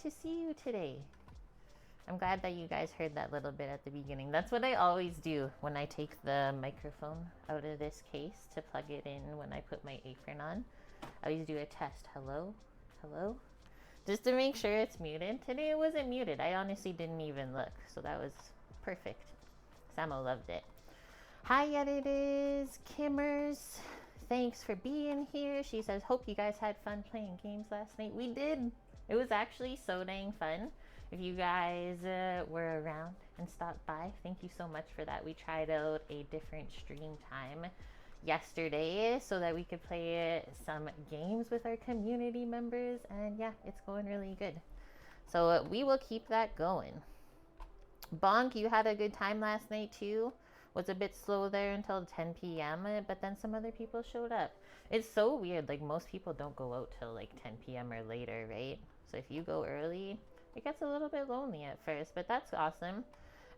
to see you today. I'm glad that you guys heard that little bit at the beginning. That's what I always do when I take the microphone out of this case to plug it in when I put my apron on. I always do a test. Hello? Hello? Just to make sure it's muted. Today it wasn't muted. I honestly didn't even look. So that was perfect. Samo loved it. Hi, it is Kimmers. Thanks for being here. She says, hope you guys had fun playing games last night. We did. It was actually so dang fun. If you guys were around and stopped by, thank you so much for that. We tried out a different stream time yesterday so that we could play some games with our community members, and yeah, it's going really good. So we will keep that going. Bonk, you had a good time last night too. Was a bit slow there until 10 p.m., but then some other people showed up. It's so weird, like most people don't go out till like 10 p.m. or later, right? So if you go early, it gets a little bit lonely at first, but that's awesome.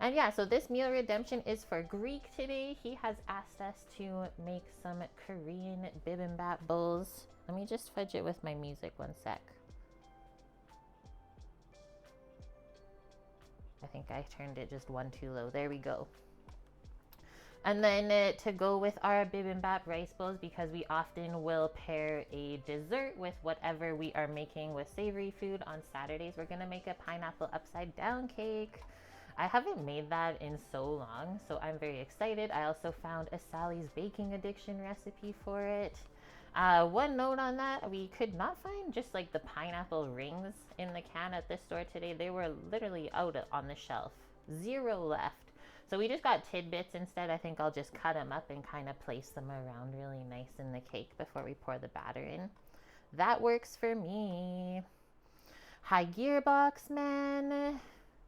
And yeah, so this meal redemption is for Greek today. He has asked us to make some Korean bibimbap bowls. Let me just fudge it with my music 1 sec. I think I turned it just 1 too low. There we go. And then to go with our bibimbap rice bowls, because we often will pair a dessert with whatever we are making with savory food on Saturdays, we're gonna make a pineapple upside down cake. I haven't made that in so long, so I'm very excited. I also found a Sally's baking addiction recipe for it. One note on that, we could not find just like the pineapple rings in the can at the store today. They were literally out on the shelf. 0 left. So we just got tidbits instead. I think I'll just cut them up and kind of place them around really nice in the cake before we pour the batter in. That works for me. Hi, Gearbox Man.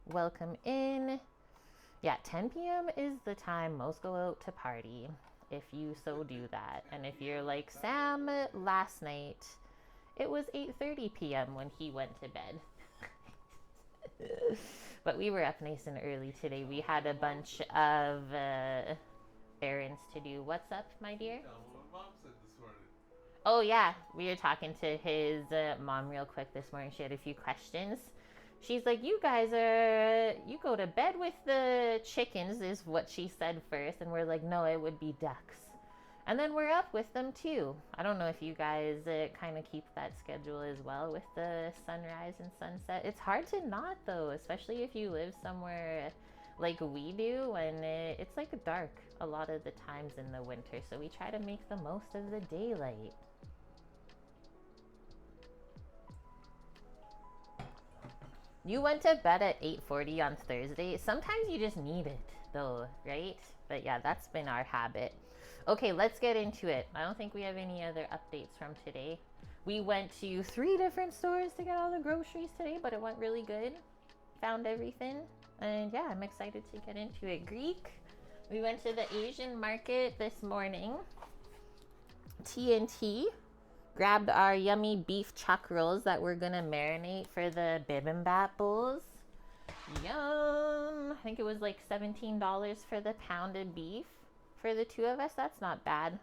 Welcome in. Yeah, 10 p.m. is the time most go out to party, if you so do that. And if you're like Sam last night, it was 8:30 p.m. when he went to bed. But we were up nice and early today. We had a bunch of errands to do. What's up, my dear? What mom said this morning. Oh yeah, we were talking to his mom real quick this morning. She had a few questions. She's like, you guys you go to bed with the chickens is what she said first. And we're like, no, it would be ducks. And then we're up with them too. I don't know if you guys kind of keep that schedule as well with the sunrise and sunset. It's hard to not though, especially if you live somewhere like we do when it's like dark a lot of the times in the winter. So we try to make the most of the daylight. You went to bed at 8:40 on Thursday. Sometimes you just need it though, right? But yeah, that's been our habit. Okay, let's get into it. I don't think we have any other updates from today. We went to 3 different stores to get all the groceries today, but it went really good. Found everything. And yeah, I'm excited to get into it. Greek, we went to the Asian market this morning. TNT. Grabbed our yummy beef chuck rolls that we're gonna marinate for the bibimbap bowls. Yum! I think it was like $17 for the pounded beef. For the 2 of us, that's not bad.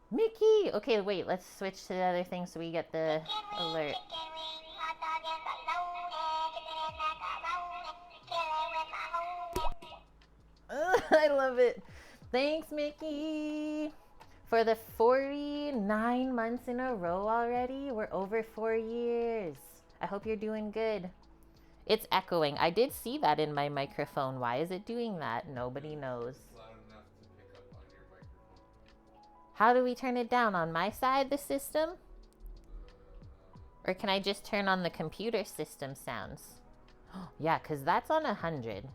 Mickey! Okay, wait, let's switch to the other thing so we get the alert. I love it. Thanks, Mickey. For the 49 months in a row already, we're over 4 years. I hope you're doing good. It's echoing. I did see that in my microphone. Why is it doing that? Nobody knows. How do we turn it down? On my side, the system? Or can I just turn on the computer system sounds? Yeah, because that's on 100.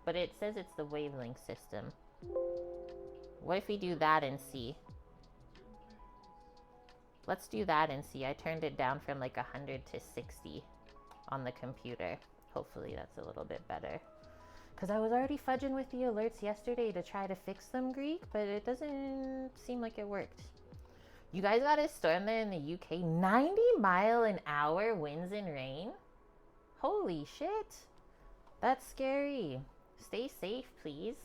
But it says it's the wavelength system. What if we do that and see? Let's do that and see. I turned it down from like 100 to 60 on the computer. Hopefully that's a little bit better. Because I was already fudging with the alerts yesterday to try to fix them, Greek, but it doesn't seem like it worked. You guys got a storm there in the UK. 90-mile-an-hour winds and rain? Holy shit. That's scary. Stay safe, please.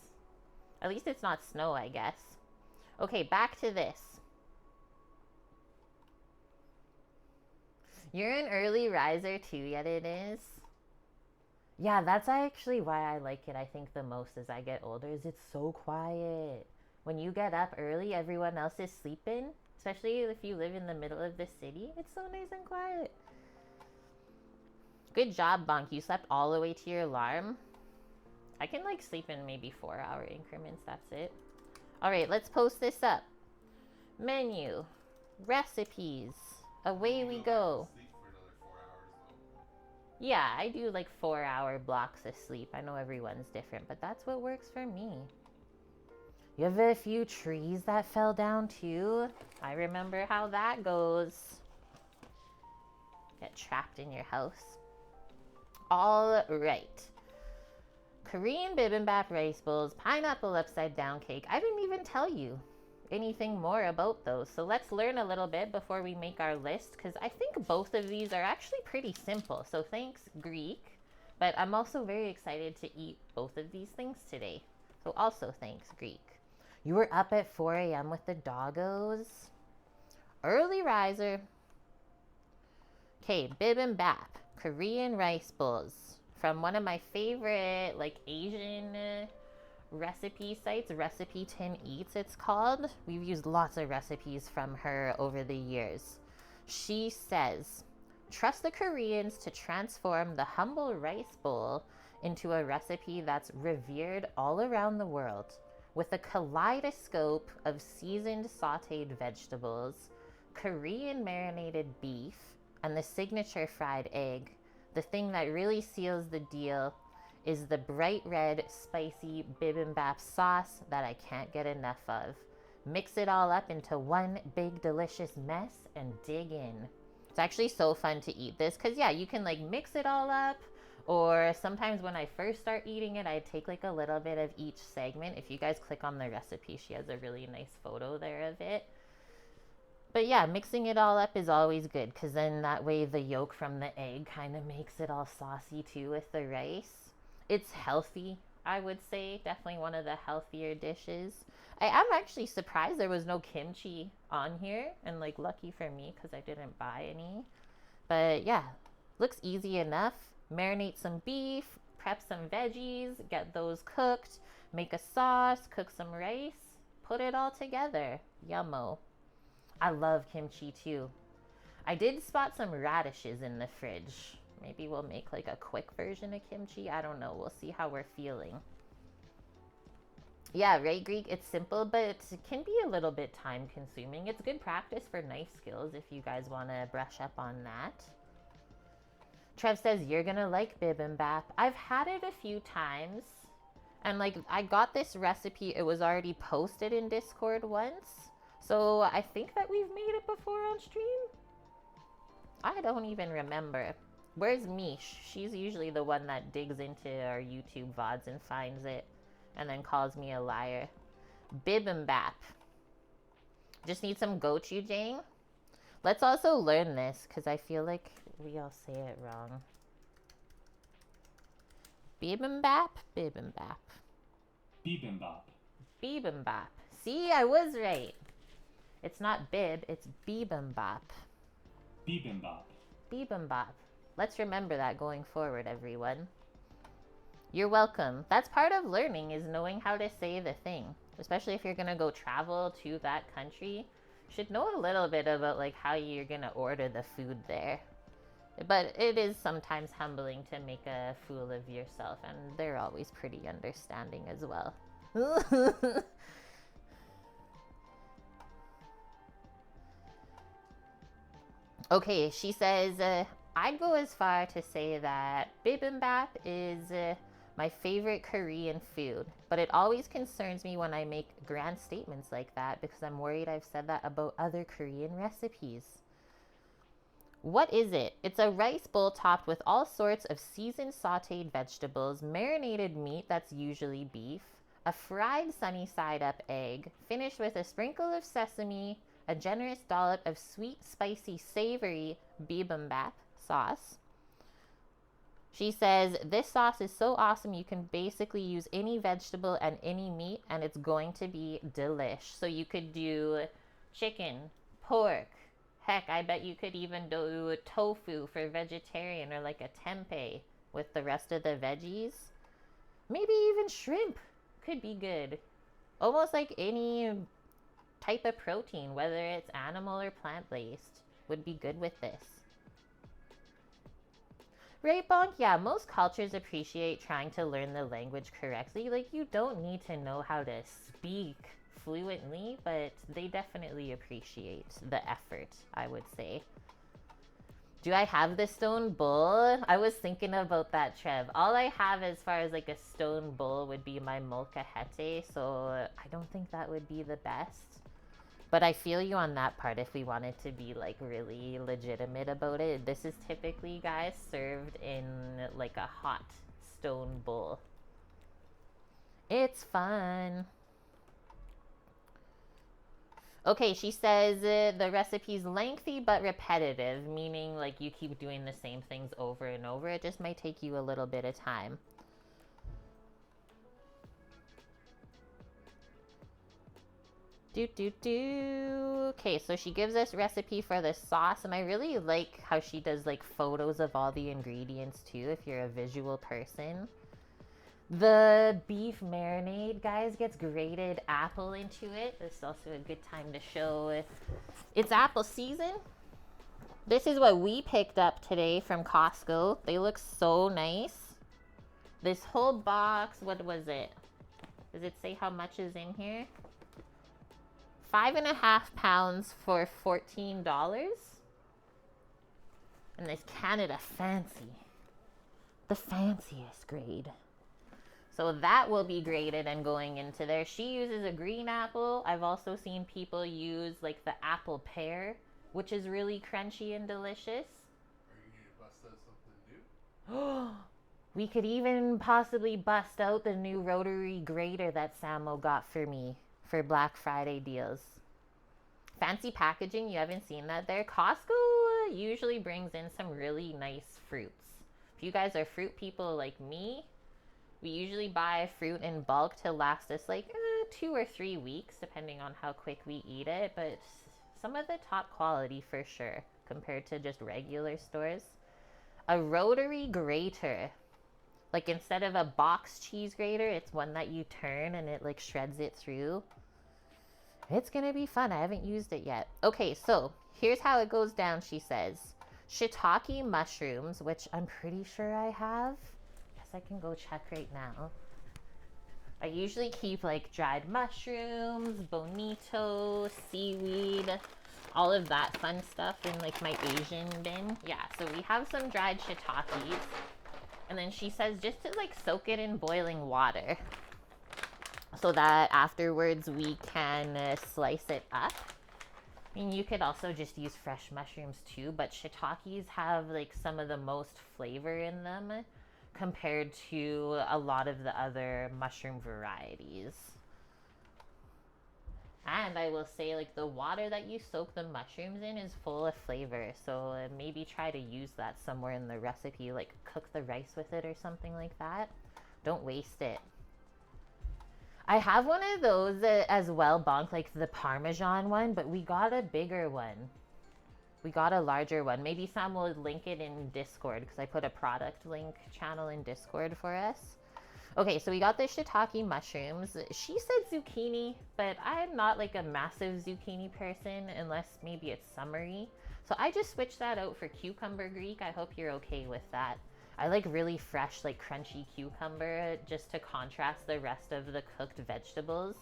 At least it's not snow, I guess. Okay, back to this. You're an early riser too, yet it is. Yeah, that's actually why I like it, I think, the most as I get older, is it's so quiet. When you get up early, everyone else is sleeping, especially if you live in the middle of the city. It's so nice and quiet. Good job, Bonk. You slept all the way to your alarm. I can like sleep in maybe 4-hour increments. That's it. All right, let's post this up. Menu, recipes, away we go. Yeah, I do like 4-hour blocks of sleep. I know everyone's different, but that's what works for me. You have a few trees that fell down too. I remember how that goes. Get trapped in your house. All right. Korean bibimbap rice bowls, pineapple upside down cake. I didn't even tell you anything more about those. So let's learn a little bit before we make our list, because I think both of these are actually pretty simple. So thanks, Greek. But I'm also very excited to eat both of these things today. So also thanks, Greek. You were up at 4 a.m. with the doggos. Early riser. Okay, bibimbap, Korean rice bowls. From one of my favorite like Asian recipe sites, Recipe Tin Eats it's called. We've used lots of recipes from her over the years. She says, trust the Koreans to transform the humble rice bowl into a recipe that's revered all around the world, with a kaleidoscope of seasoned sauteed vegetables, Korean marinated beef, and the signature fried egg. The thing that really seals the deal is the bright red, spicy bibimbap sauce that I can't get enough of. Mix it all up into one big delicious mess and dig in. It's actually so fun to eat this because, yeah, you can like mix it all up, or sometimes when I first start eating it, I take like a little bit of each segment. If you guys click on the recipe, she has a really nice photo there of it. But yeah, mixing it all up is always good because then that way the yolk from the egg kind of makes it all saucy too with the rice. It's healthy, I would say. Definitely one of the healthier dishes. I am actually surprised there was no kimchi on here, and like lucky for me because I didn't buy any. But yeah, looks easy enough. Marinate some beef, prep some veggies, get those cooked, make a sauce, cook some rice, put it all together. Yummo. I love kimchi too. I did spot some radishes in the fridge. Maybe we'll make like a quick version of kimchi. I don't know. We'll see how we're feeling. Yeah, right, Greek? It's simple, but it can be a little bit time consuming. It's good practice for knife skills if you guys want to brush up on that. Trev says, you're going to like bibimbap. I've had it a few times. And like, I got this recipe. It was already posted in Discord once. So I think that we've made it before on stream. I don't even remember. Where's Mish? She's usually the one that digs into our YouTube VODs and finds it and then calls me a liar. Bibimbap. Just need some gochujang. Let's also learn this because I feel like we all say it wrong. Bibimbap? Bibimbap. Bibimbap. Bibimbap. See, I was right. It's not bib, it's bibimbap. Bibimbap. Bibimbap. Let's remember that going forward, everyone. You're welcome. That's part of learning, is knowing how to say the thing. Especially if you're going to go travel to that country. You should know a little bit about like how you're going to order the food there. But it is sometimes humbling to make a fool of yourself, and they're always pretty understanding as well. Okay, she says, I'd go as far to say that bibimbap is my favorite Korean food, but it always concerns me when I make grand statements like that because I'm worried I've said that about other Korean recipes. What is it? It's a rice bowl topped with all sorts of seasoned sauteed vegetables, marinated meat that's usually beef, a fried sunny side up egg, finished with a sprinkle of sesame, a generous dollop of sweet, spicy, savory bibimbap sauce. She says, this sauce is so awesome you can basically use any vegetable and any meat and it's going to be delish. So you could do chicken, pork, Heck, I bet you could even do tofu for vegetarian or like a tempeh with the rest of the veggies. Maybe even shrimp could be good. Almost like any type of protein, whether it's animal or plant-based, would be good with this. Right, Bonk? Yeah, most cultures appreciate trying to learn the language correctly. Like, you don't need to know how to speak fluently, but they definitely appreciate the effort, I would say. Do I have the stone bowl? I was thinking about that, Trev. All I have as far as like a stone bowl would be my molcajete, so I don't think that would be the best. But I feel you on that part if we wanted to be like really legitimate about it. This is typically, guys, served in like a hot stone bowl. It's fun. Okay, she says the recipe's lengthy but repetitive, meaning like you keep doing the same things over and over. It just might take you a little bit of time. Okay, so she gives us recipe for the sauce, and I really like how she does like photos of all the ingredients too, if you're a visual person. The beef marinade, guys, gets grated apple into it. This is also a good time to show it's apple season. This is what we picked up today from Costco. They look so nice. This whole box, what was it? Does it say how much is in here? 5.5 pounds for $14. And this Canada Fancy. The fanciest grade. So that will be graded and going into there. She uses a green apple. I've also seen people use like the apple pear, which is really crunchy and delicious. Are you going to bust out something new? We could even possibly bust out the new rotary grater that Samo got for me for Black Friday deals. Fancy packaging, you haven't seen that there. Costco usually brings in some really nice fruits. If you guys are fruit people like me, we usually buy fruit in bulk to last us like 2 or 3 weeks, depending on how quick we eat it. But some of the top quality for sure, compared to just regular stores. A rotary grater. Like instead of a box cheese grater, it's one that you turn and it like shreds it through. It's gonna be fun. I haven't used it yet. Okay, so here's how it goes down, she says. Shiitake mushrooms, which I'm pretty sure I have. I can go check right now. I usually keep like dried mushrooms, bonito, seaweed, all of that fun stuff in like my Asian bin. Yeah, so we have some dried shiitakes. And then she says just to like soak it in boiling water so that afterwards we can slice it up. I mean, you could also just use fresh mushrooms too, but shiitakes have like some of the most flavor in them compared to a lot of the other mushroom varieties. And I will say, like, the water that you soak the mushrooms in is full of flavor, so maybe try to use that somewhere in the recipe, like cook the rice with it or something like that. Don't waste it. I have one of those as well, Bonk, like the Parmesan one, but we got a bigger one. We got a larger one. Maybe Sam will link it in Discord because I put a product link channel in Discord for us. Okay, so we got the shiitake mushrooms. She said zucchini, but I'm not like a massive zucchini person unless maybe it's summery. So I just switched that out for cucumber Greek. I hope you're okay with that. I like really fresh, like crunchy cucumber just to contrast the rest of the cooked vegetables.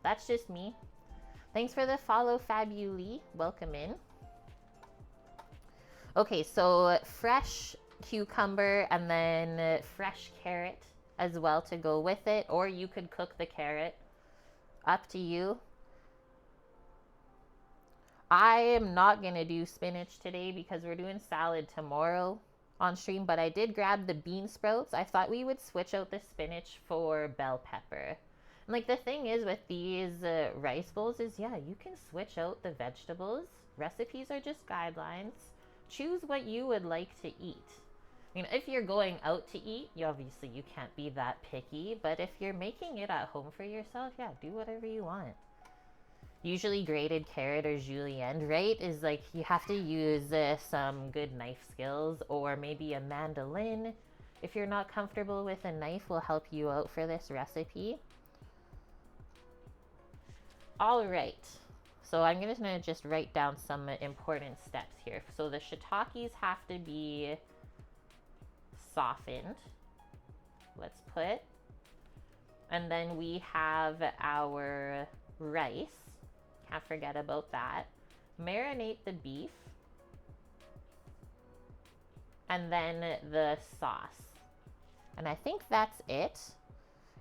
That's just me. Thanks for the follow, Fabuli. Welcome in. Okay, so fresh cucumber and then fresh carrot as well to go with it, or you could cook the carrot. Up to you. I am not gonna do spinach today because we're doing salad tomorrow on stream, but I did grab the bean sprouts. I thought we would switch out the spinach for bell pepper. And like the thing is with these rice bowls is, yeah, you can switch out the vegetables. Recipes are just guidelines. Choose what you would like to eat. I mean, if you're going out to eat, you can't be that picky, but if you're making it at home for yourself, yeah, do whatever you want. Usually grated carrot or julienne, right? Is like you have to use some good knife skills or maybe a mandolin. If you're not comfortable with a knife, will help you out for this recipe. All right. So I'm gonna just write down some important steps here. So the shiitakes have to be softened. Let's put. And then we have our rice. Can't forget about that. Marinate the beef. And then the sauce. And I think that's it.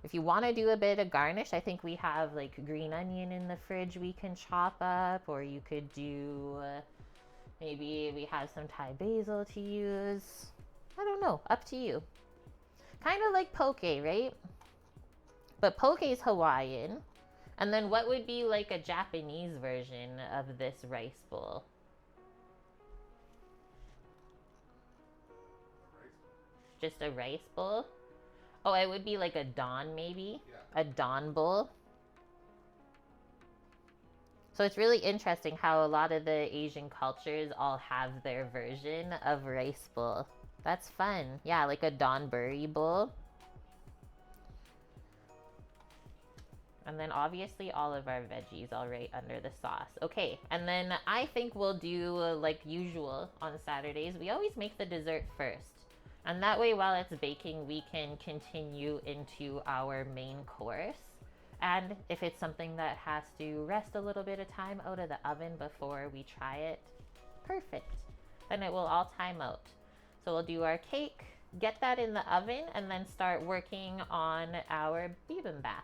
If you want to do a bit of garnish, I think we have like green onion in the fridge we can chop up, or you could do maybe we have some Thai basil to use. I don't know, up to you. Kind of like poke, right? But poke is Hawaiian. And then what would be like a Japanese version of this rice bowl? Just a rice bowl? Oh, it would be like a don maybe? Yeah. A don bowl? So it's really interesting how a lot of the Asian cultures all have their version of rice bowl. That's fun. Yeah, like a donburi bowl. And then obviously all of our veggies all right under the sauce. Okay, and then I think we'll do like usual on Saturdays. We always make the dessert first. And that way while it's baking, we can continue into our main course. And if it's something that has to rest a little bit of time out of the oven before we try it, perfect. Then it will all time out. So we'll do our cake, get that in the oven, and then start working on our bibimbap.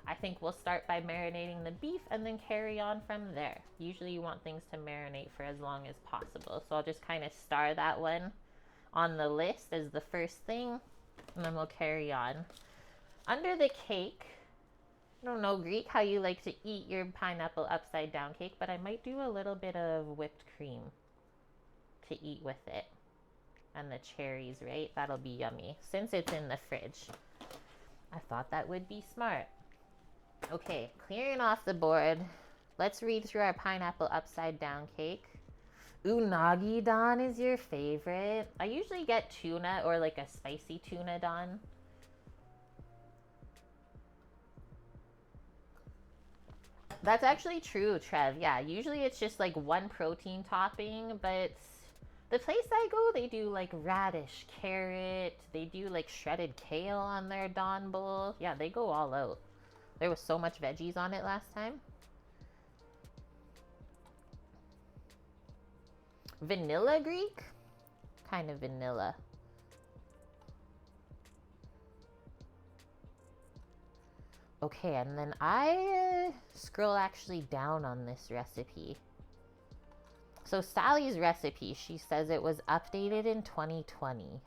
I think we'll start by marinating the beef and then carry on from there. Usually you want things to marinate for as long as possible. So I'll just kind of star that one on the list as the first thing, and then we'll carry on. Under the cake, I don't know, Greek, how you like to eat your pineapple upside down cake, but I might do a little bit of whipped cream to eat with it. And the cherries, right? That'll be yummy. Since it's in the fridge, I thought that would be smart. Okay, clearing off the board. Let's read through our pineapple upside down cake. Unagi don is your favorite. I usually get tuna or like a spicy tuna don. That's actually true, Trev. Yeah, usually it's just like one protein topping, but the place I go, they do like radish, carrot, they do like shredded kale on their don bowl. Yeah, they go all out. There was so much veggies on it last time. Vanilla Greek? Kind of vanilla. Okay, and then I scroll actually down on this recipe. So Sally's recipe, she says it was updated in 2020.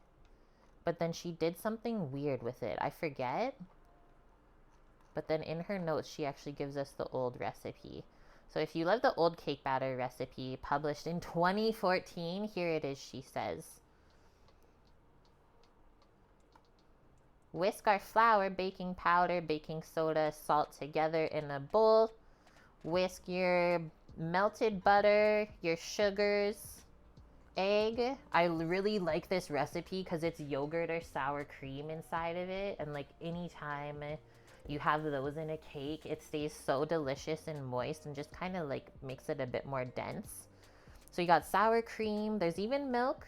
But then she did something weird with it. I forget. But then in her notes, she actually gives us the old recipe. So if you love the old cake batter recipe published in 2014, here it is, she says. Whisk our flour, baking powder, baking soda, salt together in a bowl. Whisk your melted butter, your sugars, egg. I really like this recipe because it's yogurt or sour cream inside of it. And like anytime you have those in a cake, it stays so delicious and moist and just kind of like makes it a bit more dense. So you got sour cream, there's even milk,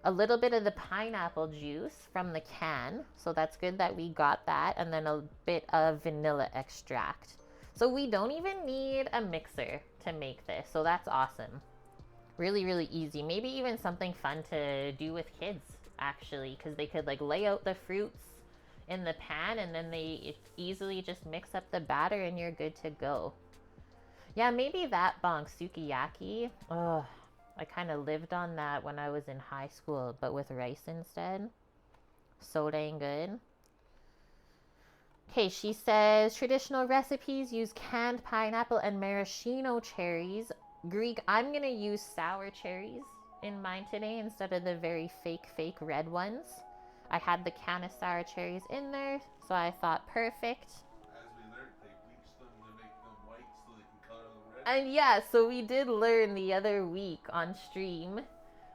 a little bit of the pineapple juice from the can. So that's good that we got that. And then a bit of vanilla extract. So we don't even need a mixer to make this. So that's awesome. Really, really easy. Maybe even something fun to do with kids, actually, because they could like lay out the fruits in the pan and then they easily just mix up the batter and you're good to go. Yeah, maybe that bonk sukiyaki. Oh, I kind of lived on that when I was in high school, but with rice instead. So dang good. Okay, she says traditional recipes use canned pineapple and maraschino cherries. Greek, I'm gonna use sour cherries in mine today instead of the very fake red ones. I had the can of sour cherries in there, so I thought perfect. As we learned, they bleach them to make them white And yeah, so we did learn the other week on stream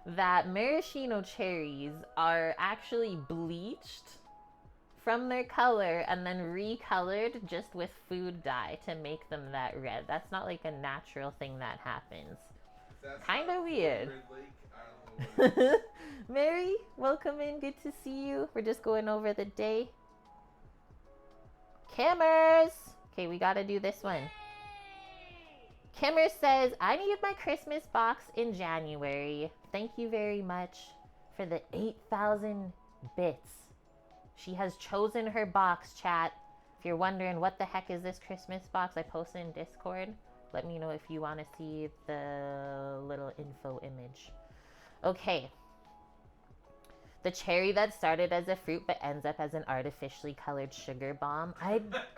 that maraschino cherries are actually bleached from their color and then recolored just with food dye to make them that red. That's not like a natural thing that happens. Kind of weird. Lake, I don't know what it Mary, welcome in. Good to see you. We're just going over the day. Kimmers! Okay, we gotta do this one. Kimmer says, I need my Christmas box in January. Thank you very much for the 8,000 bits. She has chosen her box, chat. If you're wondering what the heck is this Christmas box I posted in Discord, let me know if you want to see the little info image. Okay. The cherry that started as a fruit but ends up as an artificially colored sugar bomb.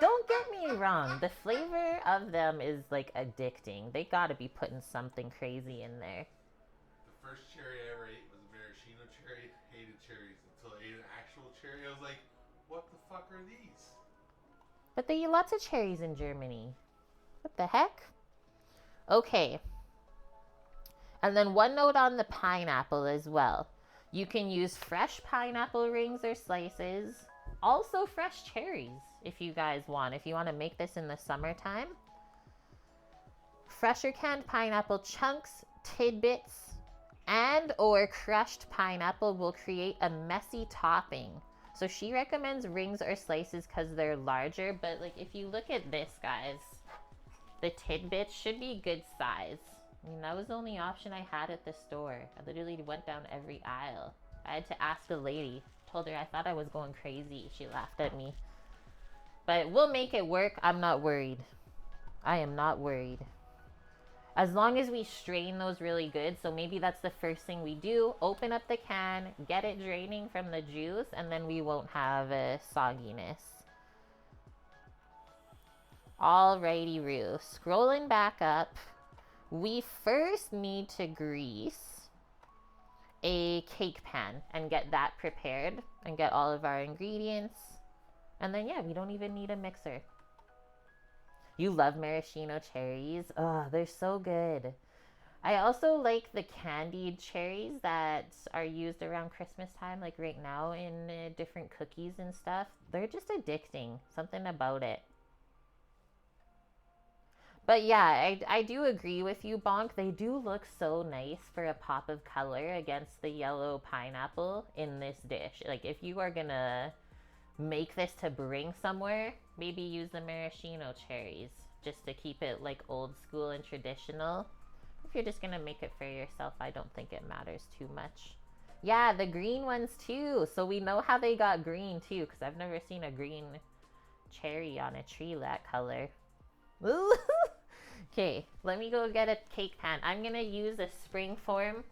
Don't get me wrong. The flavor of them is like addicting. They gotta be putting something crazy in there. The first cherry I ever ate was a maraschino cherry. Hated cherries until I ate an actual cherry. I was like, what the fuck are these? But they eat lots of cherries in Germany. What the heck? Okay. And then one note on the pineapple as well. You can use fresh pineapple rings or slices. Also fresh cherries if you guys want. If you want to make this in the summertime. Fresh or canned pineapple chunks, tidbits, and or crushed pineapple will create a messy topping. So she recommends rings or slices because they're larger. But like if you look at this, guys, the tidbits should be good size. I mean, that was the only option I had at the store. I literally went down every aisle. I had to ask a lady. Told her I thought I was going crazy. She laughed at me. But we'll make it work. I'm not worried. I am not worried. As long as we strain those really good. So maybe that's the first thing we do. Open up the can, get it draining from the juice, and then we won't have a sogginess. Alrighty, Roo. Scrolling back up. We first need to grease a cake pan and get that prepared and get all of our ingredients. And then, yeah, we don't even need a mixer. You love maraschino cherries? Oh, they're so good. I also like the candied cherries that are used around Christmas time, like right now in different cookies and stuff. They're just addicting. Something about it. But yeah, I do agree with you, Bonk. They do look so nice for a pop of color against the yellow pineapple in this dish. Like, if you are gonna make this to bring somewhere, maybe use the maraschino cherries just to keep it like old school and traditional. If you're just gonna make it for yourself, I don't think it matters too much. Yeah, the green ones too. So we know how they got green too, because I've never seen a green cherry on a tree that color. Ooh. Okay, let me go get a cake pan. I'm gonna use a spring form.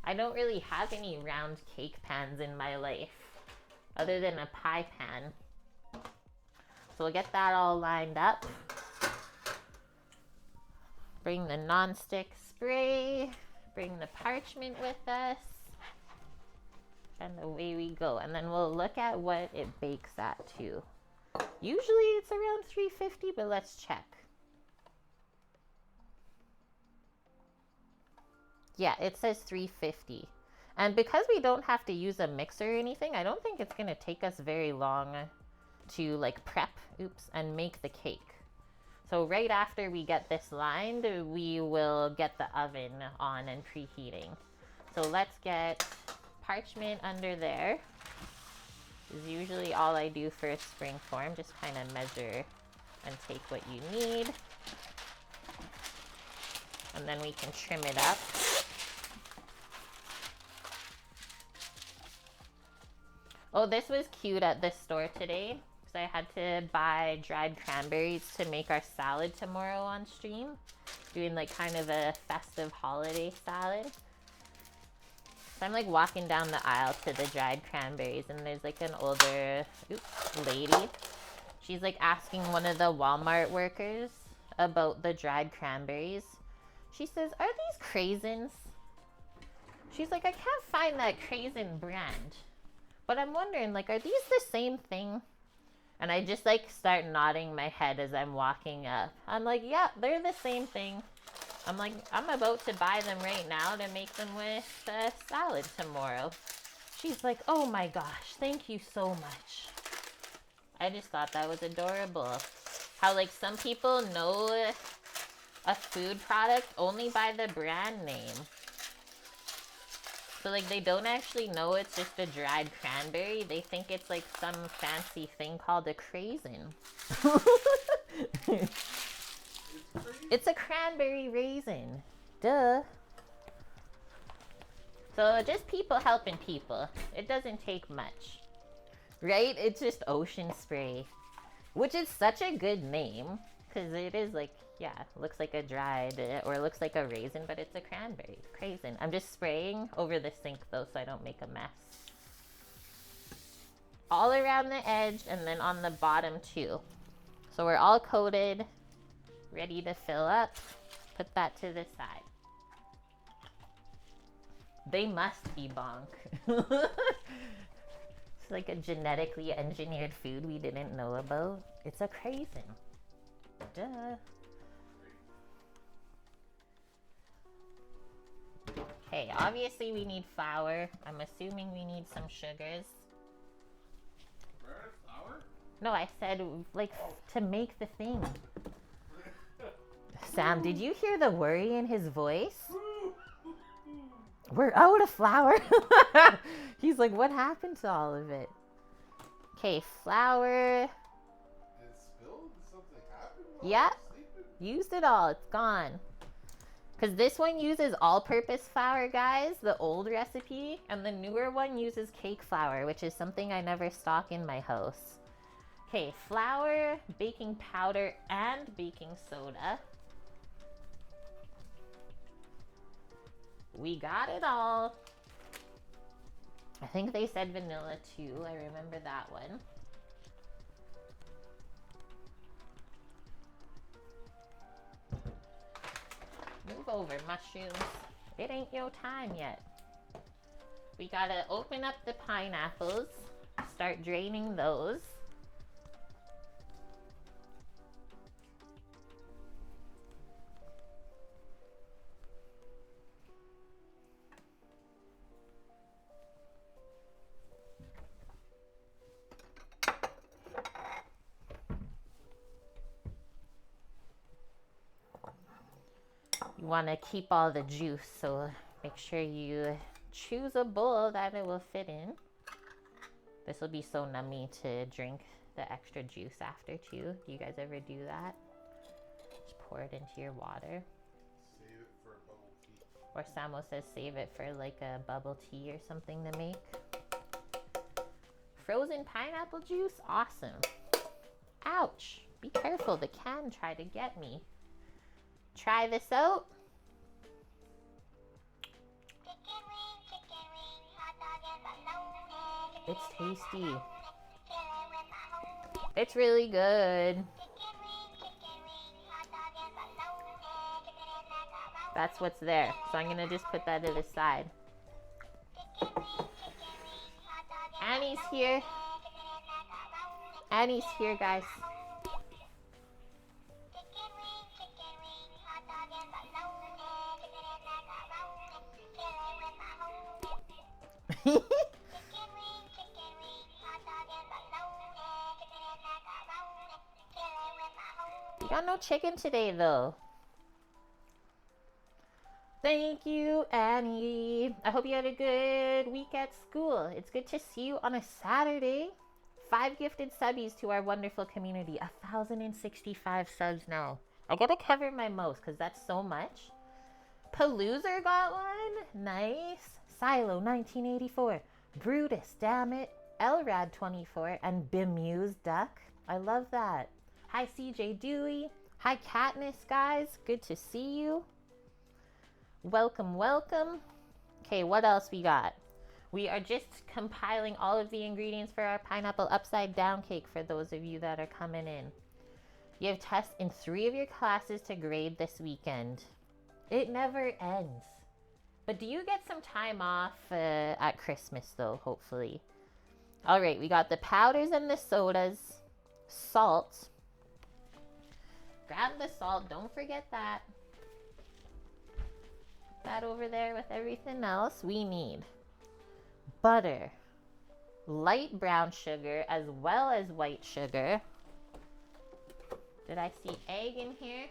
I don't really have any round cake pans in my life other than a pie pan. So we'll get that all lined up. Bring the non-stick spray. Bring the parchment with us. And away we go. And then we'll look at what it bakes at too. Usually it's around 350, but let's check. Yeah, it says 350. And because we don't have to use a mixer or anything, I don't think it's going to take us very long to like prep, and make the cake. So right after we get this lined, we will get the oven on and preheating. So let's get parchment under there. This is usually all I do for a spring form, just kind of measure and take what you need. And then we can trim it up. Oh, this was cute at the store today because I had to buy dried cranberries to make our salad tomorrow on stream. Doing like kind of a festive holiday salad. So I'm like walking down the aisle to the dried cranberries and there's like an older lady. She's like asking one of the Walmart workers about the dried cranberries. She says, "Are these craisins?" She's like, "I can't find that craisin brand. But I'm wondering, like, are these the same thing?" And I just like start nodding my head as I'm walking up. I'm like, yeah, they're the same thing. I'm like, I'm about to buy them right now to make them with salad tomorrow. She's like, oh my gosh, thank you so much. I just thought that was adorable. How like some people know a food product only by the brand name. So like they don't actually know it's just a dried cranberry. They think it's like some fancy thing called a craisin. It's a cranberry raisin. Duh. So just people helping people. It doesn't take much. Right? It's just ocean spray. Which is such a good name. Because it is like, yeah, looks like a dried, or looks like a raisin, but it's a cranberry. Craisin. I'm just spraying over the sink though so I don't make a mess. All around the edge and then on the bottom too. So we're all coated, ready to fill up. Put that to the side. They must be bonk. It's like a genetically engineered food we didn't know about. It's a craisin. Duh. Okay, obviously we need flour. I'm assuming we need some sugars. Flour? No, I said like to make the thing. Sam, did you hear the worry in his voice? We're out of flour. He's like, what happened to all of it? Okay, flour. It spilled? Did something happen? Yeah, used it all. It's gone. Because this one uses all-purpose flour, guys, the old recipe, and the newer one uses cake flour, which is something I never stock in my house. Okay, flour, baking powder, and baking soda. We got it all. I think they said vanilla too. I remember that one. Move over, mushrooms. It ain't your time yet. We gotta open up the pineapples. Start draining those. You want to keep all the juice, so make sure you choose a bowl that it will fit in. This will be so nummy to drink the extra juice after too. Do you guys ever do that? Just pour it into your water. Save it for a bubble tea. Or Samo says save it for like a bubble tea or something to make. Frozen pineapple juice? Awesome. Ouch. Be careful, the can tried to get me. Try this out. It's tasty. It's really good. That's what's there. So I'm gonna just put that to the side. Annie's here. Annie's here, guys. You got no chicken today, though. Thank you, Annie. I hope you had a good week at school. It's good to see you on a Saturday. 5 gifted subbies to our wonderful community. 1,065 subs now. I gotta cover my mouth because that's so much. Paloozer got one. Nice. Silo 1984. Brutus, damn it. Elrad 24 and Bemuse Duck. I love that. Hi CJ Dewey. Hi Katniss, guys. Good to see you. Welcome, welcome. Okay, what else we got? We are just compiling all of the ingredients for our pineapple upside down cake for those of you that are coming in. You have tests in 3 of your classes to grade this weekend. It never ends. But do you get some time off at Christmas though, hopefully? All right, we got the powders and the sodas. salt. Grab the salt, don't forget that. Put that over there with everything else. We need butter, light brown sugar, as well as white sugar. Did I see egg in here?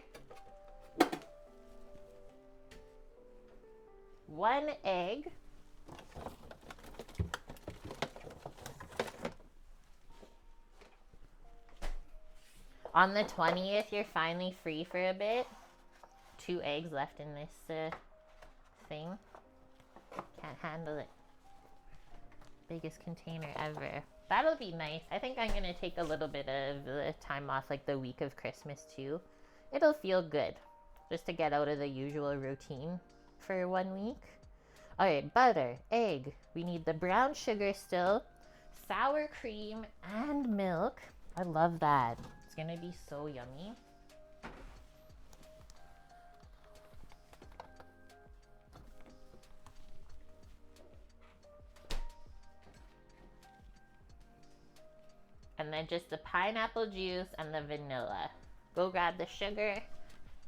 1 egg. On the 20th, you're finally free for a bit. 2 eggs left in this thing. Can't handle it. Biggest container ever. That'll be nice. I think I'm gonna take a little bit of the time off, like the week of Christmas too. It'll feel good just to get out of the usual routine for 1 week. All right, butter, egg. We need the brown sugar still, sour cream, and milk. I love that. It's gonna be so yummy. And then just the pineapple juice and the vanilla. Go grab the sugar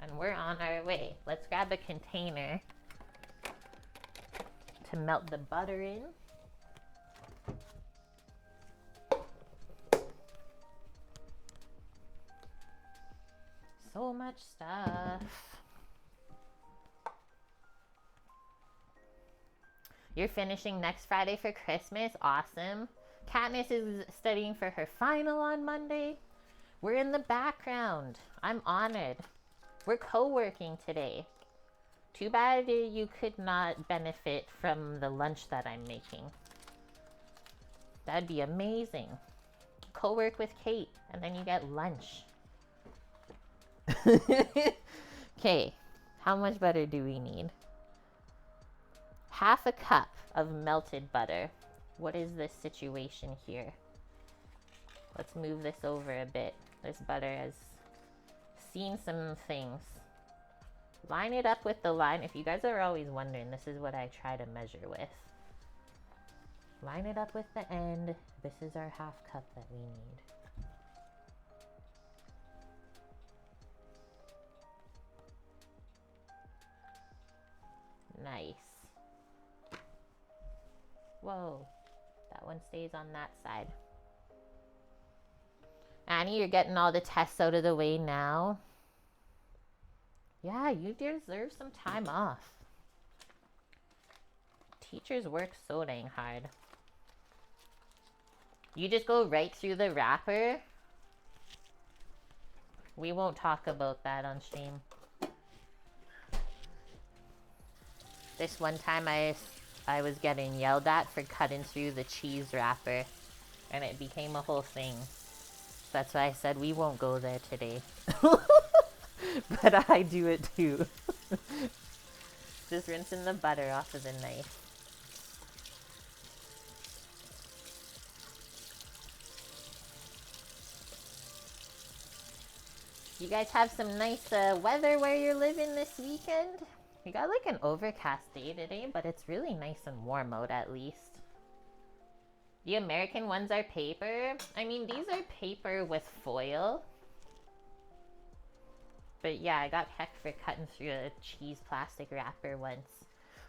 and we're on our way. Let's grab a container to melt the butter in. So much stuff. You're finishing next Friday for Christmas. Awesome. Katniss is studying for her final on Monday. We're in the background. I'm honored. We're co-working today. Too bad you could not benefit from the lunch that I'm making. That'd be amazing. Co-work with Kate, and then you get lunch. Okay, how much butter do we need? 1/2 cup of melted butter. What is this situation here? Let's move this over a bit. This butter has seen some things. Line it up with the line. If you guys are always wondering, this is what I try to measure with. Line it up with the end. This is our 1/2 cup that we need. Nice. Whoa. That one stays on that side. Annie, you're getting all the tests out of the way now. Yeah, you deserve some time off. Teachers work so dang hard. You just go right through the wrapper. We won't talk about that on stream. This one time I was getting yelled at for cutting through the cheese wrapper, and it became a whole thing. That's why I said we won't go there today. But I do it too. Just rinsing the butter off of the knife. You guys have some nice weather where you're living this weekend? We got like an overcast day today, but it's really nice and warm out at least. The American ones are paper. I mean, these are paper with foil. But yeah, I got heck for cutting through a cheese plastic wrapper once.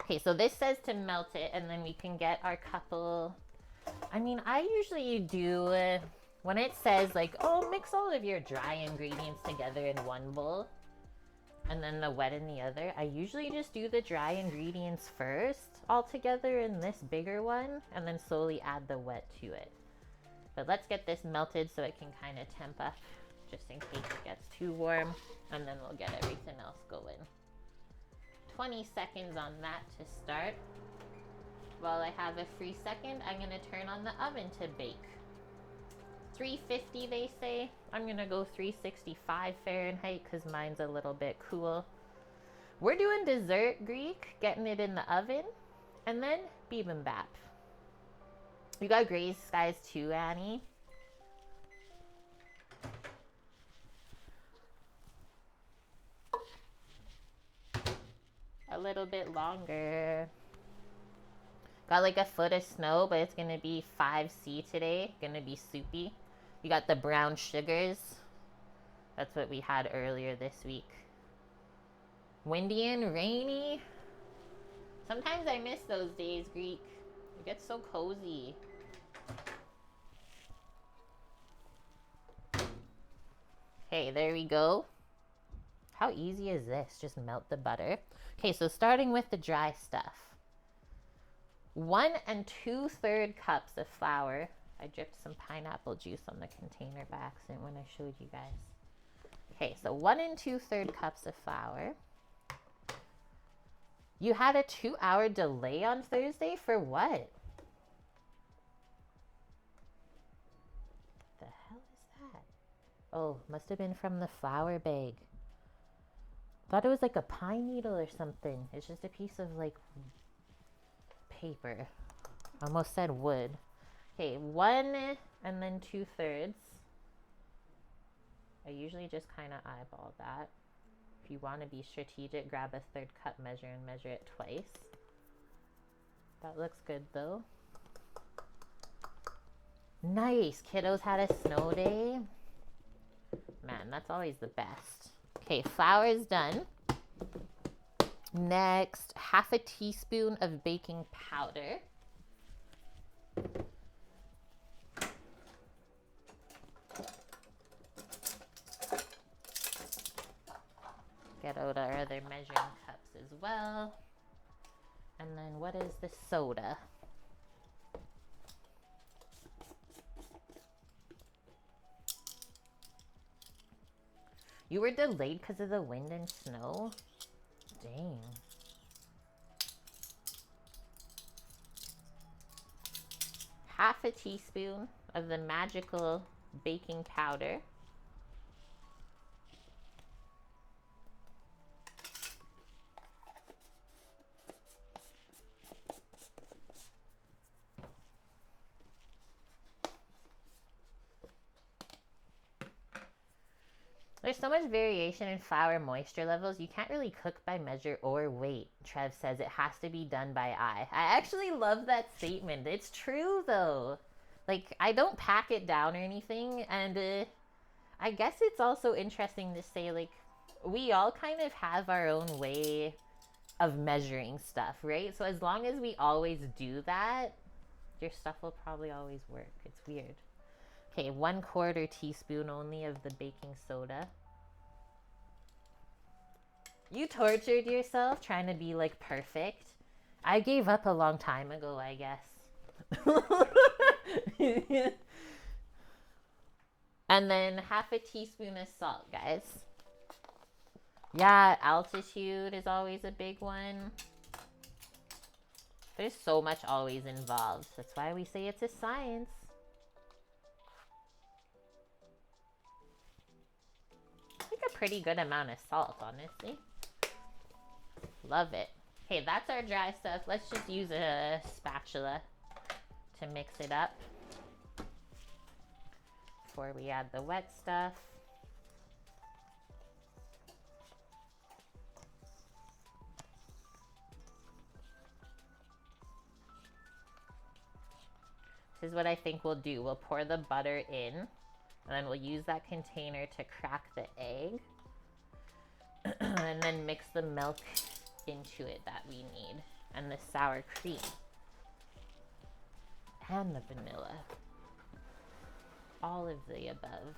Okay, so this says to melt it, and then we can get our couple... I mean, I usually do... when it says like, oh, mix all of your dry ingredients together in one bowl, and then the wet in the other, I usually just do the dry ingredients first, all together in this bigger one, and then slowly add the wet to it. But let's get this melted so it can kind of temp up, just in case it gets too warm, and then we'll get everything else going. 20 seconds on that to start. While I have a free second, I'm gonna turn on the oven to bake. 350 they say. I'm gonna go 365 Fahrenheit because mine's a little bit cool. We're doing dessert Greek, getting it in the oven, and then bibimbap. You got gray skies too, Annie? A little bit longer. Got like a foot of snow, but it's gonna be 5C today. Gonna be soupy. You got the brown sugars. That's what we had earlier this week. Windy and rainy. Sometimes I miss those days, Greek. It gets so cozy. Okay, there we go. How easy is this? Just melt the butter. Okay, so starting with the dry stuff. 1 2/3 cups of flour. I dripped some pineapple juice on the container by accident when I showed you guys. Okay, so 1 2/3 cups of flour. You had a 2-hour delay on Thursday for what? The hell is that? Oh, must have been from the flour bag. Thought it was like a pine needle or something. It's just a piece of like paper. Almost said wood. Okay, 1 2/3. I usually just kind of eyeball that. If you want to be strategic, grab a 1/3 cup measure and measure it twice. That looks good though. Nice. Kiddos had a snow day. Man, that's always the best. Okay, flour is done. Next, 1/2 teaspoon of baking powder. Get out our other measuring cups as well. And then what is the soda? You were delayed because of the wind and snow? Dang. Half a teaspoon of the magical baking powder. There's so much variation in flour moisture levels, you can't really cook by measure or weight. Trev says it has to be done by eye. I actually love that statement. It's true though. Like, I don't pack it down or anything, and I guess it's also interesting to say, like, we all kind of have our own way of measuring stuff, right? So as long as we always do that, your stuff will probably always work. It's weird. Okay, 1/4 teaspoon only of the baking soda. You tortured yourself trying to be like perfect. I gave up a long time ago, I guess. And then 1/2 teaspoon of salt, guys. Yeah, altitude is always a big one. There's so much always involved. That's why we say it's a science. Like a pretty good amount of salt, honestly. Love it. Okay, that's our dry stuff. Let's just use a spatula to mix it up before we add the wet stuff. This is what I think we'll do. We'll pour the butter in, and then we'll use that container to crack the egg, and then mix the milk into it that we need, and the sour cream, and the vanilla. All of the above.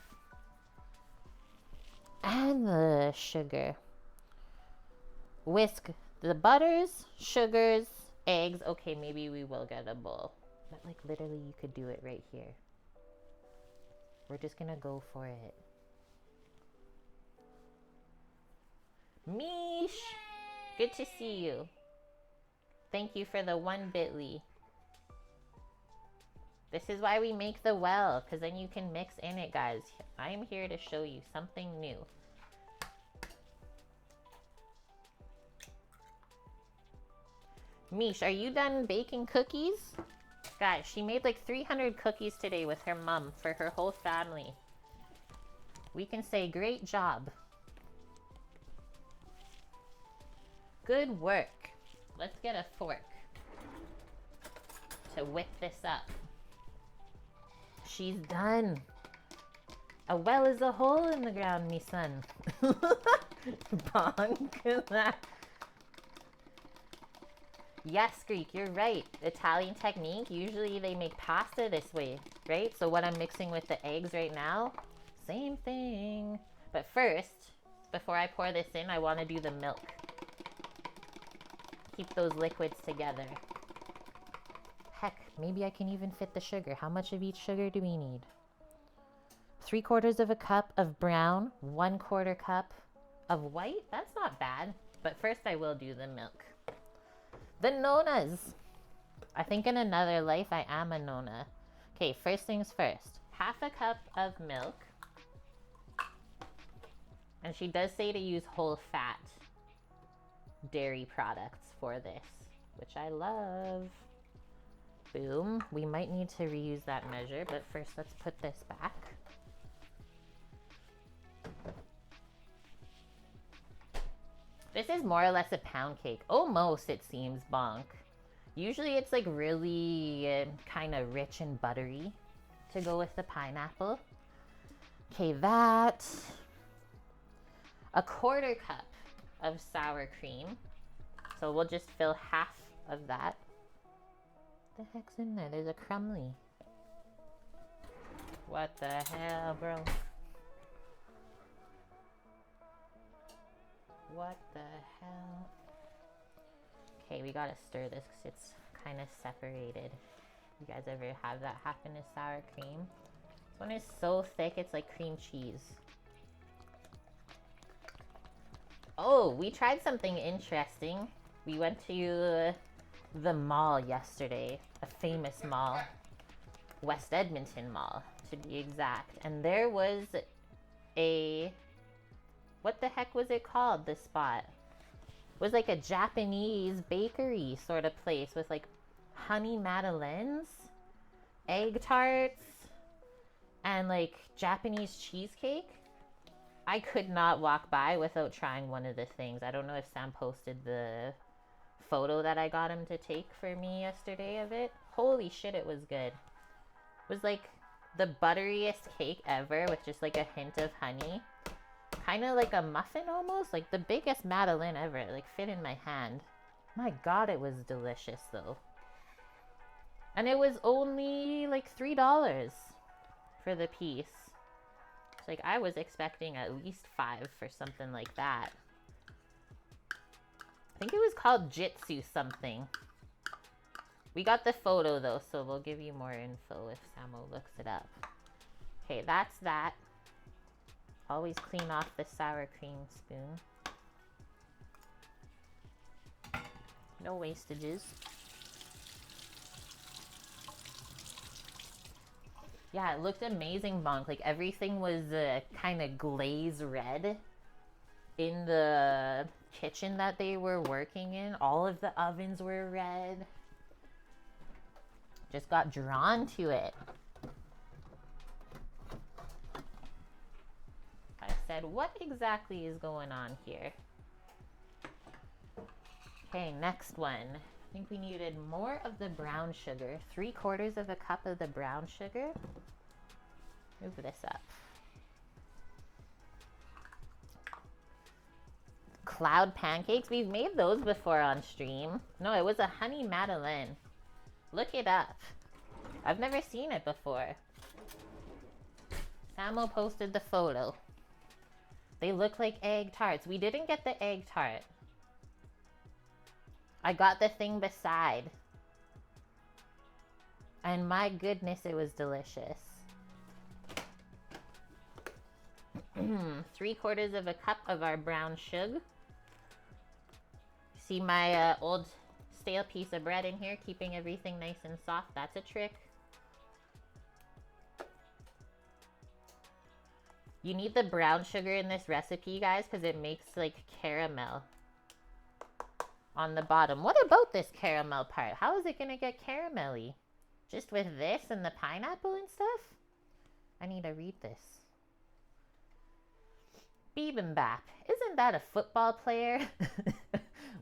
And the sugar. Whisk the butters, sugars, eggs. Okay, maybe we will get a bowl. But like literally you could do it right here. We're just gonna go for it. Mish! Good to see you. Thank you for the 1 bitly. This is why we make the well, because then you can mix in it, guys. I am here to show you something new. Mish, are you done baking cookies? Guys, she made like 300 cookies today with her mom for her whole family. We can say great job. Good work. Let's get a fork to whip this up. She's done. A well is a hole in the ground, me son. Bonk. Yes, Greek, you're right. Italian technique, usually they make pasta this way, right? So what I'm mixing with the eggs right now, same thing. But first, before I pour this in, I want to do the milk. Keep those liquids together. Heck, maybe I can even fit the sugar. How much of each sugar do we need? 3/4 of a cup of brown, 1/4 cup of white. That's not bad. But first I will do the milk. The nonas. I think in another life I am a nona. Okay, first things first. 1/2 cup of milk. And she does say to use whole fat dairy products for this, which I love. Boom. We might need to reuse that measure, but first let's put this back. This is more or less a pound cake. Almost, it seems, bonk. Usually it's like really kind of rich and buttery to go with the pineapple. Okay, that. 1/4 cup of sour cream. So we'll just fill 1/2 of that. What the heck's in there? There's a crumbly. What the hell, bro? What the hell? Okay, we gotta stir this because it's kind of separated. You guys ever have that happen to sour cream? This one is so thick, it's like cream cheese. Oh, we tried something interesting. We went to the mall yesterday, a famous mall, West Edmonton Mall to be exact. And there was a, what the heck was it called, this spot? It was like a Japanese bakery sort of place with like honey madeleines, egg tarts, and like Japanese cheesecake. I could not walk by without trying one of the things. I don't know if Sam posted the photo that I got him to take for me yesterday of it. Holy shit, it was good. It was like the butteriest cake ever with just like a hint of honey. Kind of like a muffin almost. Like the biggest madeleine ever. It like fit in my hand. My god, it was delicious though. And it was only like $3 for the piece. It's like I was expecting at least $5 for something like that. I think it was called Jitsu something. We got the photo though, so we'll give you more info if Samo looks it up. Okay, that's that. Always clean off the sour cream spoon. No wastages. Yeah, it looked amazing, Bonk. Like everything was kind of glaze red in the kitchen that they were working in. All of the ovens were red. Just got drawn to it. I said, what exactly is going on here? Okay, next one. I think we needed more of the brown sugar. 3/4 of a cup of the brown sugar. Move this up. Cloud pancakes. We've made those before on stream. No, it was a honey madeleine. Look it up. I've never seen it before. Samo posted the photo. They look like egg tarts. We didn't get the egg tart. I got the thing beside. And my goodness, it was delicious. 3/4 of a cup of our brown sugar. See my old stale piece of bread in here, keeping everything nice and soft. That's a trick. You need the brown sugar in this recipe, guys, because it makes like caramel on the bottom. What about this caramel part? How is it going to get caramelly? Just with this and the pineapple and stuff? I need to read this. Bibimbap. Isn't that a football player?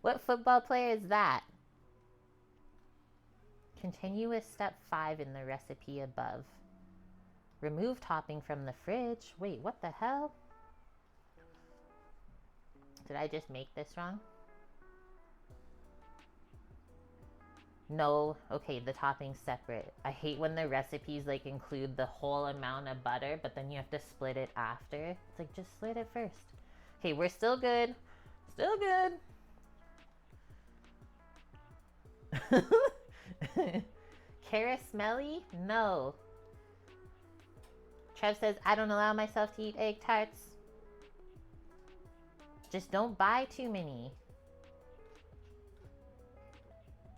What football player is that? Continue with step 5 in the recipe above. Remove topping from the fridge. Wait, what the hell? Did I just make this wrong? No, okay, the topping's separate. I hate when the recipes like include the whole amount of butter, but then you have to split it after. It's like, just split it first. Okay, we're still good. Still good. Cara smelly? No. Trev says, I don't allow myself to eat egg tarts. Just don't buy too many.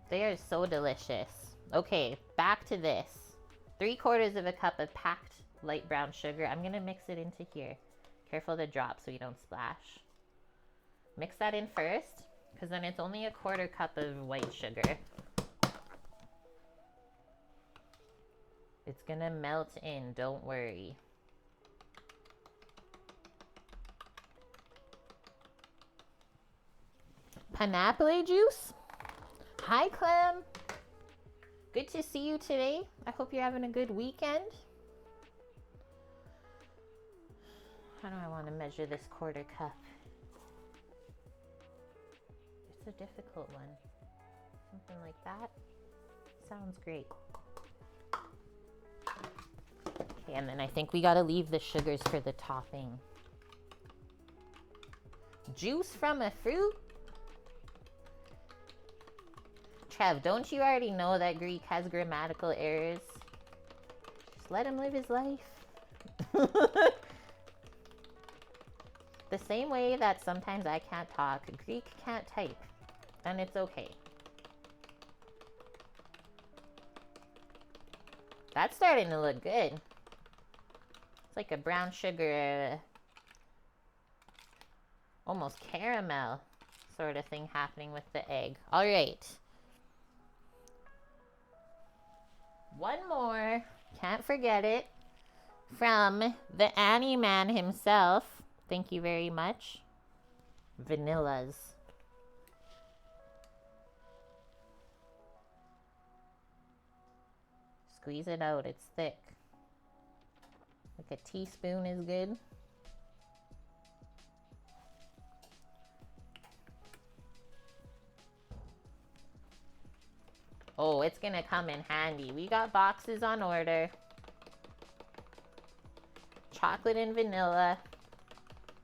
They are so delicious. Okay, back to this. 3/4 of a cup of packed light brown sugar. I'm gonna mix it into here. Careful to drop so you don't splash. Mix that in first, because then it's only 1/4 cup of white sugar. It's gonna melt in, don't worry. Pineapple juice? Hi, Clem. Good to see you today. I hope you're having a good weekend. How do I want to measure this 1/4 cup? It's a difficult one. Something like that. Sounds great. Okay, and then I think we gotta leave the sugars for the topping. Juice from a fruit? Trev, don't you already know that Greek has grammatical errors? Just let him live his life. The same way that sometimes I can't talk, Greek can't type. And it's okay. That's starting to look good. It's like a brown sugar, almost caramel sort of thing happening with the egg. All right. One more, can't forget it, from the Annie man himself. Thank you very much. Vanillas. Squeeze it out, it's thick. Like a teaspoon is good. Oh, it's gonna come in handy. We got boxes on order. Chocolate and vanilla.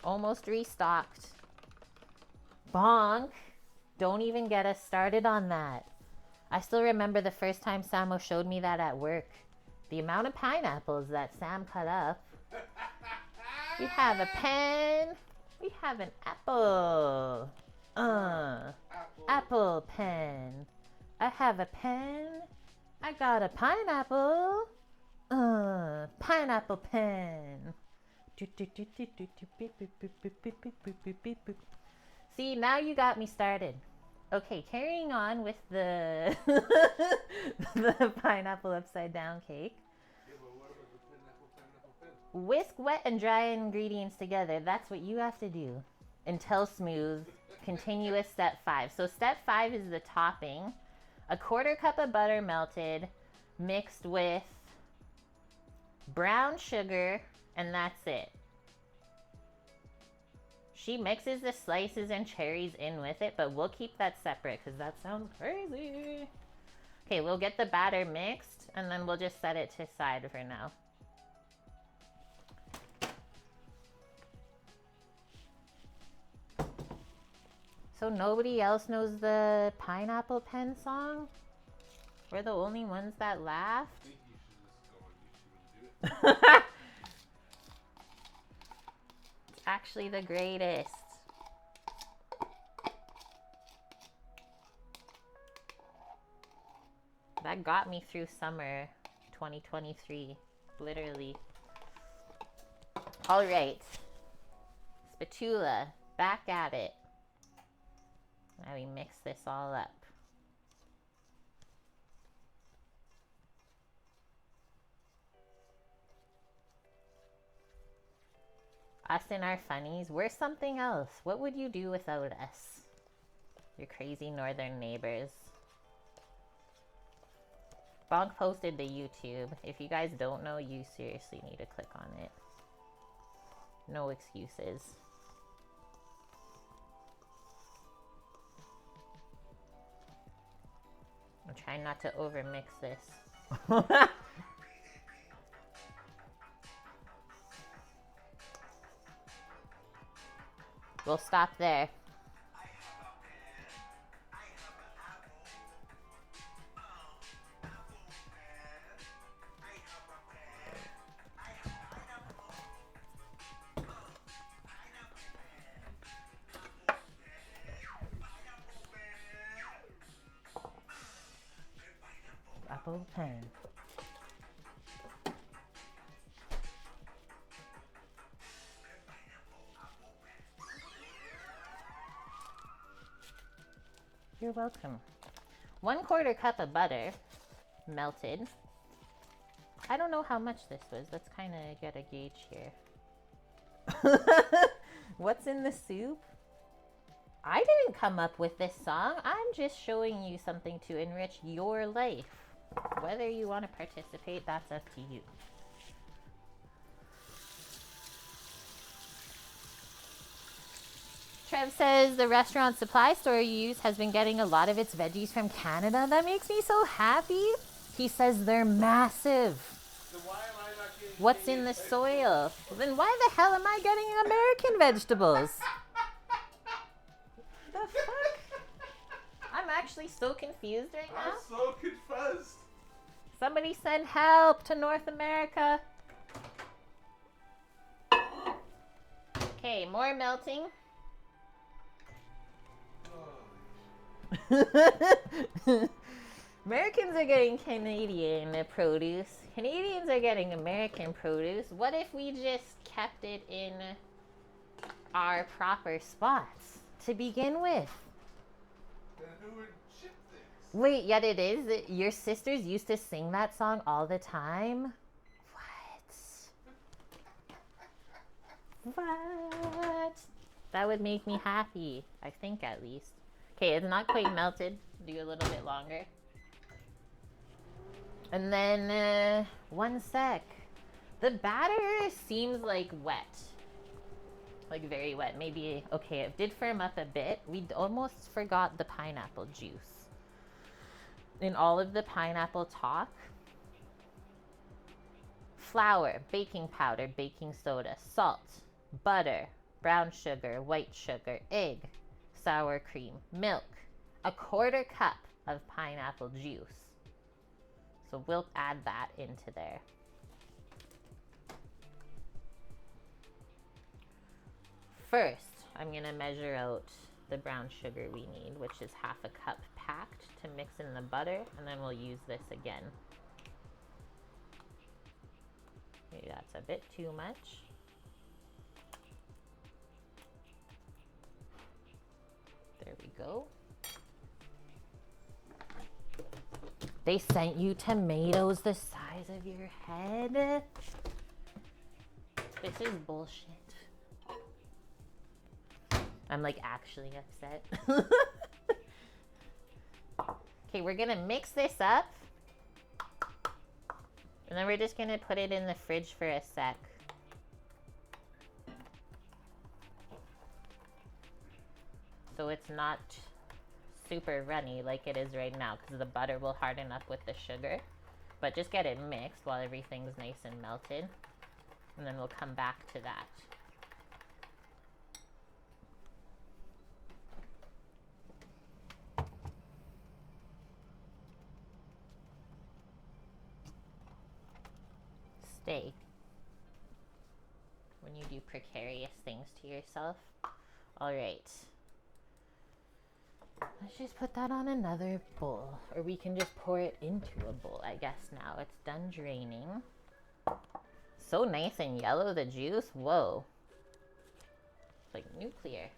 Almost restocked. Bonk. Don't even get us started on that. I still remember the first time Samo showed me that at work. The amount of pineapples that Sam cut up. We have a pen. We have an apple. Apple pen. I have a pen. I got a pineapple. Pineapple pen. See, now you got me started. Okay, carrying on with the the pineapple upside down cake. Yeah, but what about the pineapple pen? Whisk wet and dry ingredients together. That's what you have to do until smooth. Continuous step 5. So step 5 is the topping. 1/4 cup of butter melted, mixed with brown sugar, and that's it. She mixes the slices and cherries in with it, but we'll keep that separate because that sounds crazy. Okay, we'll get the batter mixed, and then we'll just set it to side for now. So nobody else knows the Pineapple Pen song? We're the only ones that laughed? I think you should just go on YouTube and do it. It's actually the greatest. That got me through summer 2023, literally. All right, spatula, back at it. Now we mix this all up. Us and our funnies, we're something else. What would you do without us? Your crazy northern neighbors. Bonk posted the YouTube. If you guys don't know, you seriously need to click on it. No excuses. I'm trying not to overmix this. We'll stop there. Apple pen. You're welcome. 1/4 cup of butter, melted. I don't know how much this was. Let's kind of get a gauge here. What's in the soup? I didn't come up with this song. I'm just showing you something to enrich your life. Whether you want to participate, that's up to you. Trev says the restaurant supply store you use has been getting a lot of its veggies from Canada. That makes me so happy. He says they're massive. Then why am I not getting What's in the soil? Then why the hell am I getting American vegetables? The fuck? I'm actually so confused right now. I'm so confused. Somebody send help to North America. Okay, more melting. Americans are getting Canadian produce. Canadians are getting American produce. What if we just kept it in our proper spots to begin with? Then who would ship this? Wait, yet it is? Your sisters used to sing that song all the time? What? That would make me happy. I think at least. Okay, it's not quite melted. Do a little bit longer. And then, one sec. The batter seems like wet. Like very wet. Maybe, okay, it did firm up a bit. We almost forgot the pineapple juice. In all of the pineapple talk. Flour, baking powder, baking soda, salt, butter, brown sugar, white sugar, egg, sour cream, milk, 1/4 cup of pineapple juice. So we'll add that into there. First, I'm gonna measure out the brown sugar we need, which is 1/2 cup packed to mix in the butter, and then we'll use this again. Maybe that's a bit too much. There we go. They sent you tomatoes the size of your head? This is bullshit. I'm like actually upset. Okay, we're gonna mix this up. And then we're just gonna put it in the fridge for a sec. So it's not super runny like it is right now because the butter will harden up with the sugar. But just get it mixed while everything's nice and melted. And then we'll come back to that. Stay. When you do precarious things to yourself. All right. Let's just put that on another bowl. Or we can just pour it into a bowl, I guess now. It's done draining. So nice and yellow, the juice. Whoa. It's like nuclear.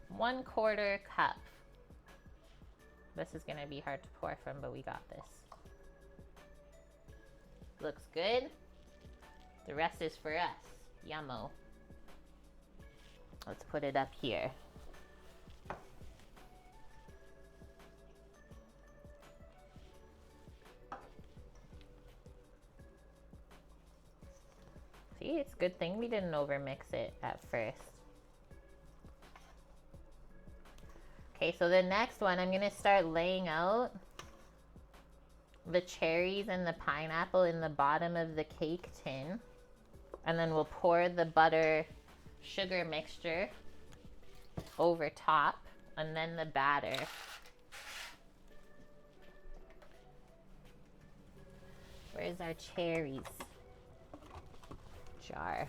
1/4 cup. This is gonna be hard to pour from, but we got this. Looks good. The rest is for us. Yummo. Let's put it up here. See, it's a good thing we didn't overmix it at first. Okay, so the next one, I'm gonna start laying out the cherries and the pineapple in the bottom of the cake tin. And then we'll pour the butter sugar mixture over top, and then the batter. Where's our cherries jar?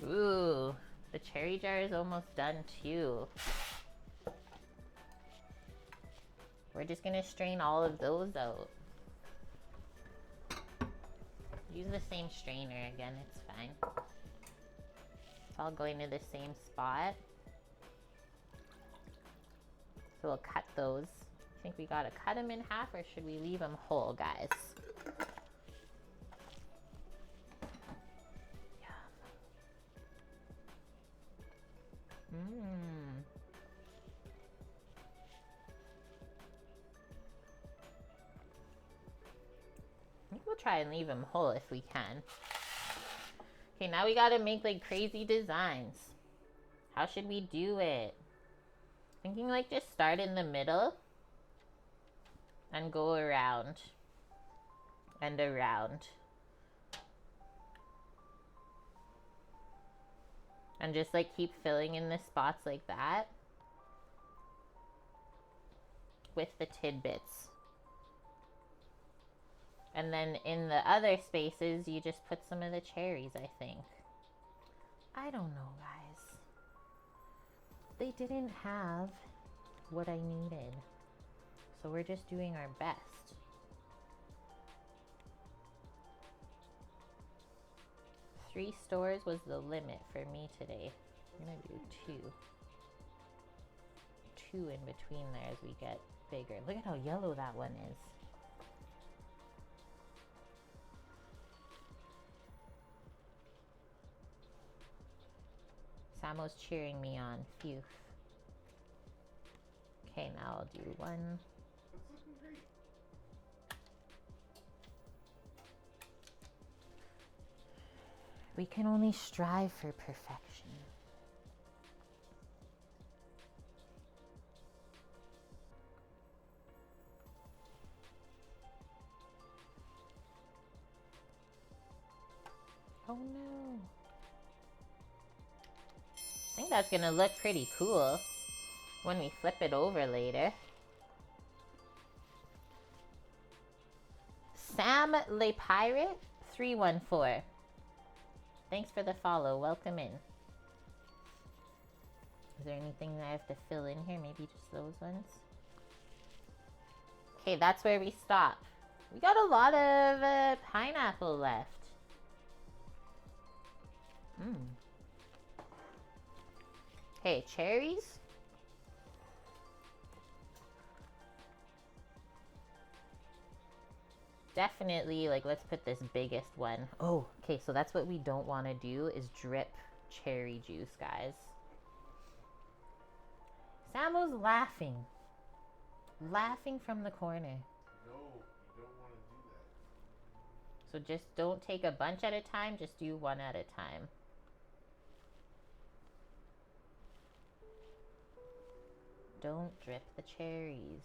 Ooh, the cherry jar is almost done too. We're just gonna strain all of those out. Use the same strainer again, it's fine. It's all going to the same spot. So we'll cut those. I think we gotta cut them in half, or should we leave them whole, guys? Mmm. I think we'll try and leave them whole if we can. Okay, now we gotta make like crazy designs. How should we do it? Thinking like just start in the middle and go around and around. And just like keep filling in the spots like that with the tidbits. And then in the other spaces, you just put some of the cherries, I think. I don't know, guys. They didn't have what I needed. So we're just doing our best. Three stores was the limit for me today. I'm gonna do two. Two in between there as we get bigger. Look at how yellow that one is. Samo's cheering me on. Phew. Okay, now I'll do one. That's looking great. We can only strive for perfection. Oh no. I think that's gonna look pretty cool when we flip it over later. Sam Le Pirate 314. Thanks for the follow. Welcome in. Is there anything that I have to fill in here? Maybe just those ones? Okay, that's where we stop. We got a lot of pineapple left. Okay, cherries. Definitely, like, let's put this biggest one. Oh, okay, so that's what we don't want to do is drip cherry juice, guys. Samo's laughing. Laughing from the corner. No, you don't want to do that. So just don't take a bunch at a time, just do one at a time. Don't drip the cherries.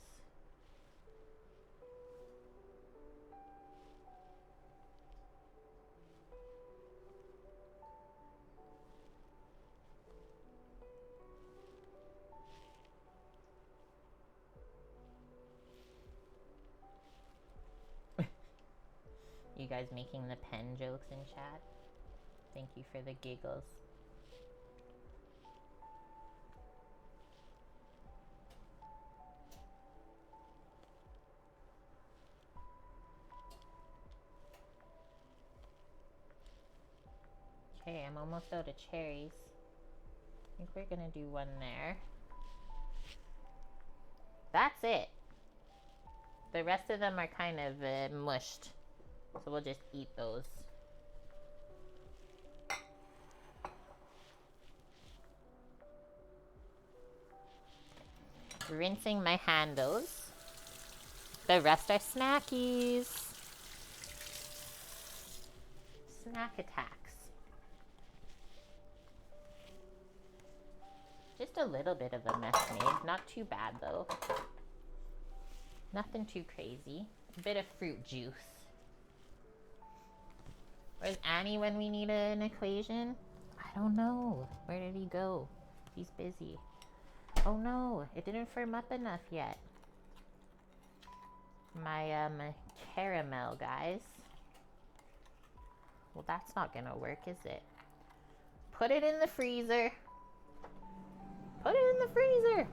You guys making the pen jokes in chat? Thank you for the giggles. Okay, I'm almost out of cherries. I think we're gonna do one there. That's it. The rest of them are kind of mushed. So we'll just eat those. Rinsing my handles. The rest are snackies. Snack attacks. Just a little bit of a mess made. Not too bad though. Nothing too crazy. A bit of fruit juice. Where's Annie when we need an equation? I don't know. Where did he go? He's busy. Oh no, it didn't firm up enough yet. My caramel, guys. Well, that's not gonna work, is it? Put it in the freezer. Put it in the freezer.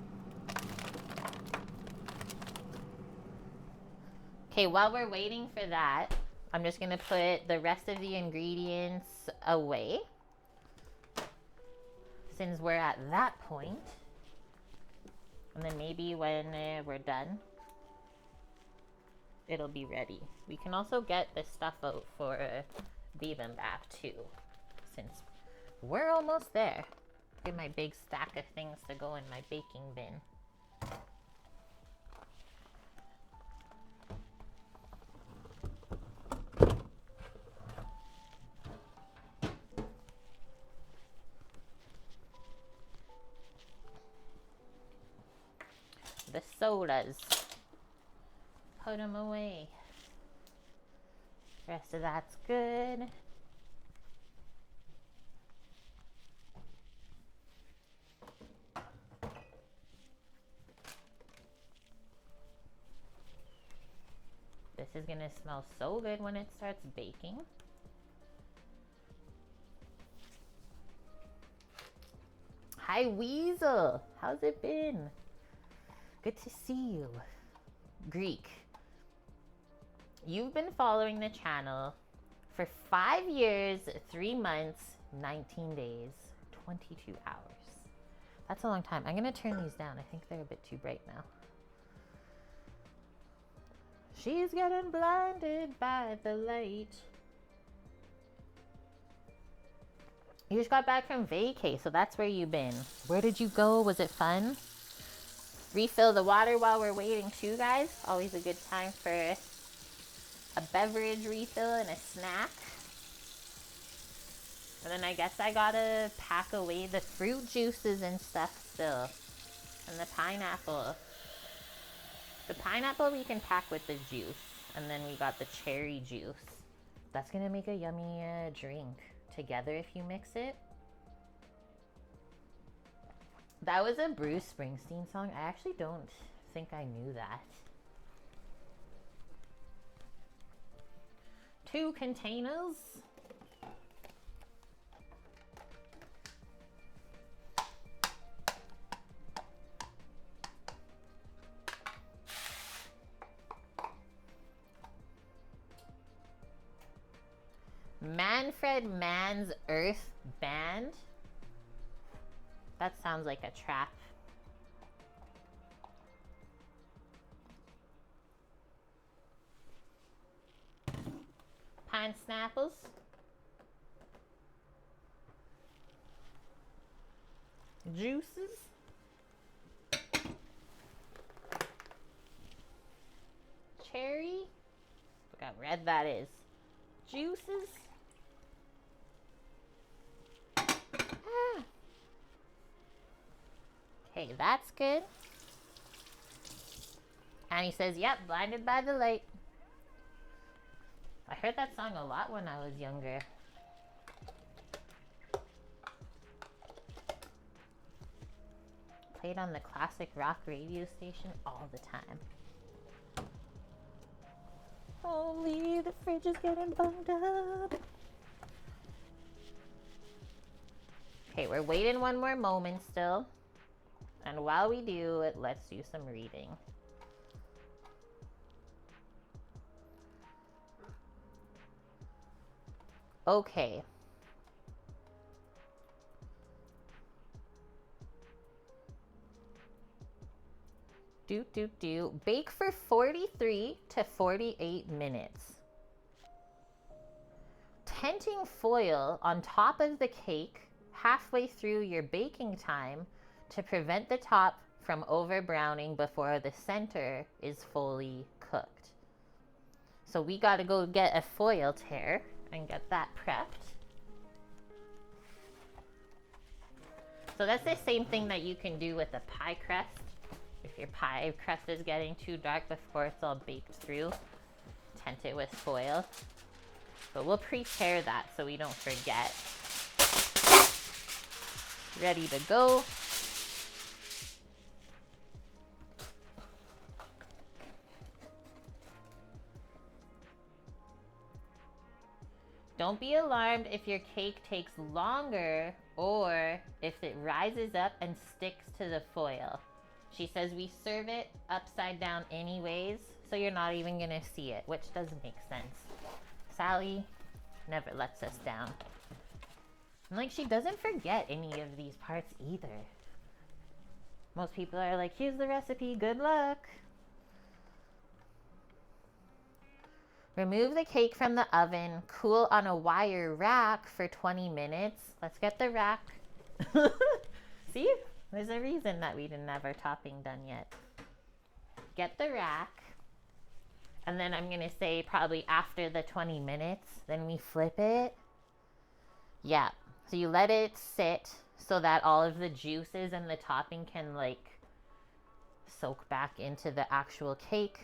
Okay, while we're waiting for that, I'm just gonna put the rest of the ingredients away. Since we're at that point. And then maybe when we're done, it'll be ready. We can also get the stuff out for Bibimbap too, since we're almost there. Get my big stack of things to go in my baking bin. The sodas. Put them away. Rest of that's good. This is gonna smell so good when it starts baking. Hi Weasel, how's it been? Good to see you. Greek. You've been following the channel for 5 years, 3 months, 19 days, 22 hours. That's a long time. I'm gonna turn these down. I think they're a bit too bright now. She's getting blinded by the light. You just got back from vacay, so that's where you've been. Where did you go? Was it fun? Refill the water while we're waiting too, guys. Always a good time for a beverage refill and a snack. And then I guess I gotta pack away the fruit juices and stuff still. And the pineapple. The pineapple we can pack with the juice. And then we got the cherry juice. That's gonna make a yummy drink together if you mix it. That was a Bruce Springsteen song. I actually don't think I knew that. 2 containers. Manfred Mann's Earth Band. That sounds like a trap. Pine Snapples. Juices. Cherry. Look how red that is. Juices. Okay, that's good. And he says, yep, blinded by the light. I heard that song a lot when I was younger. Played on the classic rock radio station all the time. Holy, the fridge is getting bunged up. Okay, we're waiting one more moment still. And while we do it, let's do some reading. Okay. Bake for 43 to 48 minutes. Tenting foil on top of the cake halfway through your baking time to prevent the top from over browning before the center is fully cooked. So we got to go get a foil tare and get that prepped. So that's the same thing that you can do with a pie crust. If your pie crust is getting too dark before it's all baked through, tent it with foil. But we'll prepare that so we don't forget. Ready to go. Don't be alarmed if your cake takes longer or if it rises up and sticks to the foil. She says we serve it upside down anyways, so you're not even gonna see it, which doesn't make sense. Sally never lets us down. And like, she doesn't forget any of these parts either. Most people are like, here's the recipe, good luck. Remove the cake from the oven, cool on a wire rack for 20 minutes. Let's get the rack. See? There's a reason that we didn't have our topping done yet. Get the rack. And then I'm going to say probably after the 20 minutes, then we flip it. Yeah. So you let it sit so that all of the juices and the topping can like soak back into the actual cake.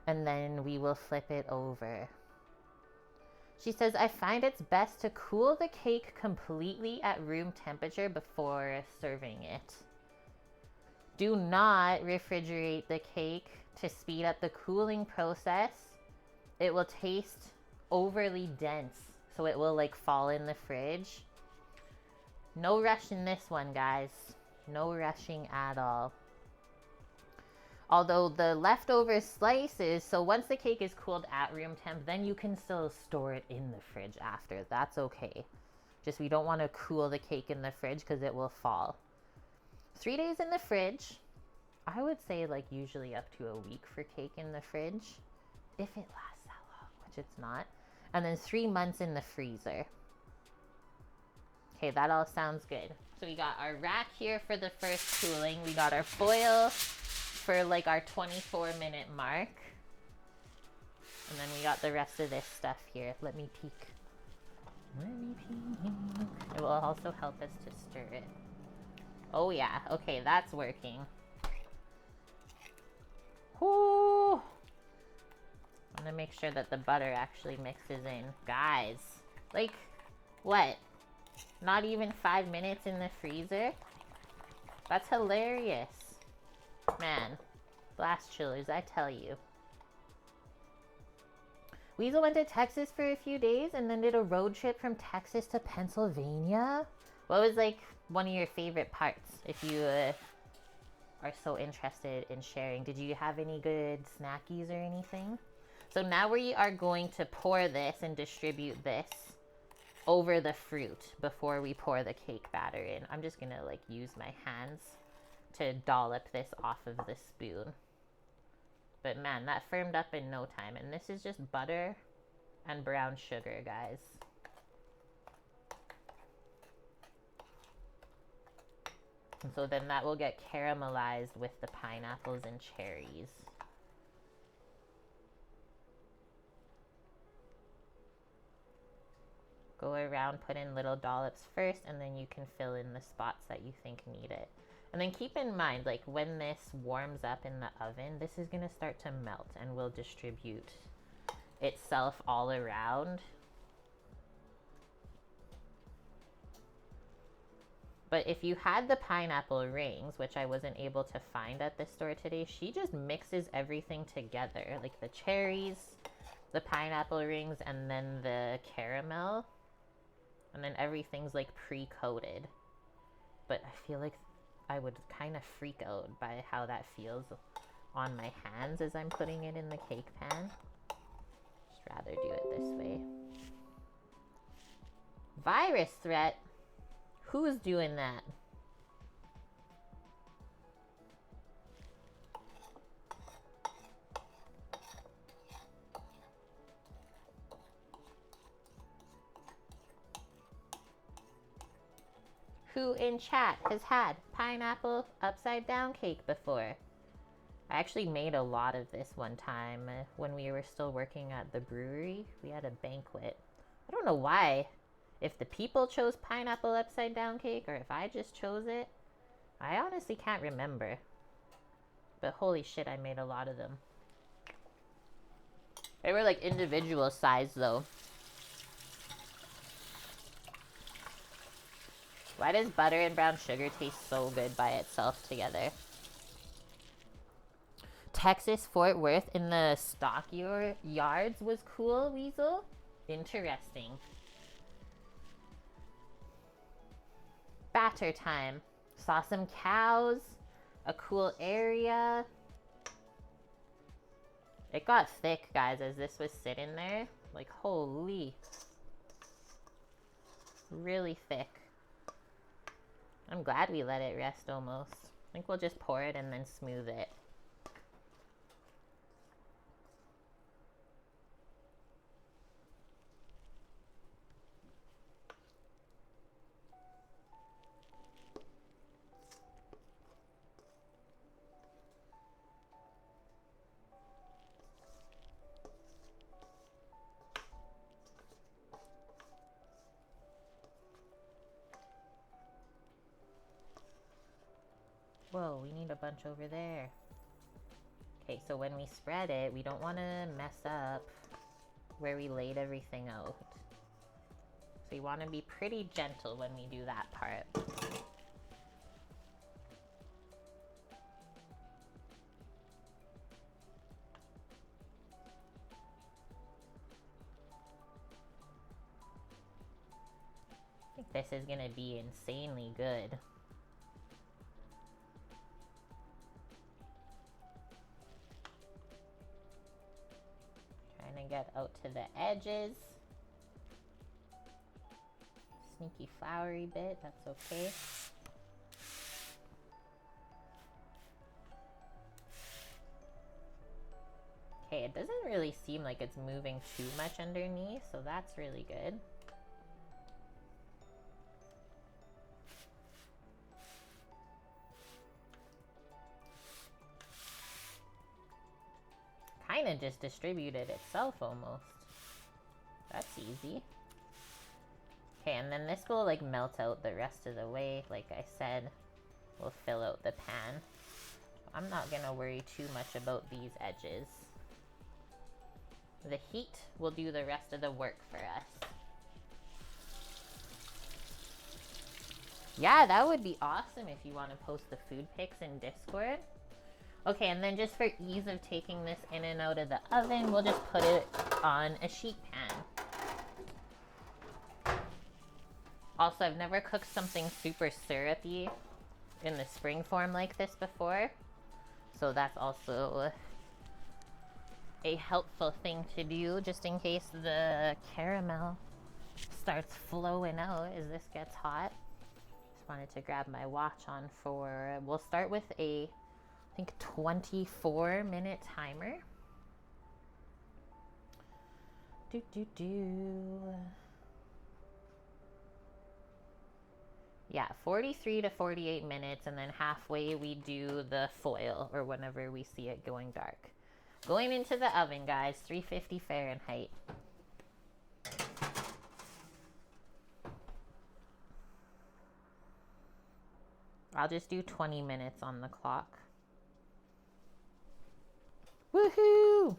And then we will flip it over. She says, I find it's best to cool the cake completely at room temperature before serving it. Do not refrigerate the cake to speed up the cooling process. It will taste overly dense, so it will like fall in the fridge. No rush in this one, guys. No rushing at all. Although the leftover slices, so once the cake is cooled at room temp, then you can still store it in the fridge after. That's okay. Just we don't want to cool the cake in the fridge because it will fall. 3 days in the fridge. I would say like usually up to a week for cake in the fridge. If it lasts that long, which it's not. And then 3 months in the freezer. Okay, that all sounds good. So we got our rack here for the first cooling. We got our foil for like our 24-minute mark. And then we got the rest of this stuff here. Let me peek. Let me peek. It will also help us to stir it. Oh yeah, okay, that's working. Whoo! I'm gonna make sure that the butter actually mixes in. Guys, like, what? Not even 5 minutes in the freezer? That's hilarious. Man, blast chillers, I tell you. Weasel went to Texas for a few days and then did a road trip from Texas to Pennsylvania. What was like one of your favorite parts, if you are so interested in sharing? Did you have any good snackies or anything? So now we are going to pour this and distribute this over the fruit before we pour the cake batter in. I'm just gonna like use my hands to dollop this off of the spoon. But man, that firmed up in no time. And this is just butter and brown sugar, guys. And so then that will get caramelized with the pineapples and cherries. Go around, put in little dollops first, and then you can fill in the spots that you think need it. And then keep in mind, like when this warms up in the oven, this is gonna start to melt and will distribute itself all around. But if you had the pineapple rings, which I wasn't able to find at the store today, she just mixes everything together. Like the cherries, the pineapple rings, and then the caramel. And then everything's like pre-coated. But I feel like I would kind of freak out by how that feels on my hands as I'm putting it in the cake pan. Just rather do it this way. Virus threat? Who's doing that? Who in chat has had pineapple upside down cake before? I actually made a lot of this one time when we were still working at the brewery. We had a banquet. I don't know why. If the people chose pineapple upside down cake or if I just chose it. I honestly can't remember. But holy shit, I made a lot of them. They were like individual size though. Why does butter and brown sugar taste so good by itself together? Texas Fort Worth in the stockyards was cool, Weasel. Interesting. Batter time. Saw some cows. A cool area. It got thick, guys, as this was sitting there. Like, holy. Really thick. I'm glad we let it rest almost. I think we'll just pour it and then smooth it. Whoa, we need a bunch over there. Okay, so when we spread it, we don't want to mess up where we laid everything out. So you want to be pretty gentle when we do that part. I think this is going to be insanely good. Trying to get out to the edges. Sneaky floury bit, that's okay. Okay, it doesn't really seem like it's moving too much underneath, so that's really good. Kind of just distributed itself almost. That's easy. Okay, and then this will like melt out the rest of the way. Like I said, we'll fill out the pan. I'm not gonna worry too much about these edges. The heat will do the rest of the work for us. Yeah, that would be awesome if you want to post the food pics in Discord. Okay, and then just for ease of taking this in and out of the oven, we'll just put it on a sheet pan. Also, I've never cooked something super syrupy in the spring form like this before. So that's also a helpful thing to do, just in case the caramel starts flowing out as this gets hot. Just wanted to grab my watch on for, we'll start with a, I think, 24-minute timer. Yeah, 43 to 48 minutes, and then halfway we do the foil, or whenever we see it going dark. Going into the oven, guys, 350 Fahrenheit. I'll just do 20 minutes on the clock. Woohoo!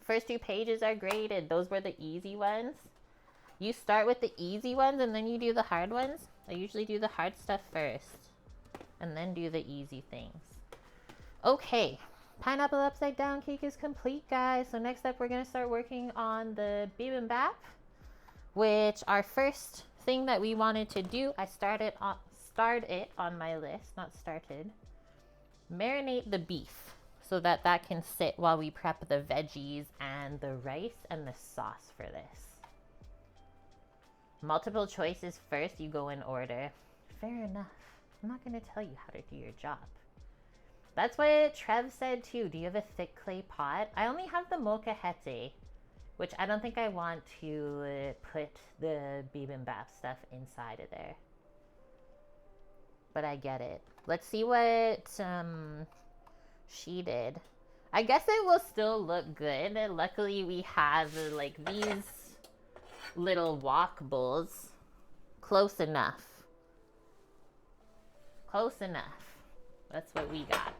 First two pages are graded. Those were the easy ones. You start with the easy ones and then you do the hard ones. I usually do the hard stuff first and then do the easy things. Okay, pineapple upside down cake is complete, guys. So next up, we're gonna start working on the bibimbap, which our first thing that we wanted to do, I started on my list, not started. Marinate the beef so that that can sit while we prep the veggies and the rice and the sauce for this. Multiple choices first, you go in order. Fair enough. I'm not going to tell you how to do your job. That's what Trev said too. Do you have a thick clay pot? I only have the molcajete, which I don't think I want to put the bibimbap stuff inside of there. But I get it. Let's see what She did. I guess it will still look good. Luckily, we have like these little wok bowls. Close enough. Close enough. That's what we got.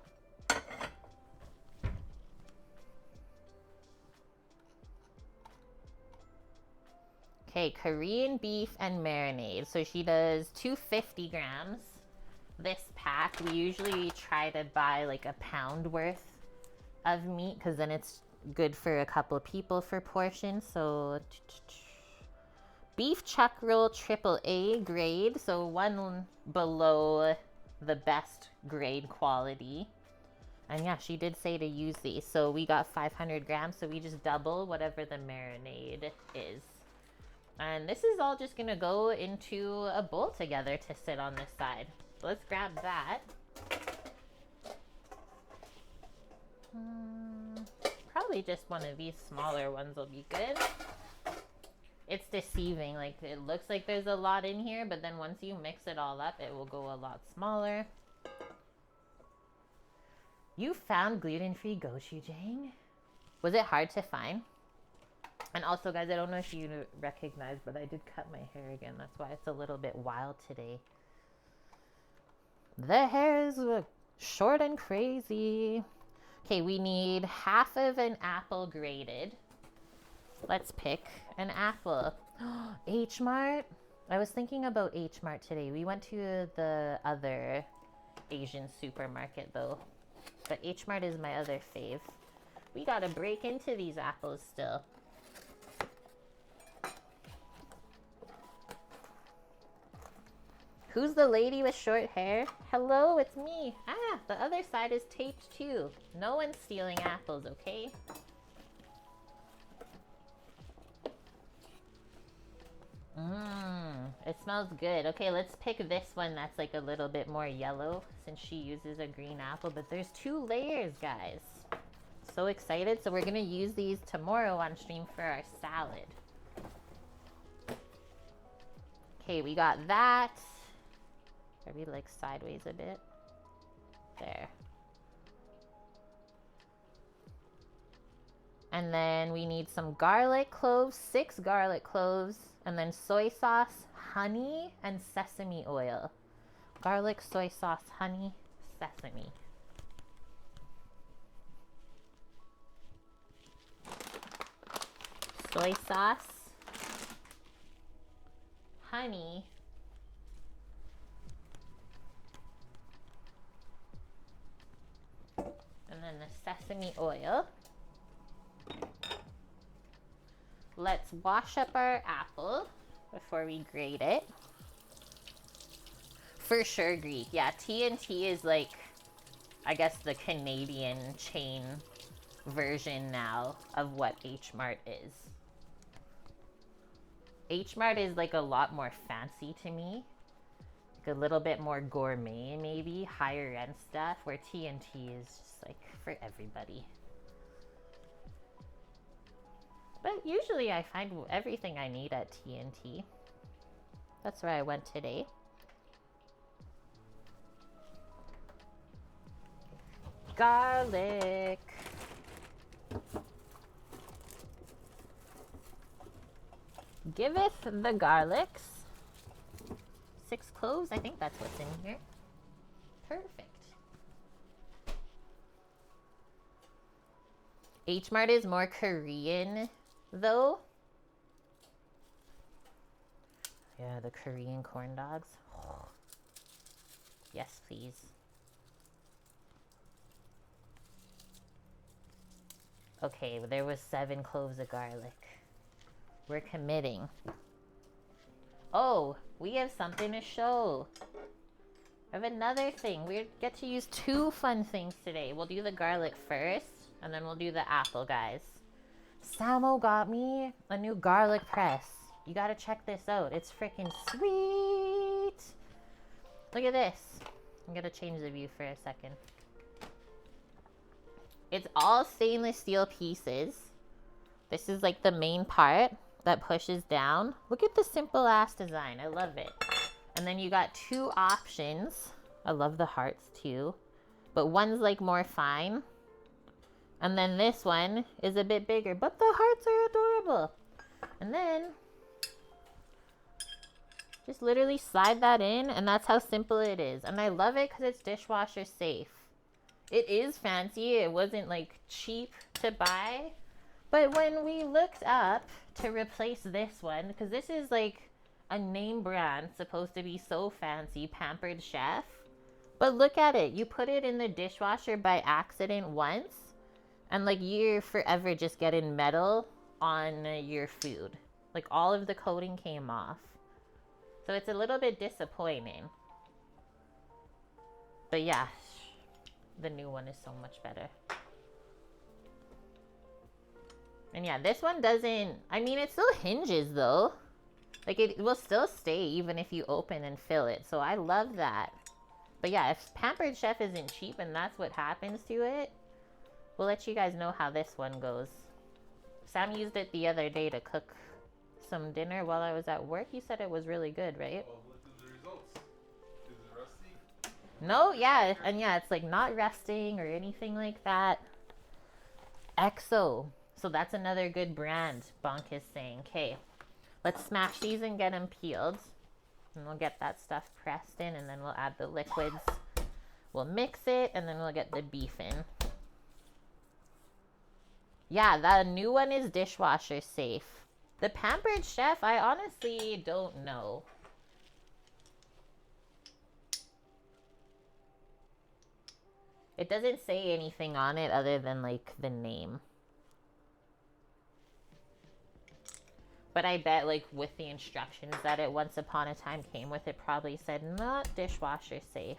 Okay, Korean beef and marinade. So she does 250 grams. This pack, we usually try to buy like a pound worth of meat because then it's good for a couple people for portions. So beef chuck roll AAA grade, so one below the best grade quality. And yeah, she did say to use these. So we got 500 grams, so we just double whatever the marinade is. And this is all just gonna go into a bowl together to sit on this side. So let's grab that. Probably just one of these smaller ones will be good. It's deceiving, like it looks like there's a lot in here, but then once you mix it all up, it will go a lot smaller. You found gluten-free gochujang? Was it hard to find? And also, guys, I don't know if you recognize, but I did cut my hair again. That's why it's a little bit wild today. The hair is short and crazy. Okay, we need half of an apple grated. Let's pick an apple. H Mart. I was thinking about H Mart today. We went to the other Asian supermarket though. But H Mart is my other fave. We gotta break into these apples still. Who's the lady with short hair? Hello, it's me. Ah, the other side is taped too. No one's stealing apples, okay? It smells good. Okay, let's pick this one that's like a little bit more yellow since she uses a green apple. But there's 2 layers, guys. So excited. So we're gonna use these tomorrow on stream for our salad. Okay, we got that. Maybe like sideways a bit. There. And then we need some garlic cloves, 6 garlic cloves, and then soy sauce, honey, and sesame oil. Garlic, soy sauce, honey, sesame. Soy sauce, honey, and then the sesame oil. Let's wash up our apple before we grate it. For sure Greek. Yeah, T&T is like, I guess, the Canadian chain version now of what H Mart is. H Mart is like a lot more fancy to me. Like a little bit more gourmet maybe, higher end stuff, where T&T is just like for everybody. But usually I find everything I need at T&T. That's where I went today. Garlic. Giveth the garlics. 6 cloves, I think that's what's in here. Perfect. H Mart is more Korean though. Yeah, the Korean corn dogs. Oh. Yes, please. Okay, there was 7 cloves of garlic. We're committing. Oh, we have something to show. I have another thing. We get to use 2 fun things today. We'll do the garlic first, and then we'll do the apple, guys. Samo got me a new garlic press. You gotta check this out. It's freaking sweet. Look at this. I'm gonna change the view for a second. It's all stainless steel pieces. This is like the main part that pushes down. Look at the simple ass design. I love it. And then you got 2 options. I love the hearts too. but one's like more fine. And then this one is a bit bigger, but the hearts are adorable. And then just literally slide that in, and that's how simple it is. And I love it because it's dishwasher safe. It is fancy. It wasn't like cheap to buy. But when we looked up to replace this one, because this is like a name brand supposed to be so fancy, Pampered Chef. But look at it. You put it in the dishwasher by accident once, and like you're forever just getting metal on your food. Like all of the coating came off. So it's a little bit disappointing. But yeah, the new one is so much better. And yeah, this one doesn't, I mean, it still hinges though. Like it will still stay even if you open and fill it. So I love that. But yeah, if Pampered Chef isn't cheap and that's what happens to it, we'll let you guys know how this one goes. Sam used it the other day to cook some dinner while I was at work. You said it was really good, right? Well, look at the results. Is it rusty? No, yeah. And yeah, it's like not rusting or anything like that. EXO. So that's another good brand, Bonk is saying. Okay, let's smash these and get them peeled. And we'll get that stuff pressed in, and then we'll add the liquids. We'll mix it, and then we'll get the beef in. Yeah, the new one is dishwasher safe. The Pampered Chef, I honestly don't know. It doesn't say anything on it other than like the name. But I bet like with the instructions that it once upon a time came with, it probably said not dishwasher safe.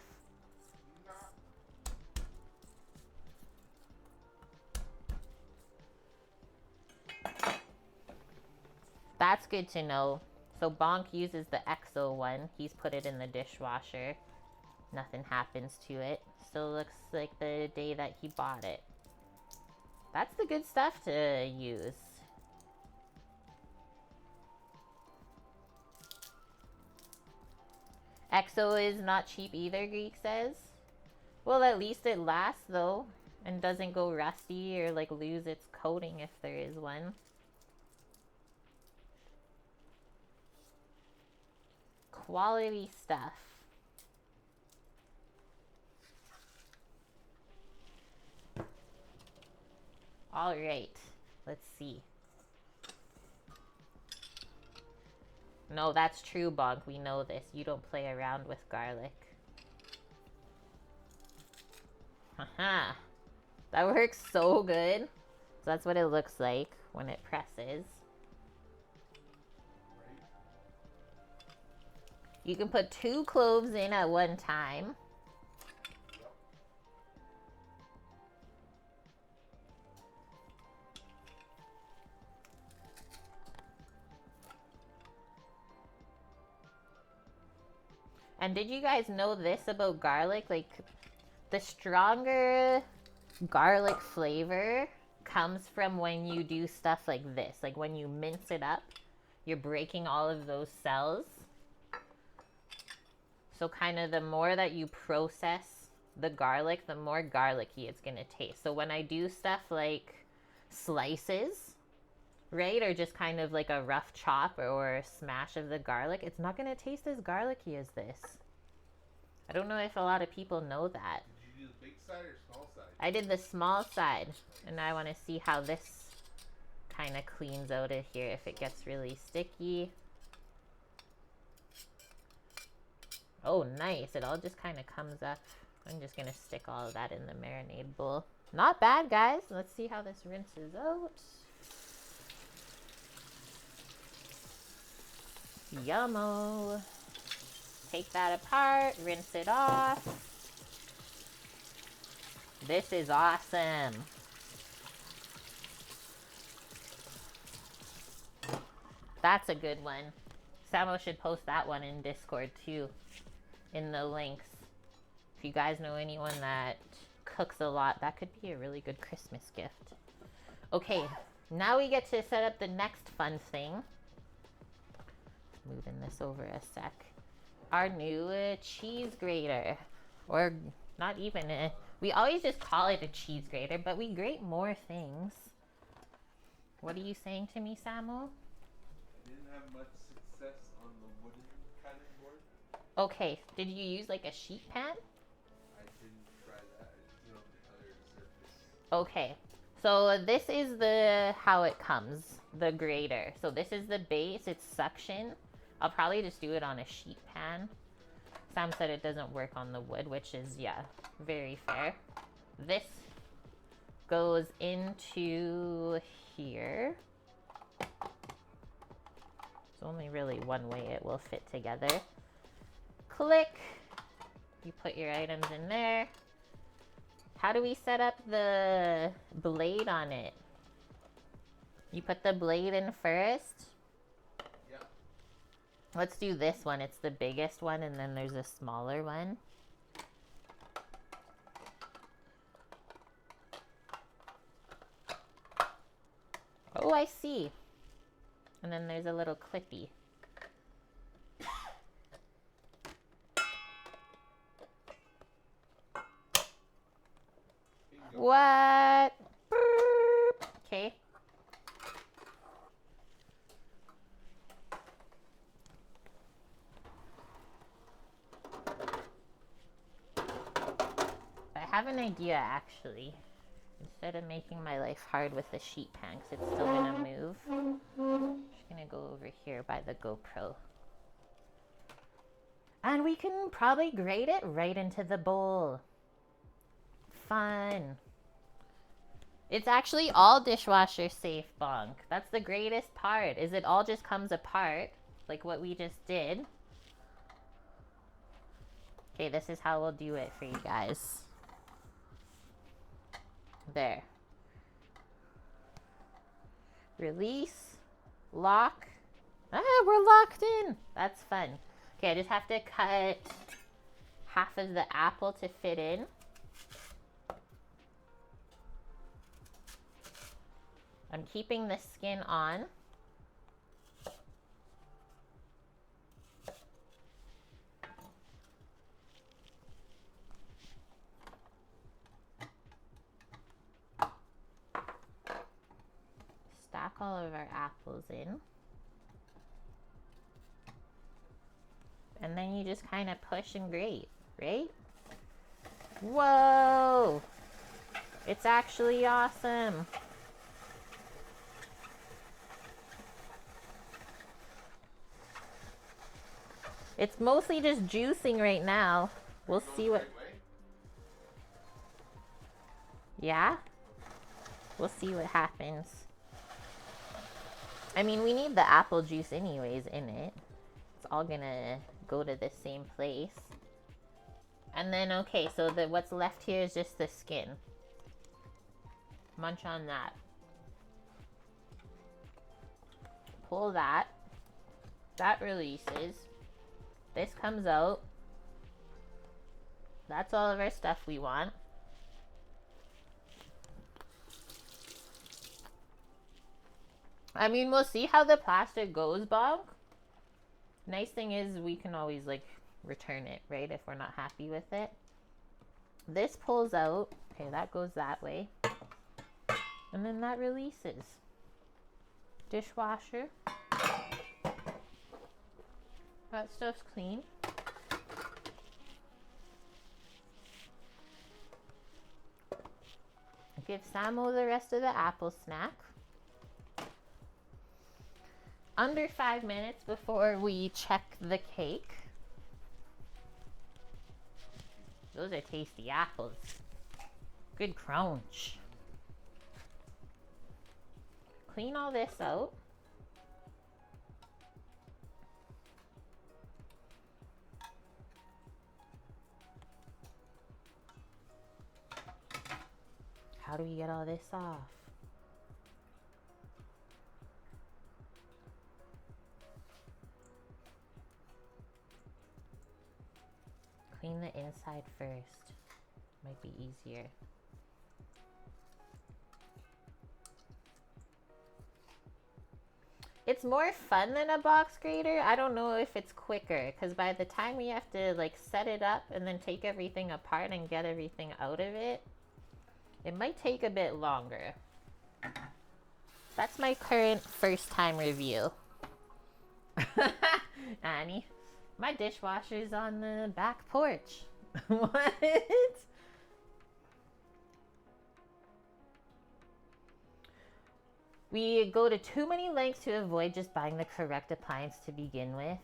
That's good to know. So Bonk uses the EXO one. He's put it in the dishwasher. Nothing happens to it. Still looks like the day that he bought it. That's the good stuff to use. EXO is not cheap either, Greek says. Well, at least it lasts though, and doesn't go rusty or like lose its coating if there is one. Quality stuff. All right, let's see. No, that's true, Bonk. We know this. You don't play around with garlic. Haha. That works so good. So that's what it looks like when it presses. You can put 2 cloves in at one time. And did you guys know this about garlic? Like, the stronger garlic flavor comes from when you do stuff like this. Like when you mince it up, you're breaking all of those cells. So kind of the more that you process the garlic, the more garlicky it's going to taste. So when I do stuff like slices, right, or just kind of like a rough chop or a smash of the garlic, it's not going to taste as garlicky as this. I don't know if a lot of people know that. Did you do the big side or small side? I did the small side, and I want to see how this kind of cleans out of here if it gets really sticky. Oh, nice. It all just kind of comes up. I'm just going to stick all of that in the marinade bowl. Not bad, guys. Let's see how this rinses out. Yummo. Take that apart, rinse it off. This is awesome. That's a good one. Samo should post that one in Discord too, in the links. If you guys know anyone that cooks a lot, that could be a really good Christmas gift. Okay, now we get to set up the next fun thing. Moving this over a sec. Our new cheese grater, or not even We always just call it a cheese grater, but we grate more things. What are you saying to me, Samu? I didn't have much success on the wooden cutting board. Okay, did you use like a sheet pan? I didn't try that. I just did it on the other surface. Okay, so this is the how it comes, the grater. So this is the base, it's suction. I'll probably just do it on a sheet pan. Sam said it doesn't work on the wood, which is, yeah, very fair. This goes into here. There's only really one way it will fit together. Click. You put your items in there. How do we set up the blade on it? You put the blade in first? Yep. Let's do this one. It's the biggest one, and then there's a smaller one. Oh, I see. And then there's a little clippy. Bingo. What? Okay. I have an idea, actually. Instead of making my life hard with the sheet pan, 'cause it's still gonna move. I'm just gonna go over here by the GoPro. And we can probably grate it right into the bowl. Fun. It's actually all dishwasher safe, Bonk. That's the greatest part, is it all just comes apart, like what we just did. Okay, this is how we'll do it for you guys. There. Release. Lock. Ah, we're locked in. That's fun. Okay, I just have to cut half of the apple to fit in. I'm keeping the skin on. Stack all of our apples in. And then you just kind of push and grate, right? Whoa! It's actually awesome. It's mostly just juicing right now. We'll Going see the what... right way? Yeah? We'll see what happens. I mean, we need the apple juice anyways in it. It's all gonna go to the same place. And then, okay, so what's left here is just the skin. Munch on that. Pull that. That releases. This comes out. That's all of our stuff we want. I mean, we'll see how the plastic goes, Bonk. Nice thing is we can always, like, return it, right, if we're not happy with it. This pulls out. Okay, that goes that way. And then that releases. Dishwasher. That stuff's clean. Give Samo the rest of the apple snack. Under 5 minutes before we check the cake. Those are tasty apples. Good crunch. Clean all this out. How do we get all this off? Clean the inside first. Might be easier. It's more fun than a box grater. I don't know if it's quicker, because by the time we have to like set it up and then take everything apart and get everything out of it, it might take a bit longer. That's my current first time review. Annie, my dishwasher's on the back porch. What? We go to too many lengths to avoid just buying the correct appliance to begin with.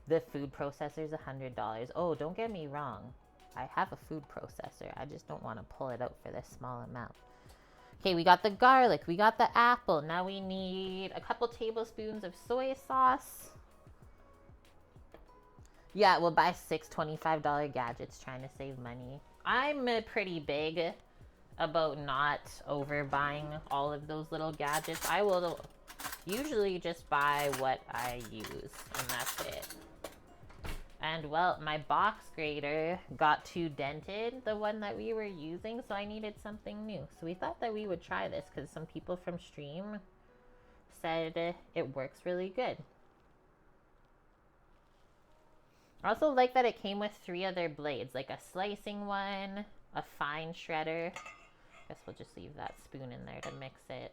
The food processor's $100. Oh, don't get me wrong. I have a food processor. I just don't want to pull it out for this small amount. Okay, we got the garlic. We got the apple. Now we need a couple tablespoons of soy sauce. Yeah, we'll buy 6 $25 gadgets trying to save money. I'm pretty big about not overbuying all of those little gadgets. I will usually just buy what I use, and that's it. And well, my box grater got too dented, the one that we were using, so I needed something new. So we thought that we would try this because some people from stream said it works really good. I also like that it came with 3 other blades, like a slicing one, a fine shredder. Guess we'll just leave that spoon in there to mix it.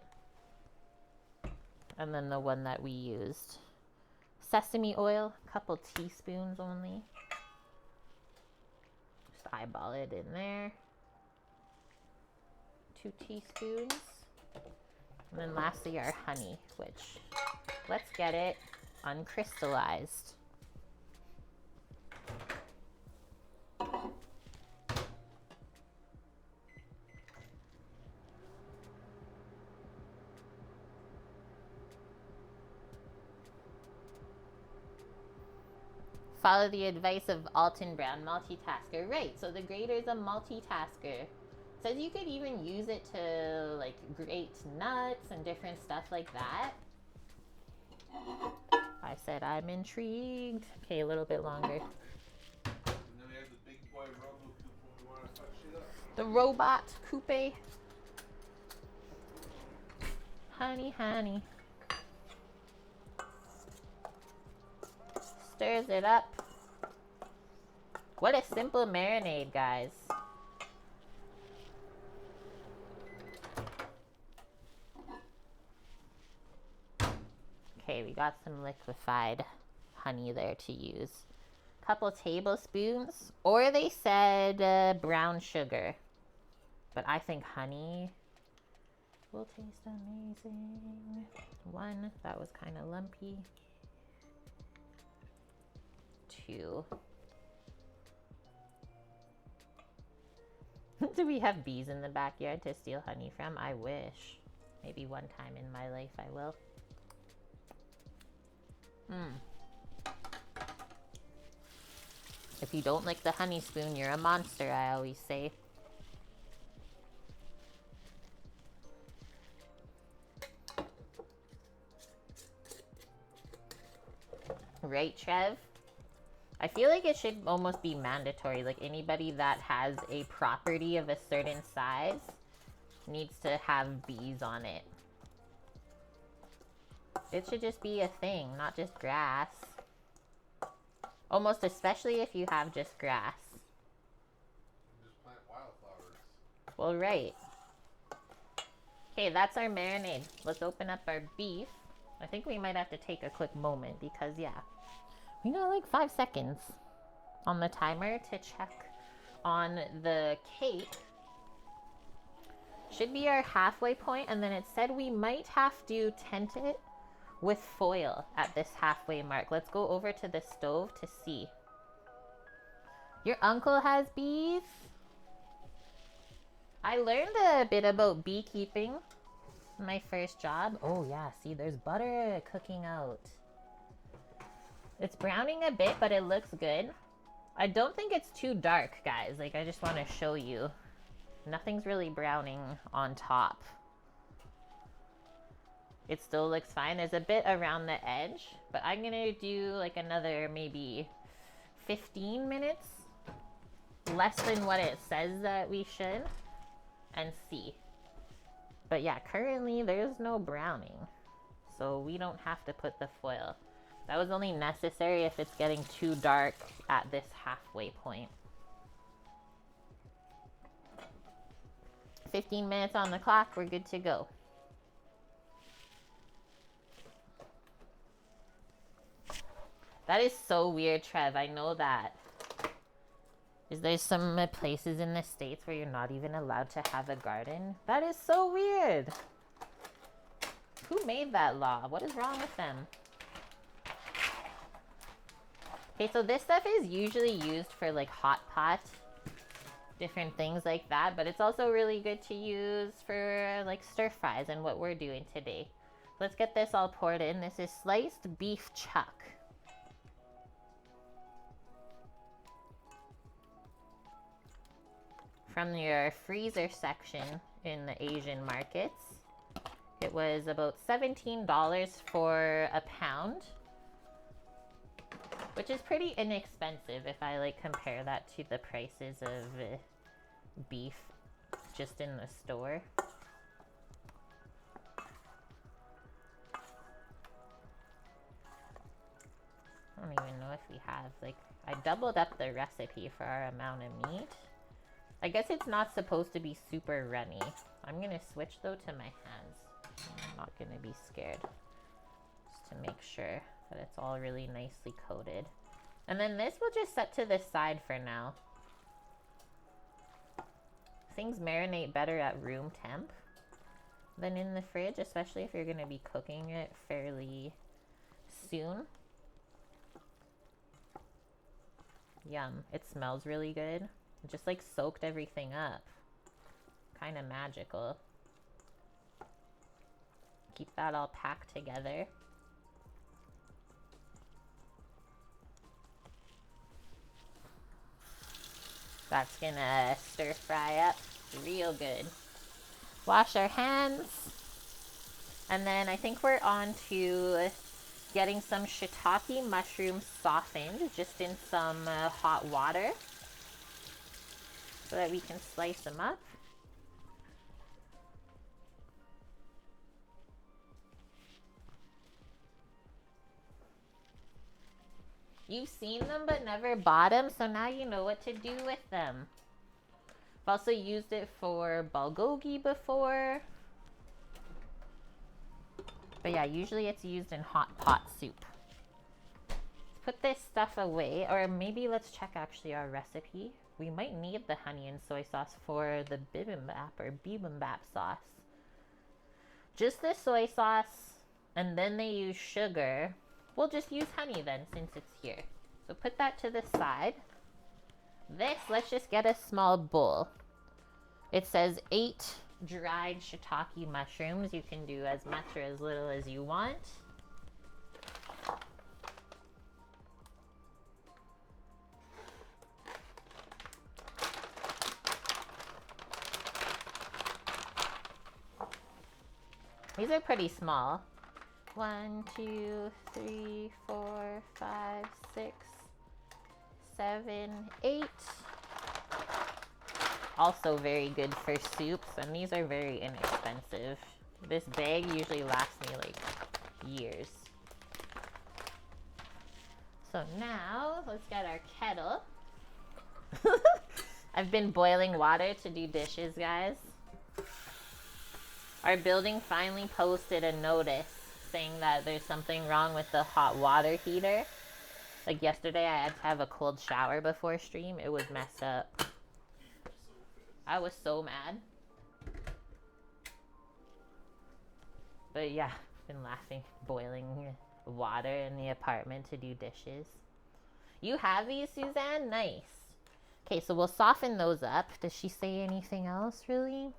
And then the one that we used. Sesame oil, a couple teaspoons only. Just eyeball it in there. 2 teaspoons. And then lastly our honey, which, let's get it uncrystallized. Follow the advice of Alton Brown, multitasker. Right, so the grater is a multitasker. It says you could even use it to like grate nuts and different stuff like that. I said I'm intrigued. Okay, a little bit longer. And then we have the big boy robo coupe when we want to fuck shit up. The robot coupe. Honey, honey. Stirs it up. What a simple marinade, guys. Okay, we got some liquefied honey there to use. Couple tablespoons, or they said brown sugar, but I think honey will taste amazing. 1, that was kind of lumpy. 2. Do we have bees in the backyard to steal honey from? I wish. Maybe one time in my life I will. If you don't lick the honey spoon, you're a monster, I always say. Right, Trev? I feel like it should almost be mandatory. Like anybody that has a property of a certain size needs to have bees on it. It should just be a thing, not just grass. Almost especially if you have just grass. Just plant wildflowers. Well, right. Okay, that's our marinade. Let's open up our beef. I think we might have to take a quick moment because, yeah, we got like 5 seconds on the timer to check on the cake. Should be our halfway point, and then it said we might have to tent it with foil at this halfway mark. Let's go over to the stove to see. Your uncle has bees? I learned a bit about beekeeping in my first job. Oh yeah, see, there's butter cooking out. It's browning a bit, but it looks good. I don't think it's too dark, guys. Like, I just want to show you. Nothing's really browning on top. It still looks fine. There's a bit around the edge, but I'm gonna do like another maybe 15 minutes, less than what it says that we should, and see. But yeah, currently there's no browning. so we don't have to put the foil. That was only necessary if it's getting too dark at this halfway point. 15 minutes on the clock, we're good to go. That is so weird, Trev. I know that. Is there some places in the States where you're not even allowed to have a garden? That is so weird. Who made that law? What is wrong with them? Okay, so this stuff is usually used for like hot pot, different things like that, but it's also really good to use for like stir fries and what we're doing today. Let's get this all poured in. This is sliced beef chuck. From your freezer section in the Asian markets. It was about $17 for a pound, which is pretty inexpensive if I like compare that to the prices of beef just in the store. I don't even know if we have, like, I doubled up the recipe for our amount of meat. I guess it's not supposed to be super runny. I'm gonna switch though to my hands. I'm not gonna be scared. Just to make sure that it's all really nicely coated. And then this we'll just set to the side for now. Things marinate better at room temp than in the fridge, especially if you're gonna be cooking it fairly soon. Yum. It smells really good. It just like soaked everything up. Kind of magical. Keep that all packed together. That's gonna stir fry up real good. Wash our hands. And then I think we're on to getting some shiitake mushrooms softened just in some hot water so that we can slice them up. You've seen them but never bought them, so now you know what to do with them. I've also used it for bulgogi before. But yeah, usually it's used in hot pot soup. Let's put this stuff away, or maybe let's check actually our recipe. We might need the honey and soy sauce for the bibimbap or bibimbap sauce. Just the soy sauce, and then they use sugar. We'll just use honey then since it's here. So put that to the side. This, let's just get a small bowl. It says 8 dried shiitake mushrooms. You can do as much or as little as you want. These are pretty small. 1, 2, 3, 4, 5, 6, 7, 8. Also very good for soups, and these are very inexpensive. This bag usually lasts me like years. So now let's get our kettle. I've been boiling water to do dishes, guys. Our building finally posted a notice saying that there's something wrong with the hot water heater. Like yesterday I had to have a cold shower before stream. It was messed up. I was so mad. But yeah, been laughing. Boiling water in the apartment to do dishes. You have these, Suzanne? Nice. Okay, so we'll soften those up. Does she say anything else, really?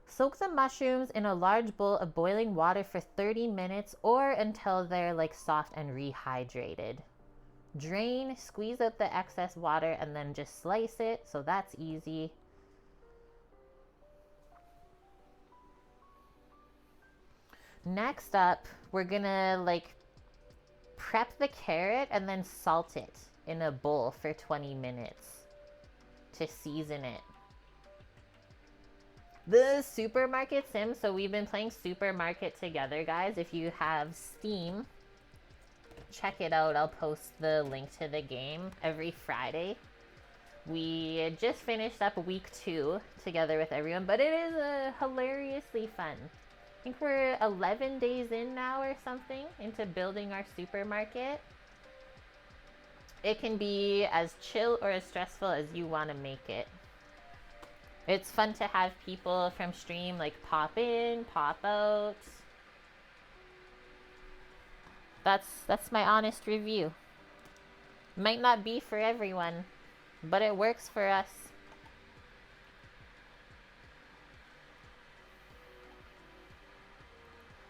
Soak the mushrooms in a large bowl of boiling water for 30 minutes or until they're like soft and rehydrated. Drain, squeeze out the excess water, and then just slice it. So that's easy. Next up, we're gonna like prep the carrot and then salt it in a bowl for 20 minutes to season it. The supermarket sim. So we've been playing supermarket together, guys. If you have Steam, check it out. I'll post the link to the game every Friday. We just finished up week 2 together with everyone, but it is hilariously fun. I think we're 11 days in now or something into building our supermarket. It can be as chill or as stressful as you want to make it. It's fun to have people from stream like pop in, pop out. That's my honest review. Might not be for everyone, but it works for us.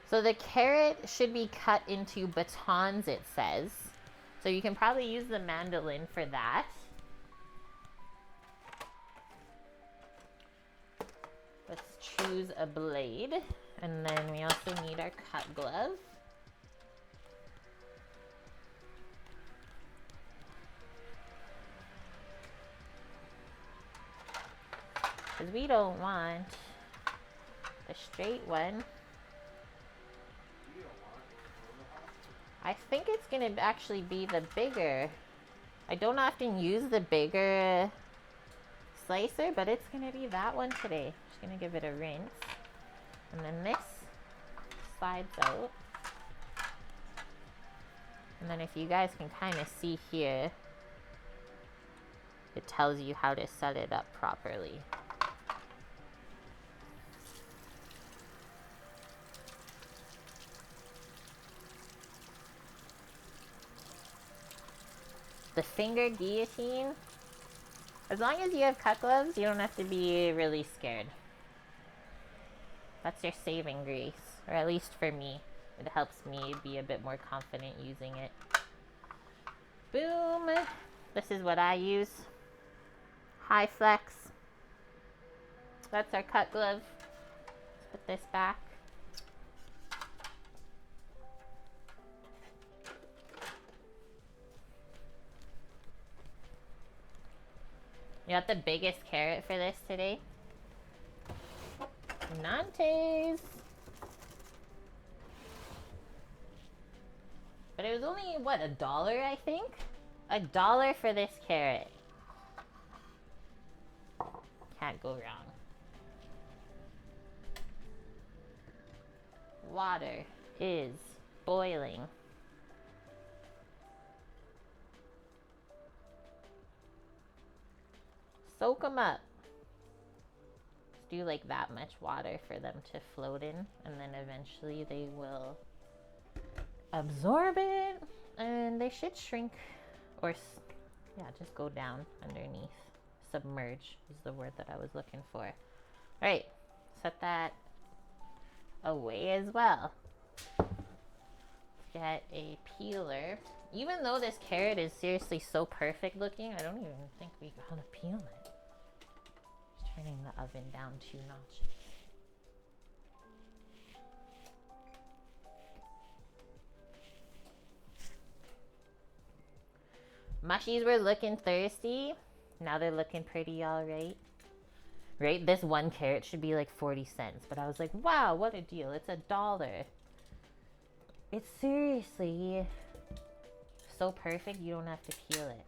So the carrot should be cut into batons, it says. So you can probably use the mandolin for that. Let's choose a blade. And then we also need our cut glove. Because we don't want a straight one. I think it's going to actually be the bigger. I don't often use the bigger slicer, but it's going to be that one today. Just going to give it a rinse. And then this slides out. And then if you guys can kind of see here, it tells you how to set it up properly. The finger guillotine, as long as you have cut gloves, you don't have to be really scared. That's your saving grace, or at least for me. It helps me be a bit more confident using it. Boom! This is what I use. High flex. That's our cut glove. Let's put this back. You got the biggest carrot for this today. Nantes. But it was only, what, $1, I think? $1 for this carrot. Can't go wrong. Water is boiling. Soak them up. Just do like that much water for them to float in, and then eventually they will absorb it, and they should shrink, or yeah, just go down underneath. Submerge is the word that I was looking for. All right, set that away as well. Get a peeler. Even though this carrot is seriously so perfect looking, I don't even think we gotta peel it. Just turning the oven down 2 notches. Mushies were looking thirsty. Now they're looking pretty alright. Right? This one carrot should be like 40 cents. But I was like, wow, what a deal. It's $1. It's seriously so perfect you don't have to peel it.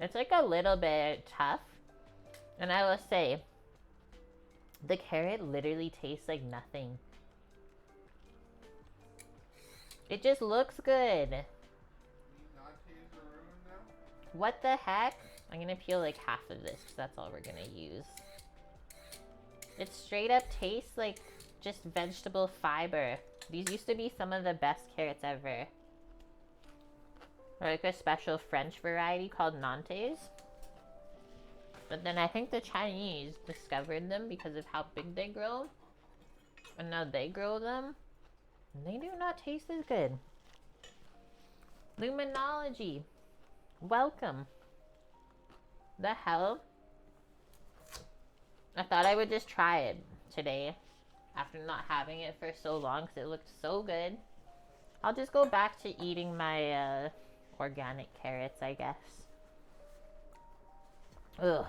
It's like a little bit tough. And I will say, the carrot literally tastes like nothing. It just looks good. What the heck? I'm gonna peel like half of this because that's all we're gonna use. It straight up tastes like just vegetable fiber. These used to be some of the best carrots ever. Or like a special French variety called Nantes. But then I think the Chinese discovered them because of how big they grow. And now they grow them. And they do not taste as good. Luminology. Welcome. The hell? I thought I would just try it today after not having it for so long because it looked so good. I'll just go back to eating my organic carrots, I guess. Ugh.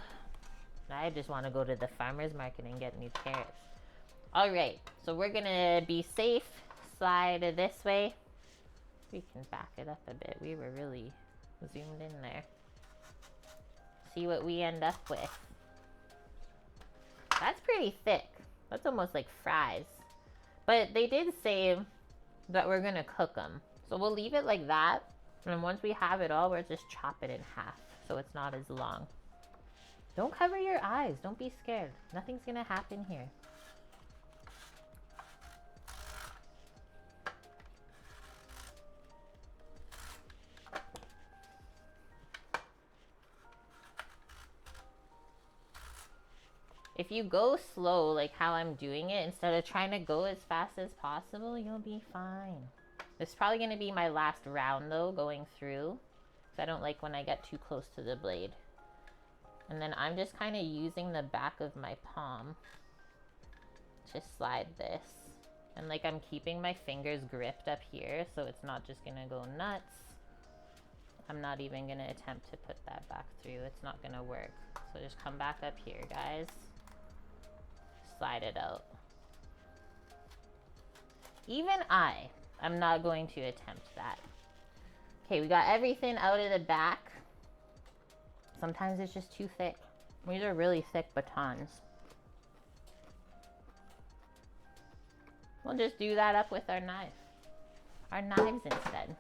I just want to go to the farmer's market and get new carrots. Alright, so we're gonna be safe. Slide this way. We can back it up a bit. We were really zoomed in there. See what we end up with. That's pretty thick. That's almost like fries. But they did say that we're gonna cook them. So we'll leave it like that. And once we have it all, we'll just chop it in half so it's not as long. Don't cover your eyes. Don't be scared. Nothing's gonna happen here. If you go slow, like how I'm doing it, instead of trying to go as fast as possible, you'll be fine. This is probably going to be my last round, though, going through. Because I don't like when I get too close to the blade. And then I'm just kind of using the back of my palm to slide this. And like I'm keeping my fingers gripped up here, so it's not just going to go nuts. I'm not even going to attempt to put that back through. It's not going to work. So just come back up here, guys. Slide it out. Even I'm not going to attempt that. Okay, we got everything out of the back. Sometimes it's just too thick. These are really thick batons. We'll just do that up with our knife. Our knives instead.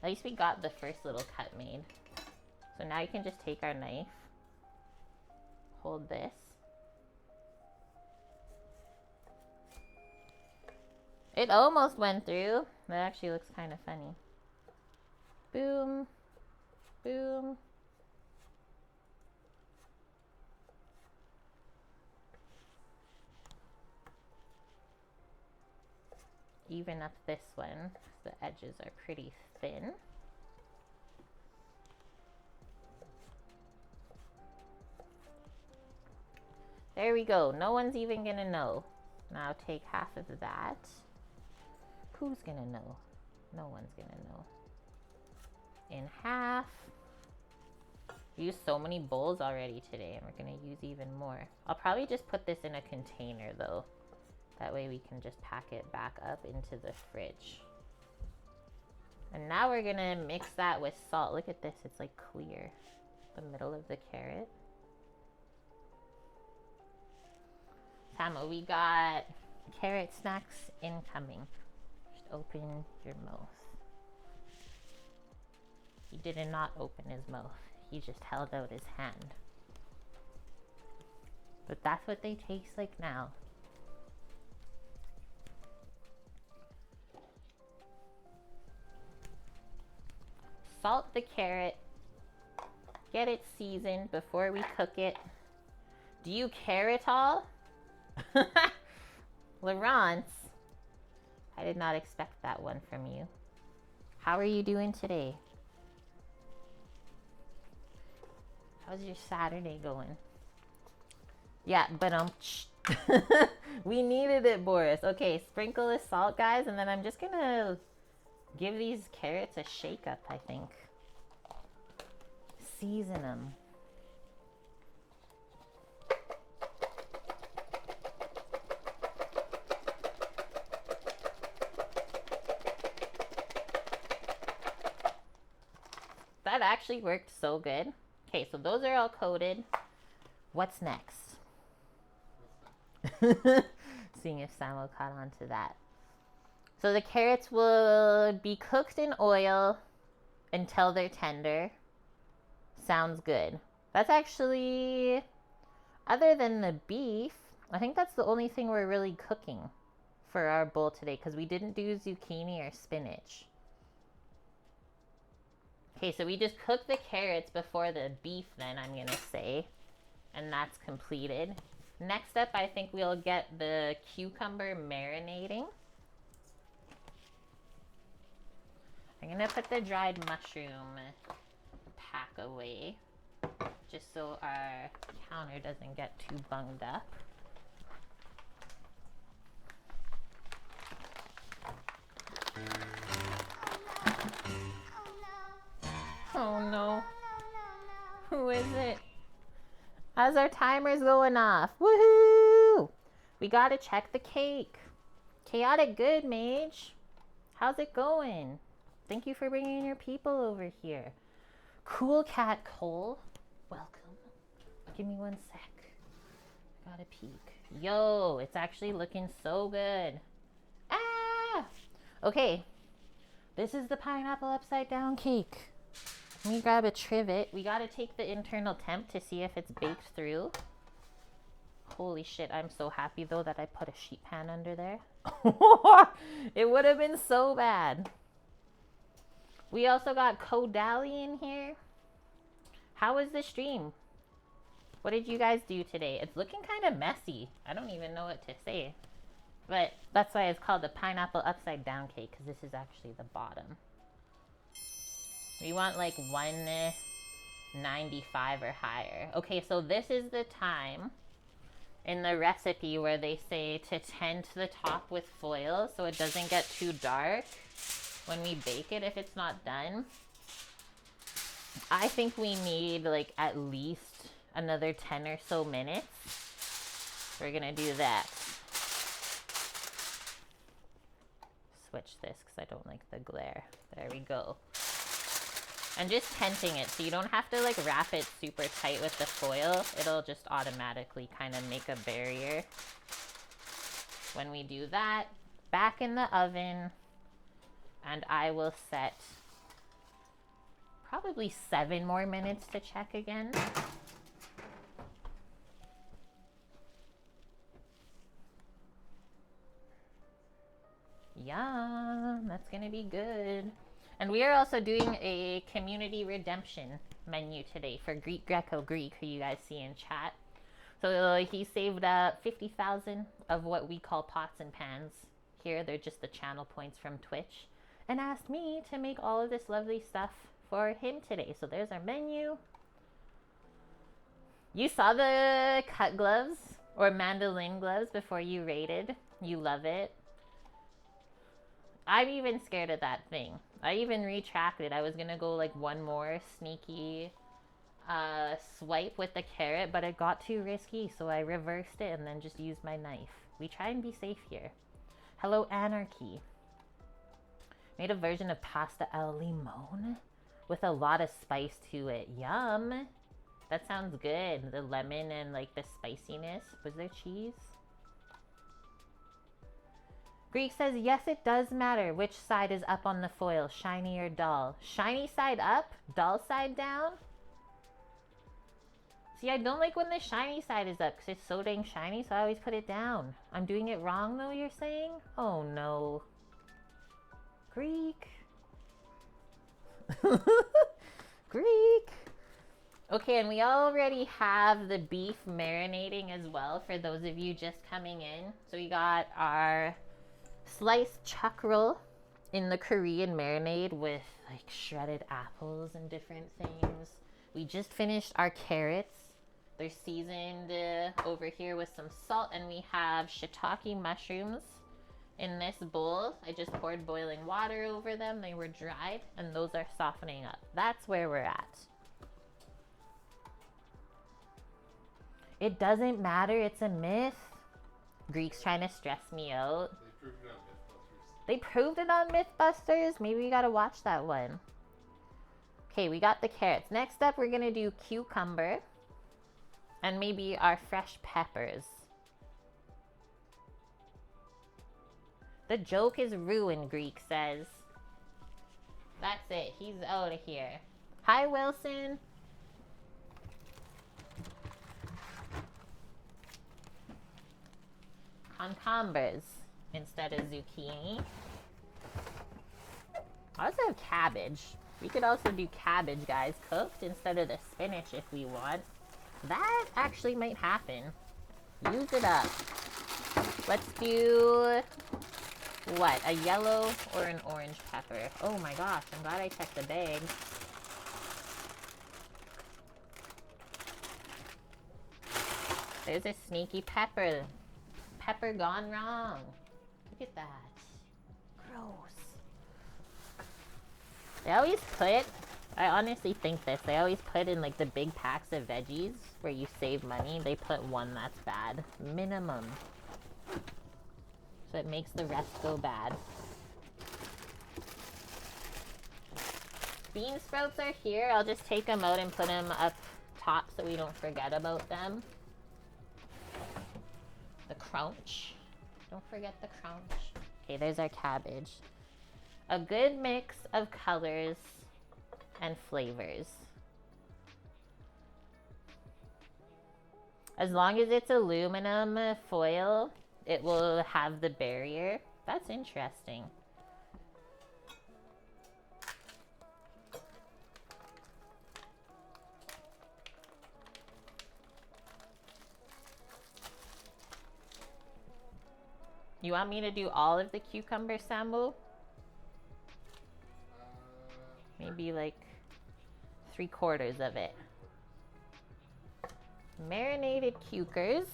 At least we got the first little cut made. So now you can just take our knife. Hold this. It almost went through. That actually looks kind of funny. Boom. Boom. Even up this one. The edges are pretty thin. There we go. No one's even gonna know. Now take half of that. Who's gonna know? No one's gonna know. In half. Used so many bowls already today, and we're gonna use even more. I'll probably just put this in a container though. That way we can just pack it back up into the fridge. And now we're gonna mix that with salt. Look at this, it's like clear. The middle of the carrot. Tama, we got carrot snacks incoming. Just open your mouth. He did not open his mouth. He just held out his hand. But that's what they taste like now. Salt the carrot. Get it seasoned before we cook it. Do you care at all? Laurence, I did not expect that one from you. How are you doing today? How's your Saturday going? Yeah, but we needed it, Boris. Okay, sprinkle the salt, guys, and then I'm just gonna give these carrots a shake up, I think. Season them. That actually worked so good. Okay, so those are all coated. What's next? Seeing if Sam will caught on to that. So the carrots will be cooked in oil until they're tender. Sounds good. That's actually, other than the beef, I think that's the only thing we're really cooking for our bowl today, because we didn't do zucchini or spinach. Okay, so we just cooked the carrots before the beef then, I'm going to say. And that's completed. Next up, I think we'll get the cucumber marinating. I'm going to put the dried mushroom pack away, just so our counter doesn't get too bunged up. As our timer's going off. Woohoo! We gotta check the cake. Chaotic good, Mage. How's it going? Thank you for bringing your people over here. Cool Cat Cole. Welcome. Give me 1 sec. Gotta peek. Yo, it's actually looking so good. Ah! Okay. This is the pineapple upside down cake. Let me grab a trivet. We gotta take the internal temp to see if it's baked through. Holy shit, I'm so happy though that I put a sheet pan under there. It would have been so bad. We also got Kodali in here. How was the stream? What did you guys do today? It's looking kind of messy. I don't even know what to say. But that's why it's called the pineapple upside down cake, because this is actually the bottom. We want like 195 or higher. Okay, so this is the time in the recipe where they say to tint the top with foil so it doesn't get too dark when we bake it if it's not done. I think we need like at least another 10 or so minutes. We're gonna do that. Switch this because I don't like the glare. There we go. And just tenting it, so you don't have to like wrap it super tight with the foil. It'll just automatically kind of make a barrier. When we do that, back in the oven, and I will set probably 7 more minutes to check again. Yum, that's gonna be good. And we are also doing a community redemption menu today for Greek Greco Greek, who you guys see in chat. So he saved up 50,000 of what we call pots and pans. Here, they're just the channel points from Twitch. And asked me to make all of this lovely stuff for him today. So there's our menu. You saw the cut gloves or mandolin gloves before you rated. You love it. I'm even scared of that thing. I even retracted. I was gonna go like one more sneaky swipe with the carrot, but it got too risky, so I reversed it and then just used my knife. We try and be safe here. Hello, Anarchy. Made a version of pasta al limon with a lot of spice to it. Yum. That sounds good. The lemon and like the spiciness. Was there cheese? Greek says, yes, it does matter which side is up on the foil, shiny or dull. Shiny side up, dull side down? See, I don't like when the shiny side is up because it's so dang shiny, so I always put it down. I'm doing it wrong though, you're saying? Oh no. Greek. Greek. Okay, and we already have the beef marinating as well for those of you just coming in. So we got our sliced chuck roll in the Korean marinade with like shredded apples and different things. We just finished our carrots. They're seasoned over here with some salt, and we have shiitake mushrooms in this bowl. I just poured boiling water over them. They were dried, and those are softening up. That's where we're at. It doesn't matter. It's a myth. Greek's trying to stress me out. They proved it on Mythbusters. Maybe we gotta watch that one. Okay, we got the carrots. Next up, we're gonna do cucumber. And maybe our fresh peppers. The joke is ruined, Greek says. That's it. He's out of here. Hi, Wilson. Cucumbers instead of zucchini. I also have cabbage. We could also do cabbage, guys, cooked instead of the spinach if we want. That actually might happen. Use it up. Let's do, what, a yellow or an orange pepper? Oh my gosh, I'm glad I checked the bag. There's a sneaky pepper. Pepper gone wrong. Look at that. Gross. They always put I honestly think this. They always put in like the big packs of veggies where you save money. They put one that's bad. Minimum. So it makes the rest go bad. Bean sprouts are here. I'll just take them out and put them up top so we don't forget about them. The crunch. Don't forget the crunch. Okay, there's our cabbage. A good mix of colors and flavors. As long as it's aluminum foil, it will have the barrier. That's interesting. You want me to do all of the cucumber, Samu? Maybe like 3/4 of it. Marinated cucumbers.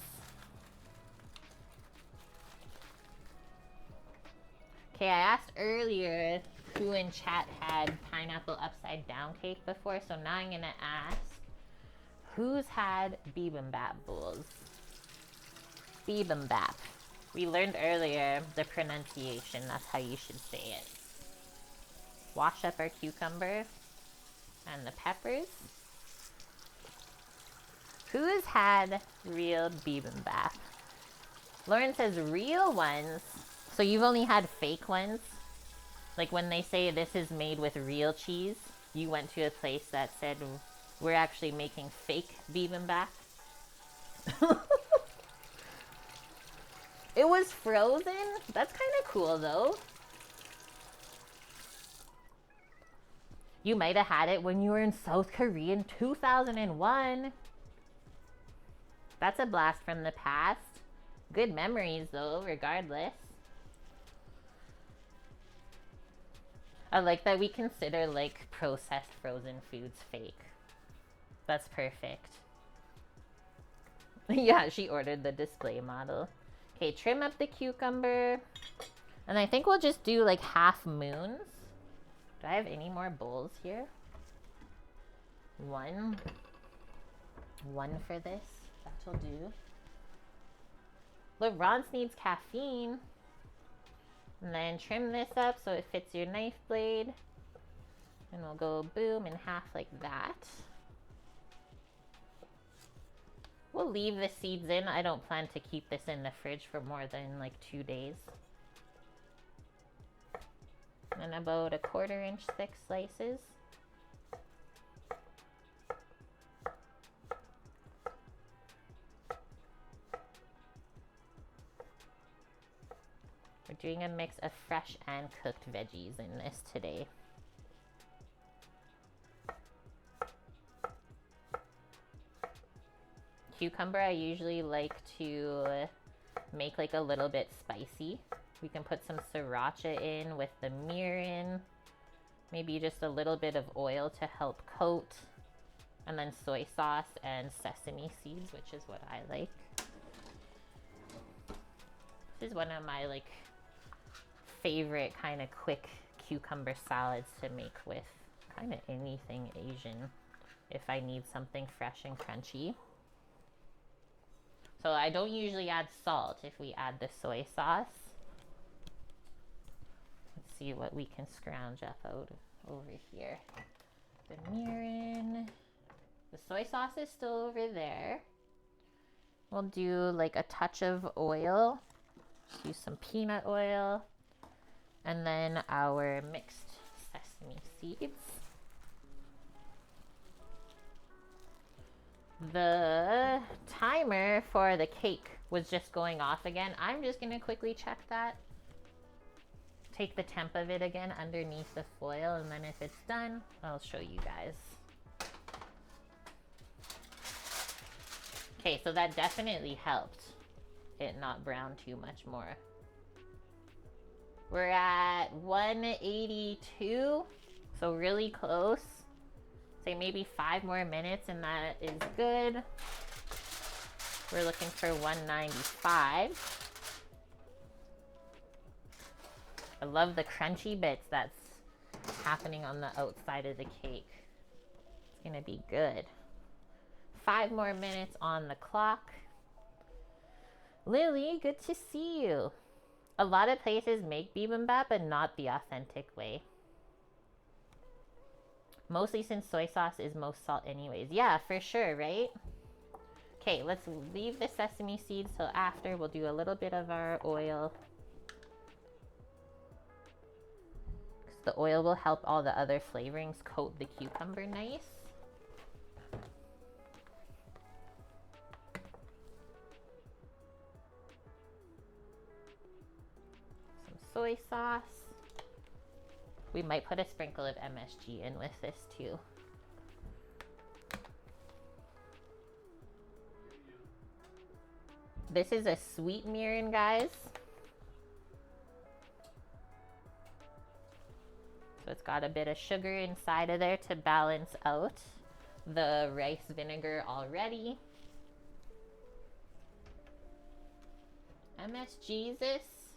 Okay, I asked earlier who in chat had pineapple upside down cake before, so now I'm gonna ask who's had bibimbap bowls? Bibimbap. We learned earlier the pronunciation, that's how you should say it. Wash up our cucumber and the peppers. Who has had real bibimbap? Lauren says real ones. So you've only had fake ones? Like when they say this is made with real cheese, you went to a place that said we're actually making fake bibimbap? It was frozen? That's kind of cool though. You might have had it when you were in South Korea in 2001. That's a blast from the past. Good memories though, regardless. I like that we consider like processed frozen foods fake. That's perfect. Yeah, she ordered the display model. Okay, trim up the cucumber. And I think we'll just do like half moons. Do I have any more bowls here? One for this. That'll do. Laurence needs caffeine. And then trim this up so it fits your knife blade. And we'll go boom in half like that. We'll leave the seeds in. I don't plan to keep this in the fridge for more than like 2 days. And about 1/4 inch thick slices. We're doing a mix of fresh and cooked veggies in this today. Cucumber I usually like to make like a little bit spicy. We can put some sriracha in with the mirin, maybe just a little bit of oil to help coat, and then soy sauce and sesame seeds, which is what I like. This is one of my like favorite kind of quick cucumber salads to make with kind of anything Asian if I need something fresh and crunchy. So I don't usually add salt if we add the soy sauce. Let's see what we can scrounge up out over here. The mirin. The soy sauce is still over there. We'll do like a touch of oil. Just use some peanut oil. And then our mixed sesame seeds. The timer for the cake was just going off again. I'm just going to quickly check that. Take the temp of it again underneath the foil, and then if it's done, I'll show you guys. Okay, so that definitely helped it not brown too much more. We're at 182, so really close. Say maybe 5 more minutes and that is good. We're looking for 195. I love the crunchy bits that's happening on the outside of the cake. Gonna be good. 5 more minutes on the clock. Lily, good to see you. A lot of places make bibimbap, but not the authentic way. Mostly since soy sauce is most salt anyways. Yeah, for sure, right? Okay, let's leave the sesame seeds till after. We'll do a little bit of our oil. The oil will help all the other flavorings coat the cucumber nice. Some soy sauce. We might put a sprinkle of MSG in with this too. This is a sweet mirin, guys. So it's got a bit of sugar inside of there to balance out the rice vinegar already. MS Jesus.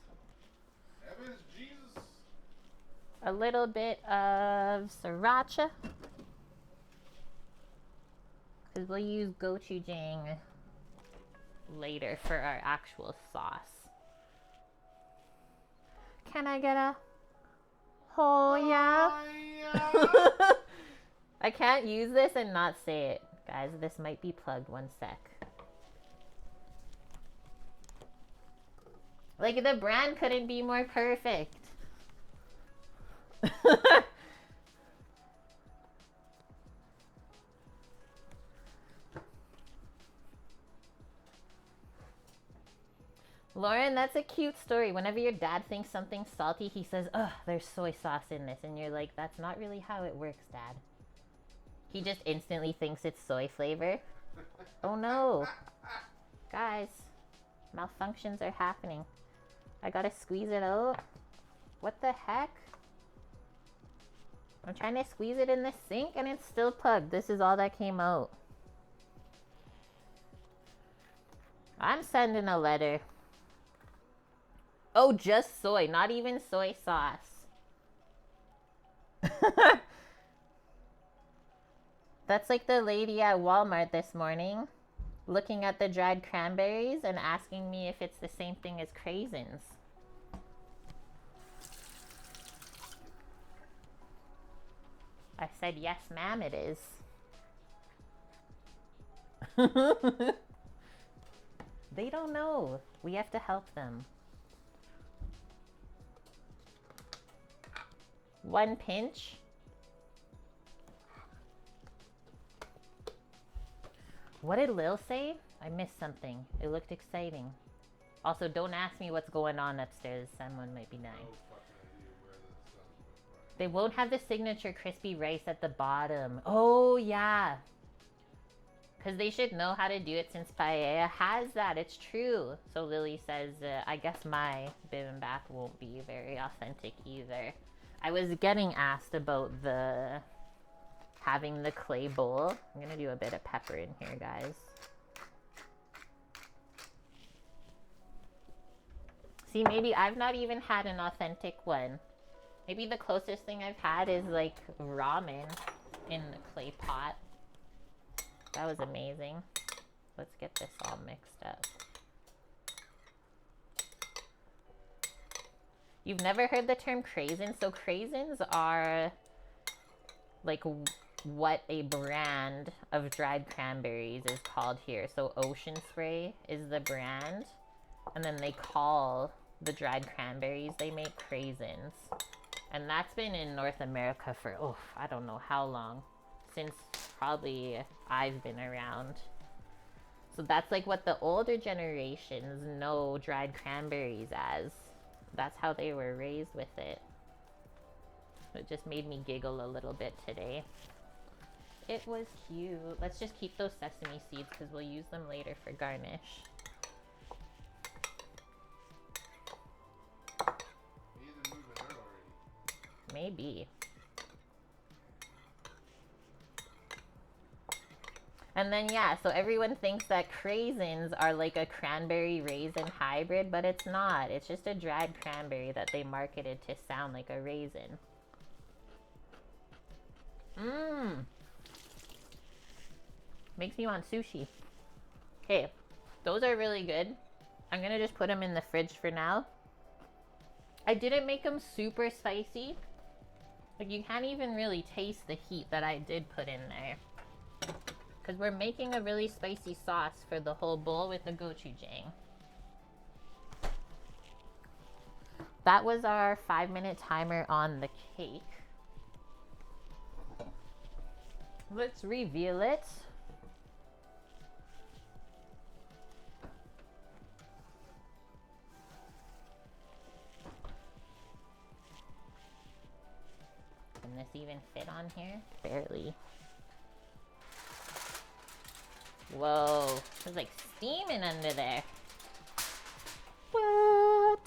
MS Jesus. A little bit of sriracha. Because we'll use gochujang later for our actual sauce. Can I get a oh yeah? I can't use this and not say it. Guys, this might be plugged. One sec. Like, the brand couldn't be more perfect. Lauren, that's a cute story. Whenever your dad thinks something's salty, he says, "Ugh, there's soy sauce in this." And you're like, that's not really how it works, Dad. He just instantly thinks it's soy flavor. Oh no. Guys, malfunctions are happening. I gotta squeeze it out. What the heck? I'm trying to squeeze it in the sink and it's still plugged. This is all that came out. I'm sending a letter. Oh, just soy, not even soy sauce. That's like the lady at Walmart this morning looking at the dried cranberries and asking me if it's the same thing as craisins. I said, yes, ma'am, it is. They don't know. We have to help them. 1 pinch. What did Lil say? I missed something. It looked exciting. Also, don't ask me what's going on upstairs. Someone might be dying. No fucking idea where the sun's going. They won't have the signature crispy rice at the bottom. Oh, yeah. Because they should know how to do it since Paella has that. It's true. So Lily says, I guess my bibimbap won't be very authentic either. I was getting asked about the having the clay bowl. I'm going to do a bit of pepper in here, guys. See, maybe I've not even had an authentic one. Maybe the closest thing I've had is like ramen in the clay pot. That was amazing. Let's get this all mixed up. You've never heard the term craisins? So craisins are like what a brand of dried cranberries is called here. So Ocean Spray is the brand. And then they call the dried cranberries they make craisins. And that's been in North America for, oh, I don't know how long. Since probably I've been around. So that's like what the older generations know dried cranberries as. That's how they were raised with it. It just made me giggle a little bit today. It was cute. Let's just keep those sesame seeds because we'll use them later for garnish. Either moving out already. Maybe. And then, yeah, so everyone thinks that craisins are like a cranberry raisin hybrid, but it's not. It's just a dried cranberry that they marketed to sound like a raisin. Mmm. Makes me want sushi. Okay, those are really good. I'm gonna just put them in the fridge for now. I didn't make them super spicy. Like, you can't even really taste the heat that I did put in there. Because we're making a really spicy sauce for the whole bowl with the gochujang. That was our 5-minute timer on the cake. Let's reveal it. Can this even fit on here? Barely. Whoa, there's like steaming under there. What?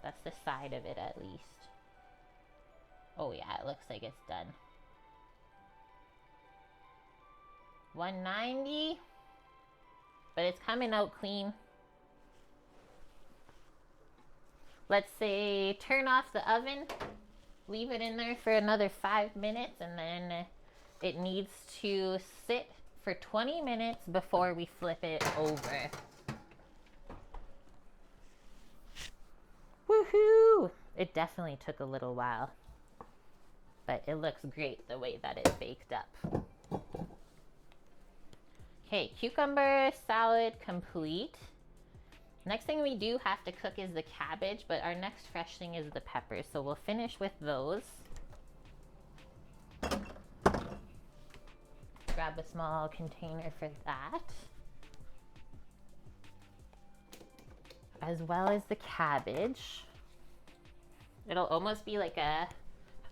That's the side of it at least. Oh yeah, it looks like it's done. 190, but it's coming out clean. Let's say turn off the oven, leave it in there for another 5 minutes, and then it needs to sit for 20 minutes before we flip it over. Woohoo! It definitely took a little while, but it looks great the way that it's baked up. Okay, cucumber salad complete. Next thing we do have to cook is the cabbage, but our next fresh thing is the peppers, so we'll finish with those. Grab a small container for that. As well as the cabbage. It'll almost be like a,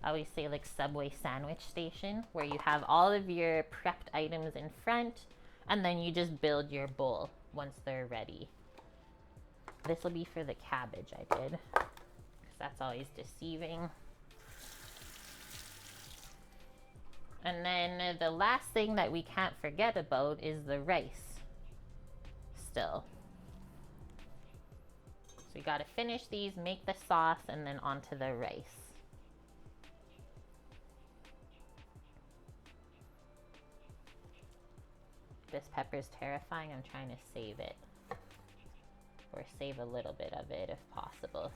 I always say like Subway sandwich station, where you have all of your prepped items in front, and then you just build your bowl once they're ready. This will be for the cabbage I did, because that's always deceiving. And then the last thing that we can't forget about is the rice. Still. So we gotta finish these, make the sauce, and then onto the rice. This pepper's terrifying. I'm trying to save it. Or save a little bit of it if possible.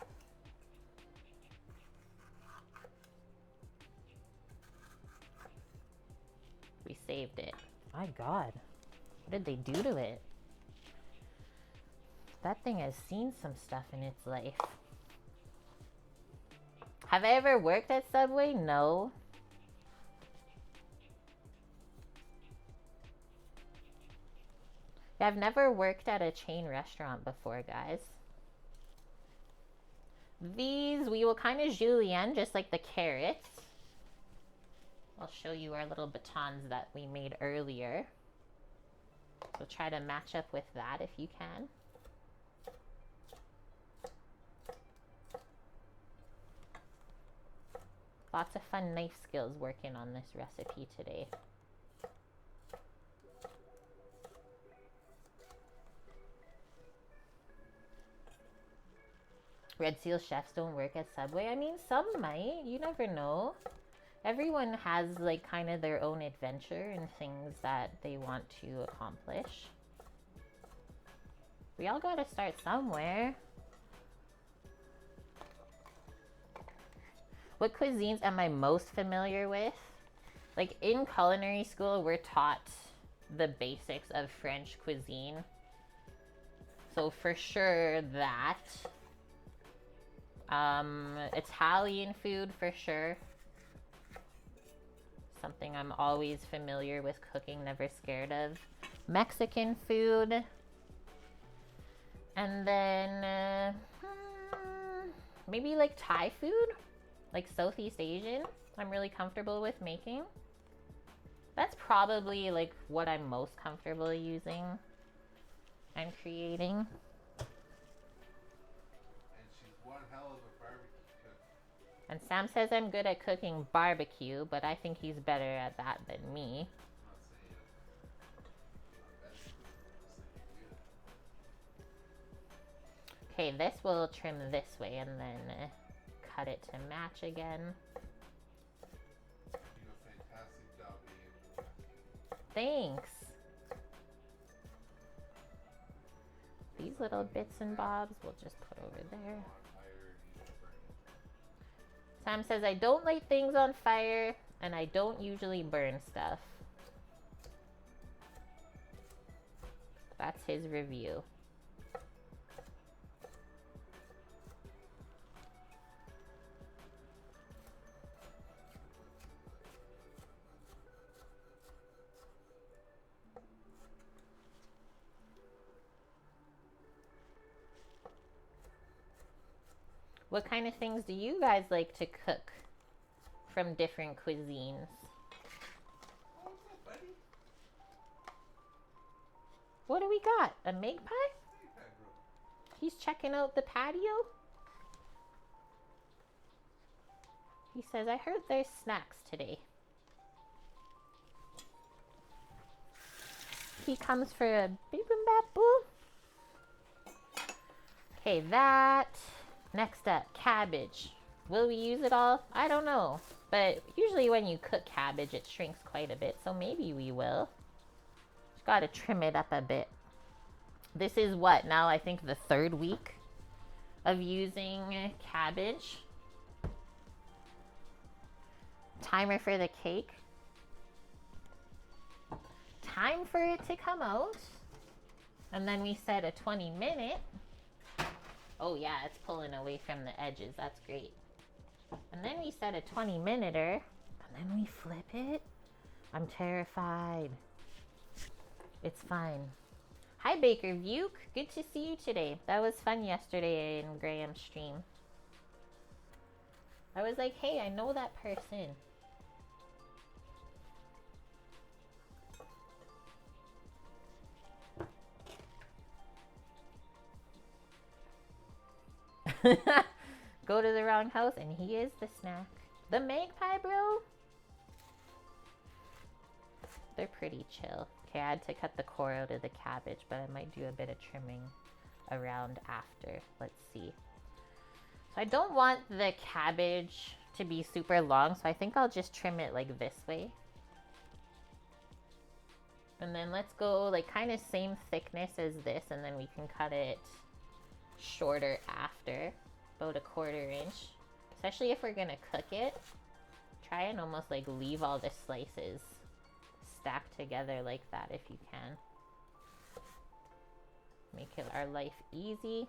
We saved it. My God, what did they do to it? That thing has seen some stuff in its life. Have I ever worked at Subway? No. I've never worked at a chain restaurant before, guys. These we will kind of julienne, just like the carrots. I'll show you our little batons that we made earlier. So try to match up with that if you can. Lots of fun knife skills working on this recipe today. Red Seal chefs don't work at Subway. I mean, some might. You never know. Everyone has like kind of their own adventure and things that they want to accomplish. We all gotta start somewhere. What cuisines am I most familiar with? Like in culinary school, we're taught the basics of French cuisine. So for sure that. Italian food for sure. Something I'm always familiar with cooking, never scared of. Mexican food. And then maybe like Thai food, like Southeast Asian. I'm really comfortable with making. That's probably like what I'm most comfortable using and creating. And Sam says I'm good at cooking barbecue, but I think he's better at that than me. Okay, this will trim this way and then cut it to match again. You do a fantastic job being. Thanks. these little bits and bobs we'll just put over there. Sam says, I don't light things on fire, and I don't usually burn stuff. That's his review. What kind of things do you guys like to cook from different cuisines? What's up, buddy? What do we got? A magpie? He's checking out the patio? He says, I heard there's snacks today. He comes for a bibimbap boo. Okay, that. Next up, cabbage. Will we use it all? I don't know. But usually when you cook cabbage, it shrinks quite a bit. So maybe we will. Just gotta trim it up a bit. This is what, now I think the 3rd week of using cabbage. Timer for the cake. Time for it to come out. And then we set a 20-minute. Oh yeah, it's pulling away from the edges. That's great. And then we set a 20-minuter. And then we flip it. I'm terrified. It's fine. Hi, Baker Vuke. Good to see you today. That was fun yesterday in Graham's stream. I was like, hey, I know that person. Go to the wrong house and he is the snack. The magpie, bro. They're pretty chill. Okay, I had to cut the core out of the cabbage, but I might do a bit of trimming around after. Let's see. So I don't want the cabbage to be super long, so I think I'll just trim it like this way. And then let's go like kind of same thickness as this, and then we can cut it shorter after, about a 1/4 inch. Especially if we're gonna cook it, try and almost like leave all the slices stacked together like that if you can. Make it our life easy.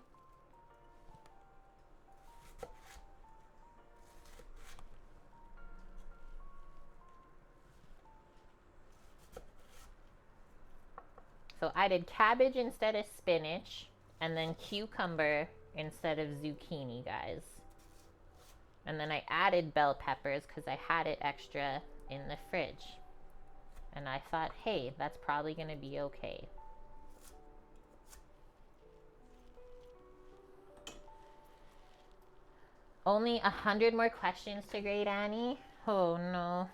So I did cabbage instead of spinach, and then cucumber instead of zucchini, guys. And then I added bell peppers because I had it extra in the fridge. And I thought, hey, that's probably going to be okay. Only 100 more questions to grade Annie? Oh no.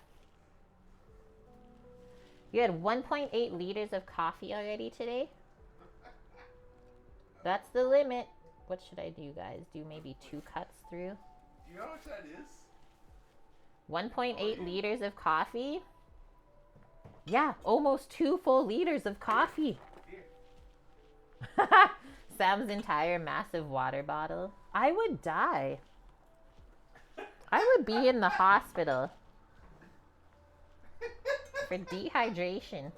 You had 1.8 liters of coffee already today? That's the limit. What should I do, guys? Do maybe 2 cuts through? Do you know how much that is? 1.8 liters of coffee? Yeah, almost 2 full liters of coffee. Here. Sam's entire massive water bottle. I would die. I would be in the hospital for dehydration.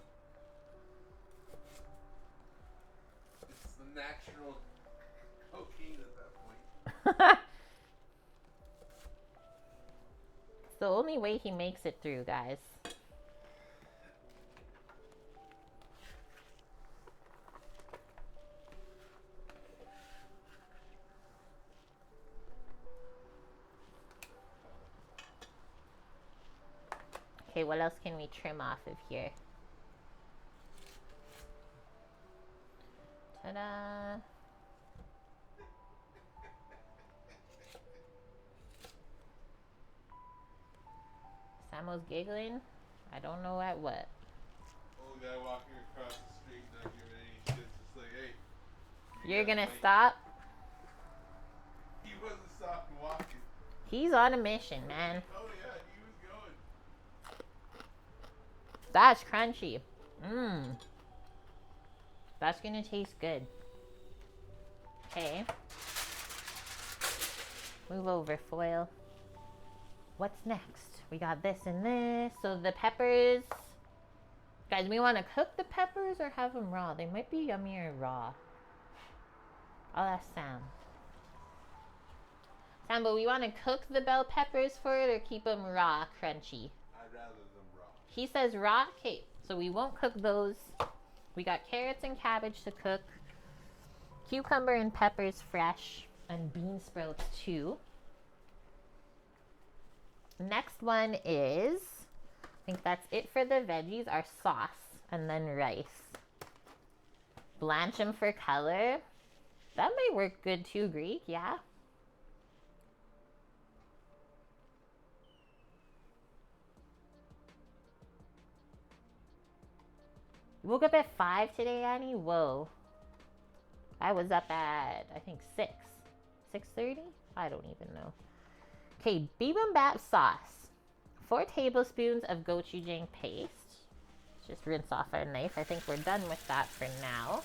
It's the natural cocaine at that point. It's the only way he makes it through, guys. Okay, what else can we trim off of here? Ta-da! Samo's giggling. I don't know at what. Old guy walking across the street, not giving any shit. Just like, hey. You're gonna wait. stop? He wasn't stopping walking. He's on a mission, man. Oh yeah, he was going. That's crunchy. Mmm. That's gonna taste good. Okay. Move over, foil. What's next? We got this and this. So the peppers. Guys, we want to cook the peppers or have them raw? They might be yummier raw. I'll ask Sam. Sam, but we want to cook the bell peppers for it or keep them raw, crunchy? I'd rather them raw. He says raw. Okay, so we won't cook those. We got carrots and cabbage to cook. Cucumber and peppers fresh. And bean sprouts too. Next one is, I think that's it for the veggies, our sauce. And then rice. Blanch them for color. That might work good too, Greek, yeah. You woke up at 5 today, Annie? Whoa. I was up at, I think, 6. 6:30? I don't even know. Okay, bibimbap sauce. 4 tablespoons of gochujang paste. Let's just rinse off our knife. I think we're done with that for now.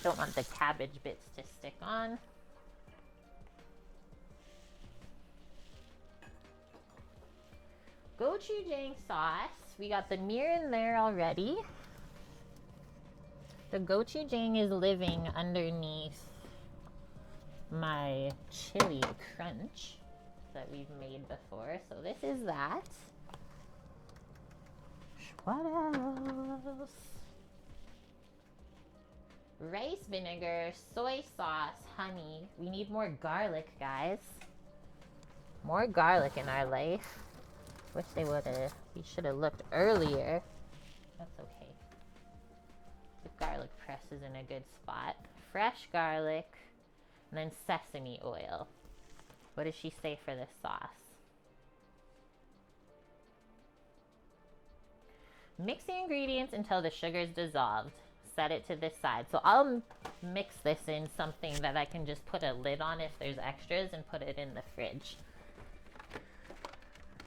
Don't want the cabbage bits to stick on. Gochujang sauce. We got the mirror in there already. The gochujang is living underneath my chili crunch that we've made before. So this is that. What else? Rice vinegar, soy sauce, honey. We need more garlic, guys. More garlic in our life. Wish they would have. We should have looked earlier. That's okay. The garlic press is in a good spot. Fresh garlic. And then sesame oil. What does she say for this sauce? Mix the ingredients until the sugar is dissolved. Set it to this side. So I'll mix this in something that I can just put a lid on if there's extras and put it in the fridge.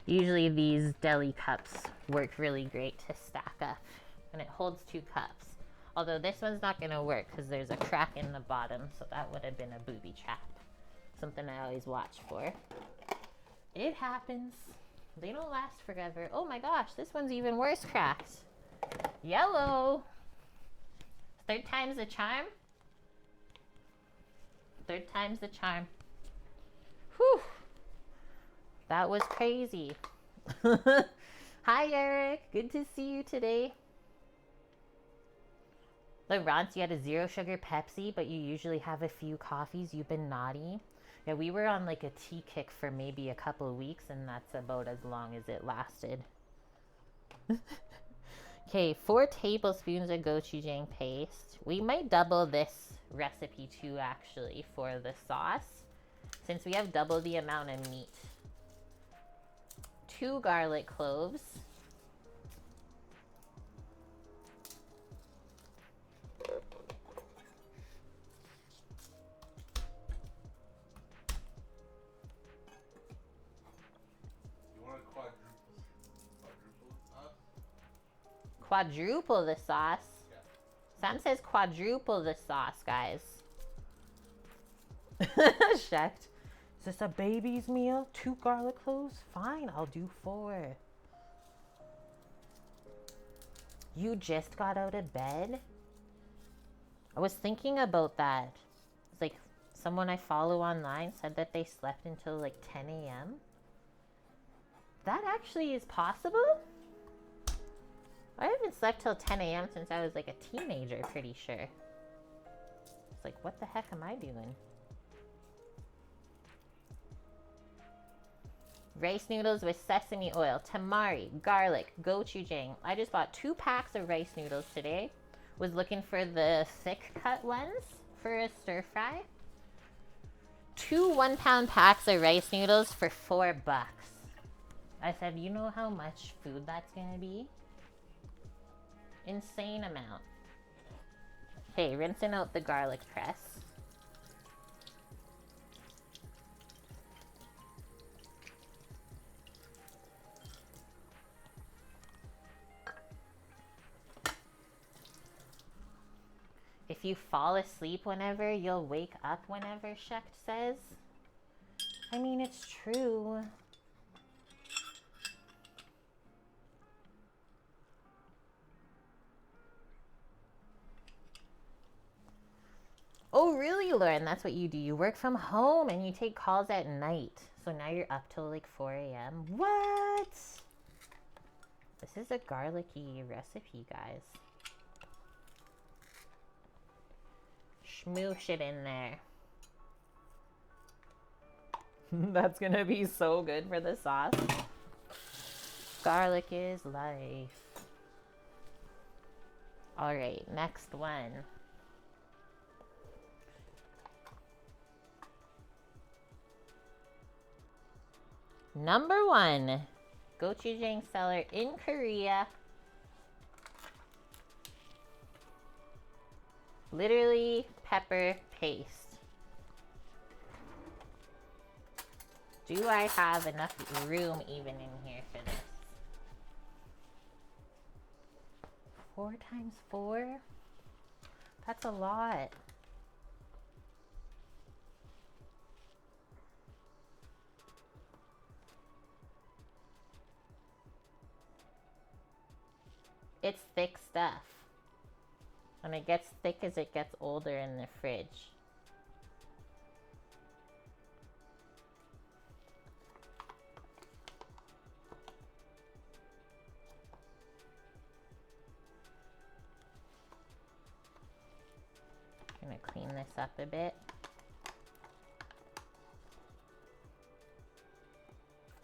Usually these deli cups work really great to stack up. And it holds 2 cups. Although this one's not going to work because there's a crack in the bottom. So that would have been a booby trap. Something I always watch for. It happens. They don't last forever. Oh my gosh, this one's even worse cracked. Yellow. 3rd time's the charm. 3rd time's the charm. Whew. That was crazy. Hi, Eric. Good to see you today. Laurence, you had a 0 sugar Pepsi, but you usually have a few coffees. You've been naughty. Yeah, we were on like a tea kick for maybe a couple of weeks, and that's about as long as it lasted. Okay, 4 tablespoons of gochujang paste. We might double this recipe too, actually, for the sauce, since we have double the amount of meat. 2 garlic cloves. Quadruple the sauce. Yeah. Sam says quadruple the sauce, guys. Shucked. Is this a baby's meal? 2 garlic cloves? Fine, I'll do 4. You just got out of bed? I was thinking about that. It's like someone I follow online said that they slept until like 10 a.m. That actually is possible? I haven't slept till 10 a.m. since I was like a teenager, pretty sure. It's like, what the heck am I doing? Rice noodles with sesame oil, tamari, garlic, gochujang. I just bought 2 packs of rice noodles today. Was looking for the thick cut ones for a stir fry. 2 1-pound packs of rice noodles for $4. I said, you know how much food that's gonna be? Insane amount. Okay, rinsing out the garlic press. If if you fall asleep whenever, you'll wake up whenever, Shecht says. I mean, it's true. Oh, really, Lauren? That's what you do. You work from home and you take calls at night. So now you're up till like 4 a.m. What? This is a garlicky recipe, guys. Smoosh it in there. That's gonna be so good for the sauce. Garlic is life. All right, next one. Number 1, gochujang seller in Korea. Literally pepper paste. Do I have enough room even in here for this? 4 times 4? That's a lot. It's thick stuff. And it gets thick as it gets older in the fridge. I'm gonna clean this up a bit.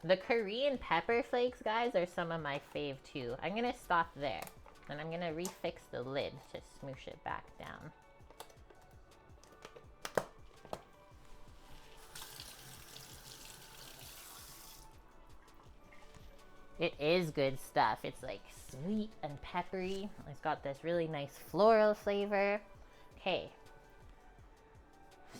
The Korean pepper flakes, guys, are some of my fave too. I'm gonna stop there. And I'm gonna refix the lid to smoosh it back down. It is good stuff. It's like sweet and peppery. It's got this really nice floral flavor. Okay.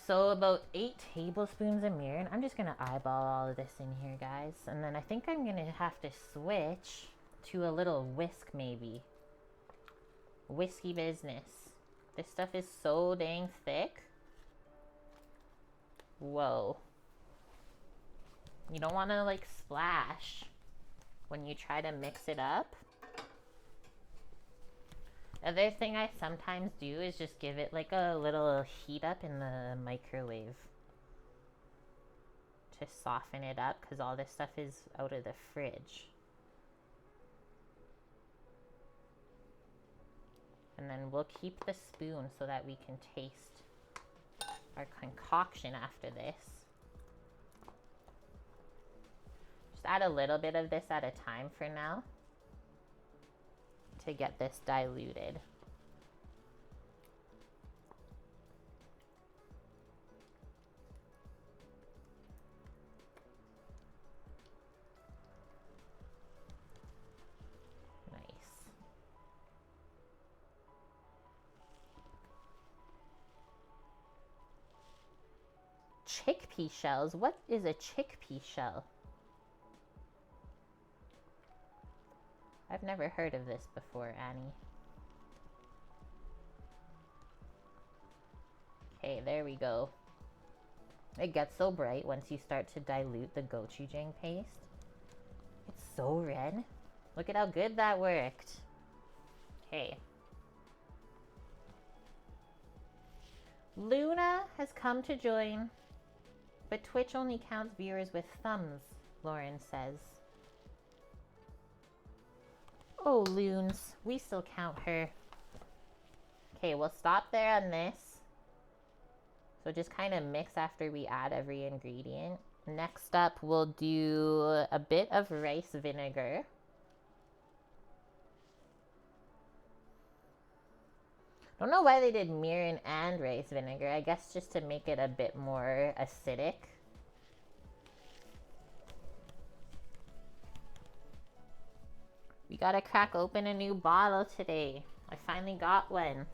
So about 8 tablespoons of mirin. I'm just gonna eyeball all of this in here, guys. And then I think I'm gonna have to switch to a little whisk maybe. Whiskey business. This stuff is so dang thick. Whoa. You don't want to like splash when you try to mix it up. Other thing I sometimes do is just give it like a little heat up in the microwave to soften it up because all this stuff is out of the fridge. And then we'll keep the spoon so that we can taste our concoction after this. Just add a little bit of this at a time for now to get this diluted. Chickpea shells? What is a chickpea shell? I've never heard of this before, Annie. Okay, there we go. It gets so bright once you start to dilute the gochujang paste. It's so red. Look at how good that worked. Okay. Luna has come to join, but Twitch only counts viewers with thumbs, Lauren says. Oh, Loons, we still count her. Okay, we'll stop there on this. So just kind of mix after we add every ingredient. Next up, we'll do a bit of rice vinegar. Don't know why they did mirin and rice vinegar. I guess just to make it a bit more acidic. We gotta crack open a new bottle today. I finally got one.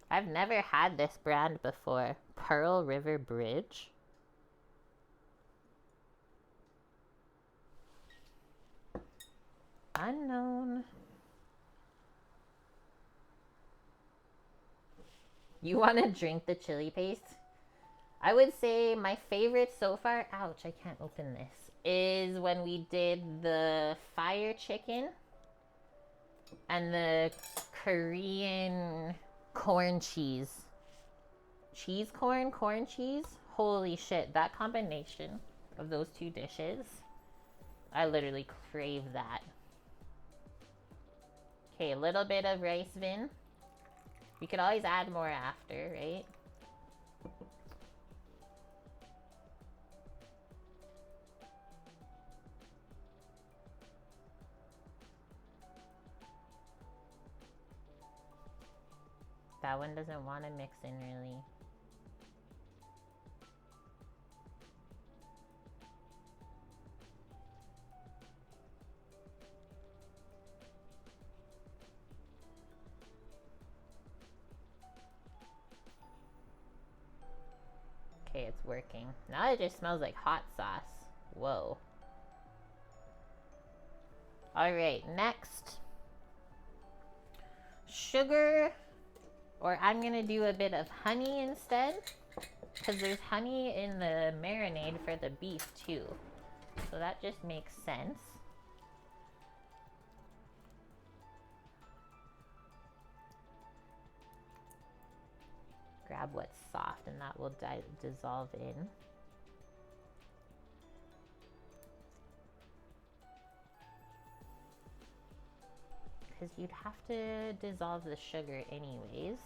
I've never had this brand before. Pearl River Bridge. Unknown. You want to drink the chili paste? I would say my favorite so far, ouch, I can't open this, is when we did the fire chicken and the Korean corn cheese. Cheese corn, corn cheese. Holy shit, that combination of those two dishes, I literally crave that. Okay, a little bit of rice vin. We could always add more after, right? That one doesn't want to mix in really. Okay, it's working. Now it just smells like hot sauce. Whoa. Alright, next. Sugar. Or I'm going to do a bit of honey instead. Because there's honey in the marinade for the beef too. So that just makes sense. Grab what's soft and that will dissolve in. Because you'd have to dissolve the sugar anyways.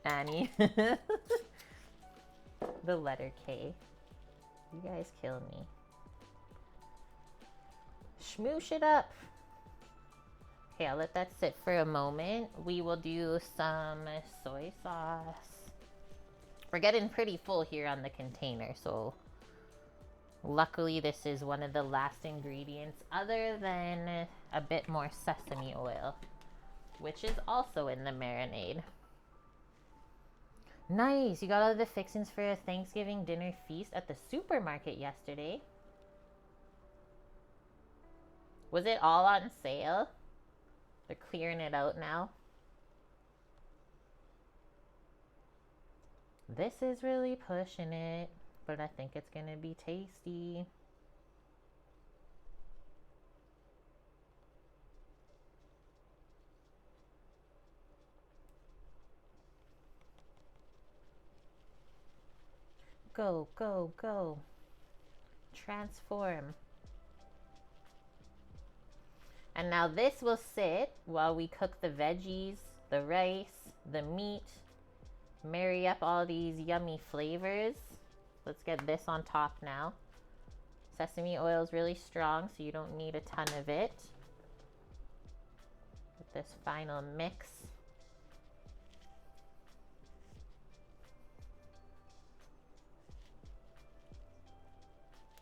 Annie. The letter K. You guys kill me. Smoosh it up. Okay, I'll let that sit for a moment. We will do some soy sauce. We're getting pretty full here on the container, so luckily this is one of the last ingredients other than a bit more sesame oil, which is also in the marinade. Nice, you got all the fixings for a Thanksgiving dinner feast at the supermarket yesterday. Was it all on sale? They're clearing it out now. This is really pushing it, but I think it's gonna be tasty. Go, go, go. Transform. And now this will sit while we cook the veggies, the rice, the meat, marry up all these yummy flavors. Let's get this on top now. Sesame oil is really strong, so you don't need a ton of it. With this final mix.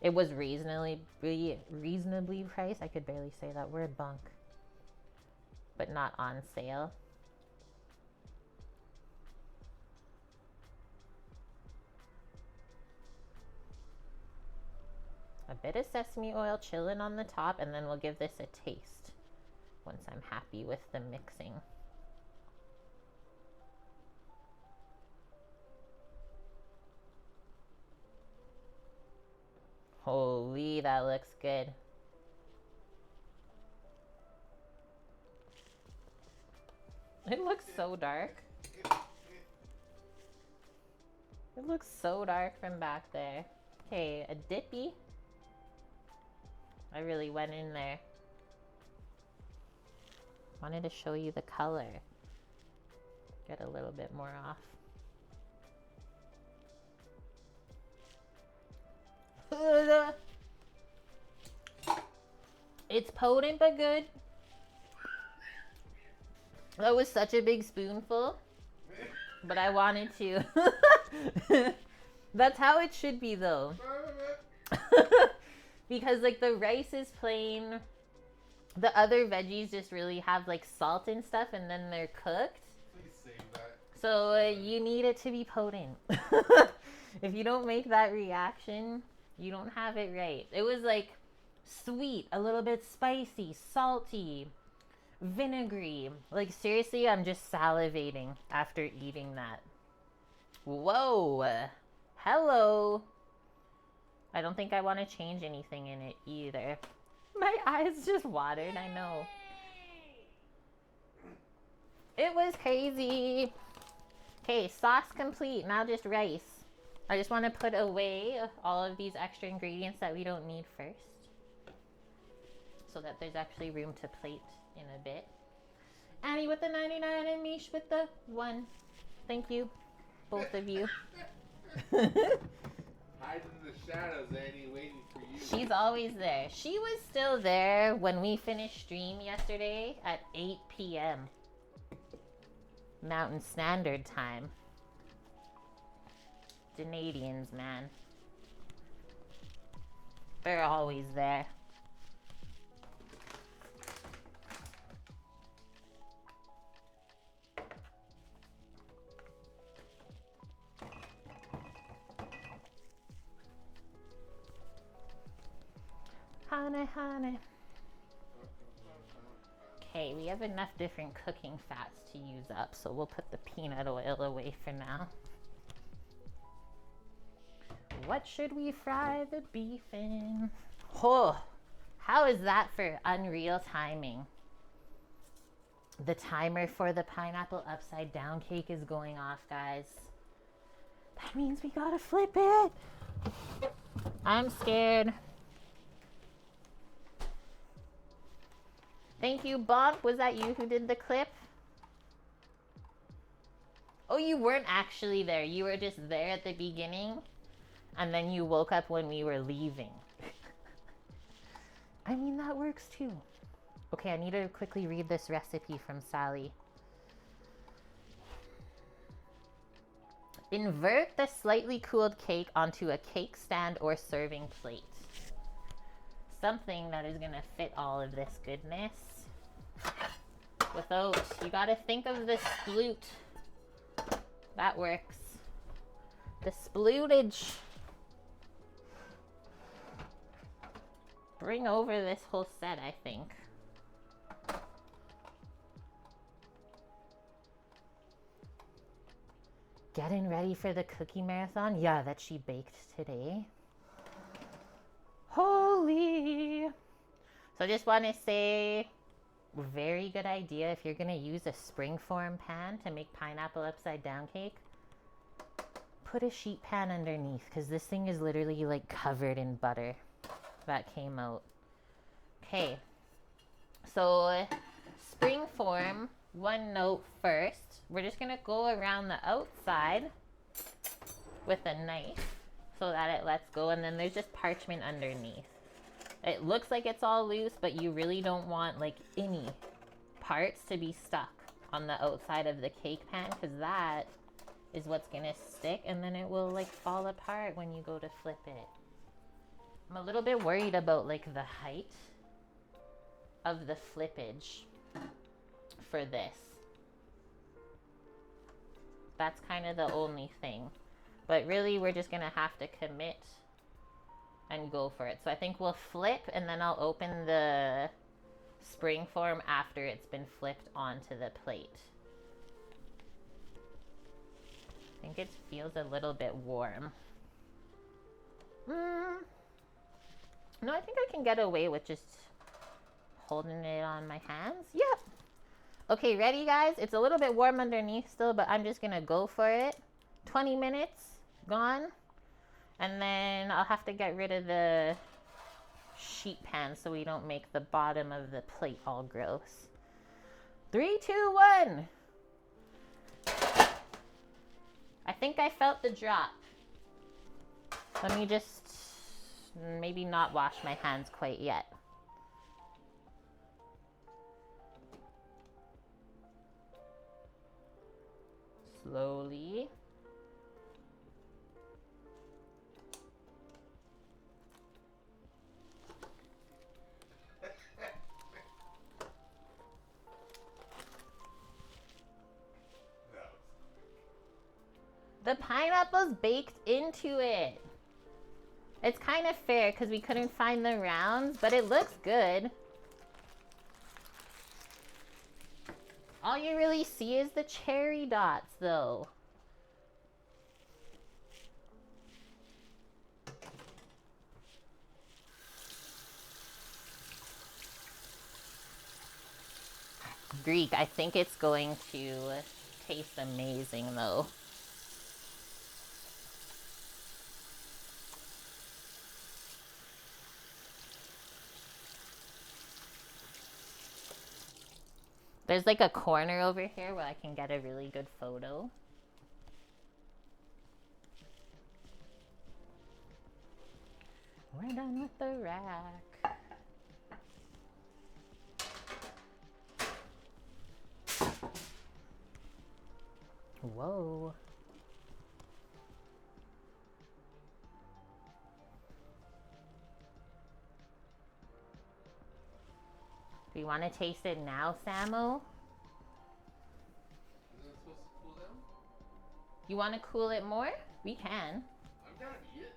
It was reasonably priced. I could barely say that word, bunk. But not on sale. A bit of sesame oil chilling on the top, and then we'll give this a taste once I'm happy with the mixing. Holy, that looks good. It looks so dark. It looks so dark from back there. Okay, a dippy. I really went in there. Wanted to show you the color. Get a little bit more off. It's potent but good. That was such a big spoonful, but I wanted to. That's how it should be though. because like the rice is plain. The other veggies just really have like salt and stuff, and then they're cooked. Please save that. So you need it to be potent. If you don't make that reaction, you don't have it right. It was like sweet, a little bit spicy, salty, vinegary. Like seriously, I'm just salivating after eating that. Whoa. Hello. I don't think I want to change anything in it either. My eyes just watered, I know. It was crazy. Okay, sauce complete. Now just rice. I just want to put away all of these extra ingredients that we don't need first, so that there's actually room to plate in a bit. Annie with the 99 and Mish with the 1. Thank you, both of you. Hide in the shadows, Annie, waiting for you. She's always there. She was still there when we finished stream yesterday at 8 p.m. Mountain Standard Time. Canadians, man. They're always there. Honey, honey. Okay, we have enough different cooking fats to use up, so we'll put the peanut oil away for now. What should we fry the beef in? Oh, how is that for unreal timing? The timer for the pineapple upside down cake is going off, guys. That means we gotta flip it. I'm scared. Thank you, Bonk. Was that you who did the clip? Oh, you weren't actually there. You were just there at the beginning, and then you woke up when we were leaving. I mean, that works too. Okay, I need to quickly read this recipe from Sally. Invert the slightly cooled cake onto a cake stand or serving plate. Something that is gonna fit all of this goodness. Without, you gotta think of the sploot. That works. The splootage. Bring over this whole set, I think. Getting ready for the cookie marathon? Yeah, that she baked today. Holy! So I just want to say, very good idea if you're going to use a springform pan to make pineapple upside down cake. Put a sheet pan underneath, because this thing is literally like covered in butter that came out. Okay, so springform, one note first. We're just going to go around the outside with a knife so that it lets go, and then there's just parchment underneath. It looks like it's all loose, but you really don't want like any parts to be stuck on the outside of the cake pan, because that is what's gonna stick, and then it will like fall apart when you go to flip it. I'm a little bit worried about like the height of the flippage for this. That's kind of the only thing. But really, we're just gonna have to commit and go for it. So I think we'll flip, and then I'll open the springform after it's been flipped onto the plate. I think it feels a little bit warm. No, I think I can get away with just holding it on my hands. Yep. Okay, ready, guys? It's a little bit warm underneath still, but I'm just gonna go for it. 20 minutes, gone. And then I'll have to get rid of the sheet pan so we don't make the bottom of the plate all gross. 3, 2, 1. I think I felt the drop. Let me just maybe not wash my hands quite yet. Slowly. The pineapple's baked into it. It's kind of fair because we couldn't find the rounds, but it looks good. All you really see is the cherry dots, though. Greek, I think it's going to taste amazing, though. There's like a corner over here where I can get a really good photo. We're done with the rack. Whoa. Do you want to taste it now, Samo? Isn't it supposed to cool down? You want to cool it more? We can. I'm down to eat it.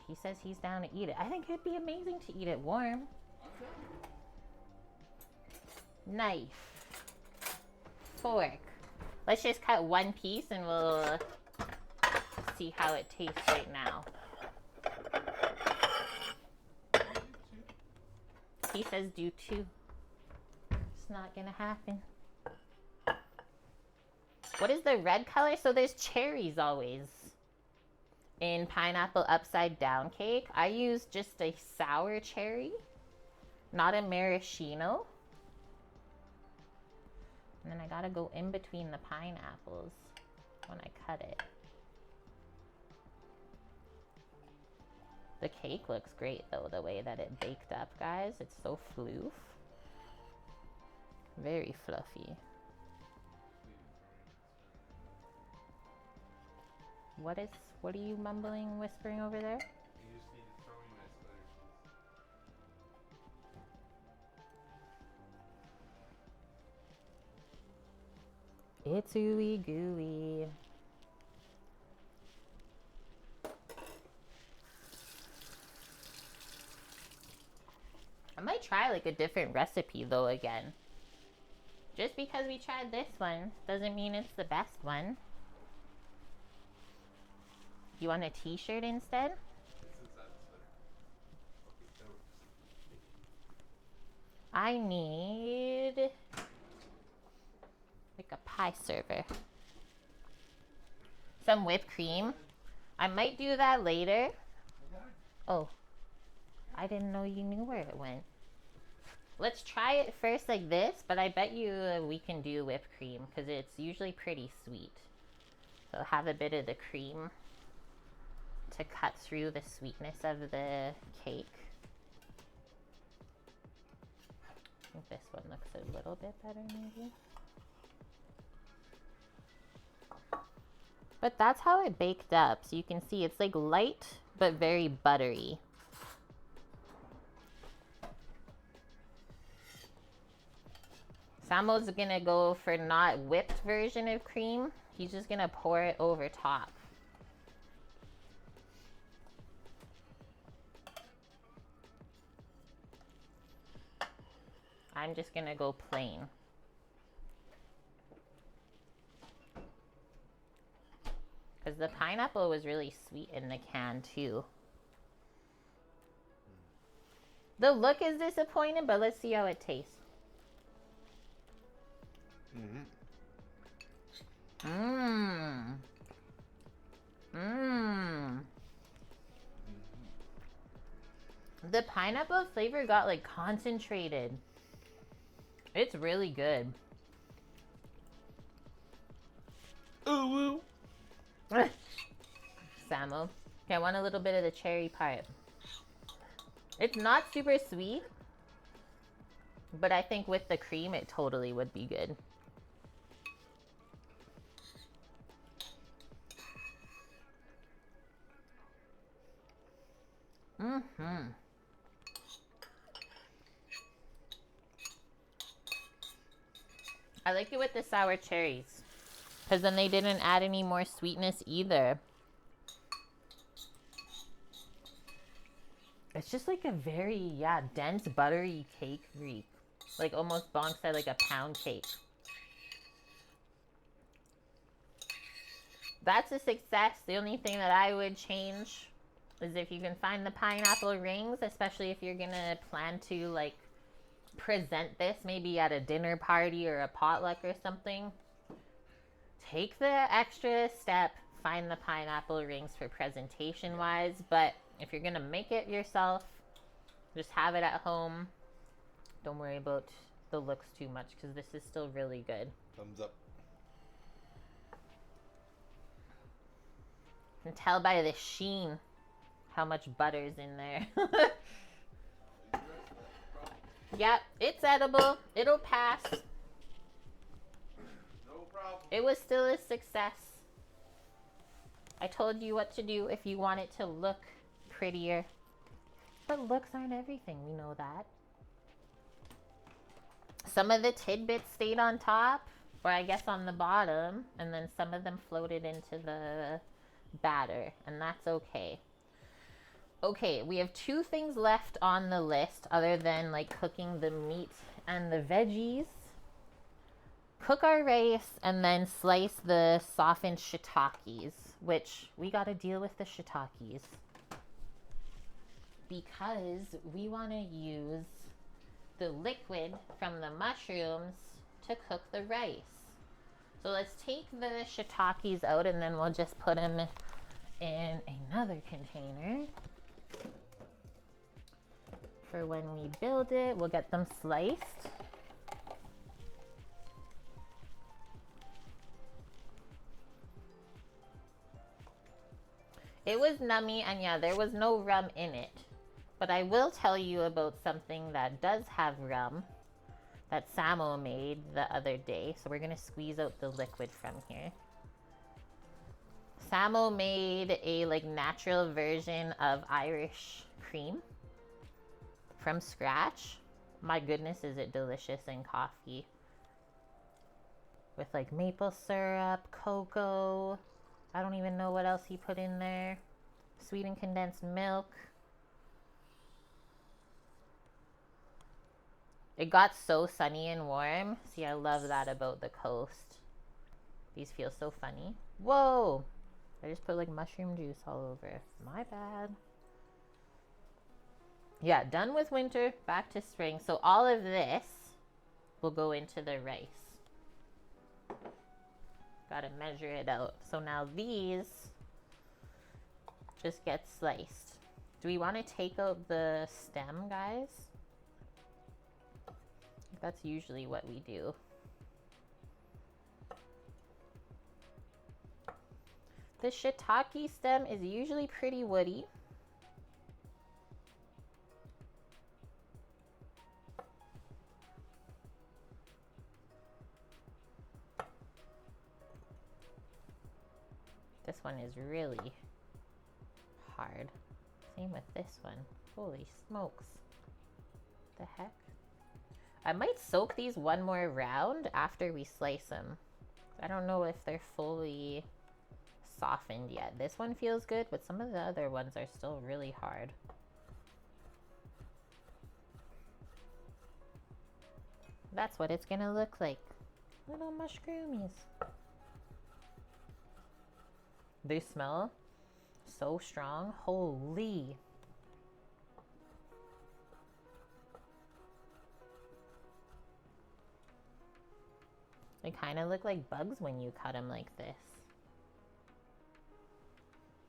He says he's down to eat it. I think it'd be amazing to eat it warm. I'm down. Knife. Fork. Let's just cut one piece and we'll see how it tastes right now. He says do two. It's not gonna happen. What is the red color? So there's cherries always in pineapple upside down cake. I use just a sour cherry, not a maraschino. And then I gotta go in between the pineapples when I cut it. The cake looks great though, the way that it baked up, guys. It's so floof. Very fluffy. What are you mumbling, whispering over there? You just need to throw me my spider cheese. It's ooey gooey. I might try like a different recipe though again. Just because we tried this one doesn't mean it's the best one. You want a t-shirt instead? It's inside the sweater. Okay, that works. I need like a pie server. Some whipped cream. I might do that later. Oh, I didn't know you knew where it went. Let's try it first like this, but I bet you we can do whipped cream because it's usually pretty sweet. So have a bit of the cream to cut through the sweetness of the cake. I think this one looks a little bit better maybe. But that's how it baked up. So you can see it's like light but very buttery. Samo's gonna go for not whipped version of cream. He's just gonna pour it over top. I'm just gonna go plain. Because the pineapple was really sweet in the can too. The look is disappointing, but let's see how it tastes. Mmm. Mmm. The pineapple flavor got like concentrated. It's really good. Ooh woo. Samo. Okay, I want a little bit of the cherry part. It's not super sweet, but I think with the cream it totally would be good. Mm-hmm. I like it with the sour cherries Because then they didn't add any more sweetness either. It's just like a very, yeah, dense, buttery cake Greek. Like almost Bonk said, like a pound cake. That's a success. The only thing that I would change is if you can find the pineapple rings, especially if you're gonna plan to like present this maybe at a dinner party or a potluck or something. Take the extra step, find the pineapple rings for presentation wise, but if you're gonna make it yourself, just have it at home. Don't worry about the looks too much because this is still really good. Thumbs up. You can tell by the sheen how much butter's in there. Yep, it's edible. It'll pass. No problem. It was still a success. I told you what to do if you want it to look prettier. But looks aren't everything, we know that. Some of the tidbits stayed on top, or I guess on the bottom, and then some of them floated into the batter, and that's okay. Okay, we have 2 things left on the list other than like cooking the meat and the veggies. Cook our rice and then slice the softened shiitakes, which we got to deal with the shiitakes because we want to use the liquid from the mushrooms to cook the rice. So let's take the shiitakes out and then we'll just put them in another container. For when we build it, we'll get them sliced. It was nummy, and yeah, there was no rum in it. But I will tell you about something that does have rum that Samo made the other day. So we're gonna squeeze out the liquid from here. Samo made a like natural version of Irish cream from scratch. My goodness, is it delicious in coffee. With like maple syrup, cocoa. I don't even know what else he put in there. Sweetened condensed milk. It got so sunny and warm. See, I love that about the coast. These feel so funny. Whoa! I just put like mushroom juice all over. My bad. Yeah, done with winter, back to spring. So all of this will go into the rice. Gotta measure it out. So now these just get sliced. Do we want to take out the stem, guys? That's usually what we do. The shiitake stem is usually pretty woody. This one is really hard. Same with this one. Holy smokes. The heck? I might soak these one more round after we slice them. I don't know if they're fully softened yet. This one feels good, but some of the other ones are still really hard. That's what it's gonna look like. Little mushroomies. They smell so strong. Holy. They kind of look like bugs when you cut them like this.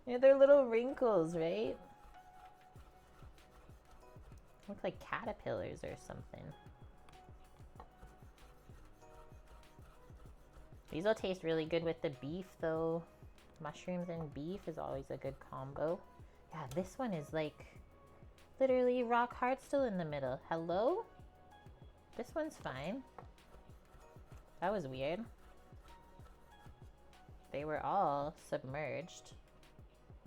Yeah, they're little wrinkles, right? Look like caterpillars or something. These will taste really good with the beef though. Mushrooms and beef is always a good combo. Yeah, this one is like literally rock hard still in the middle. Hello? This one's fine. That was weird. They were all submerged.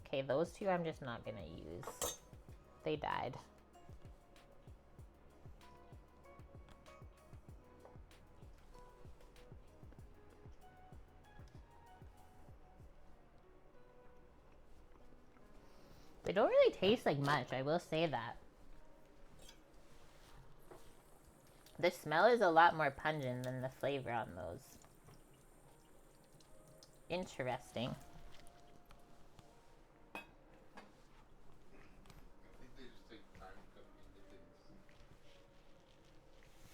Okay, those two I'm just not gonna use. They died. They don't really taste like much, I will say that. The smell is a lot more pungent than the flavor on those. Interesting. I think they just take time cooking the things